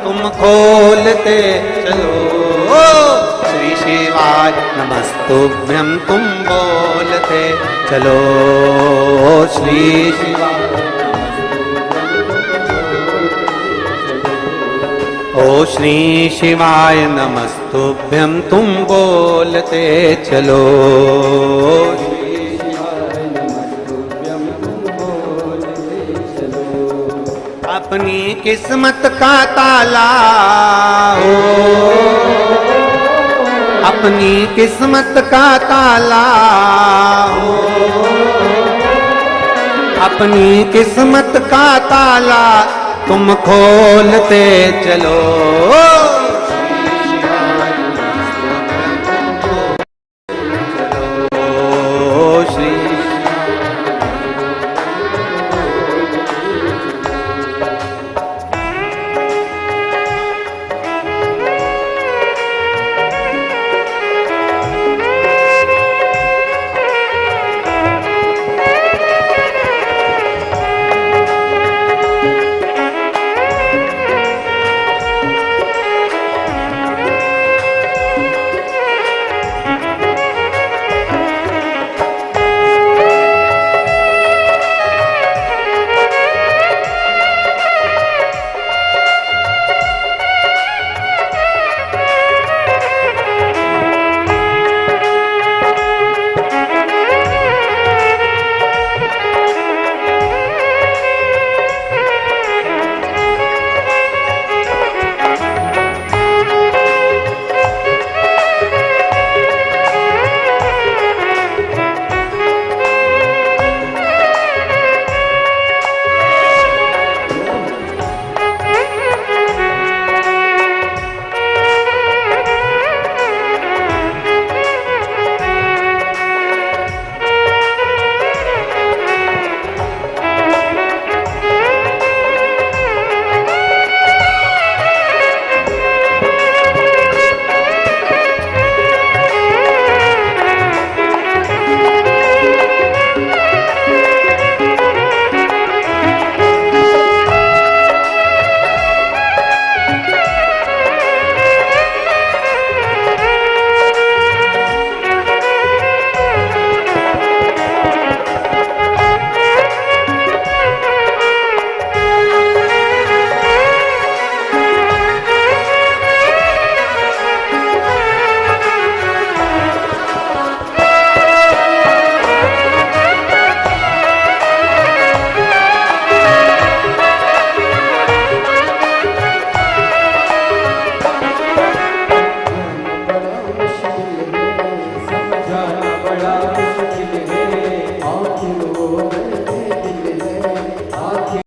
तुम खोलते चलो। श्री शिवाय नमस्तुभ्यं तुम बोलते चलो, श्री शिवाय ओ श्री शिवाय नमस्तुभ्यं तुम बोलते चलो। अपनी किस्मत का ताला हो, अपनी किस्मत का ताला हो, अपनी किस्मत का ताला तुम खोलते चलो।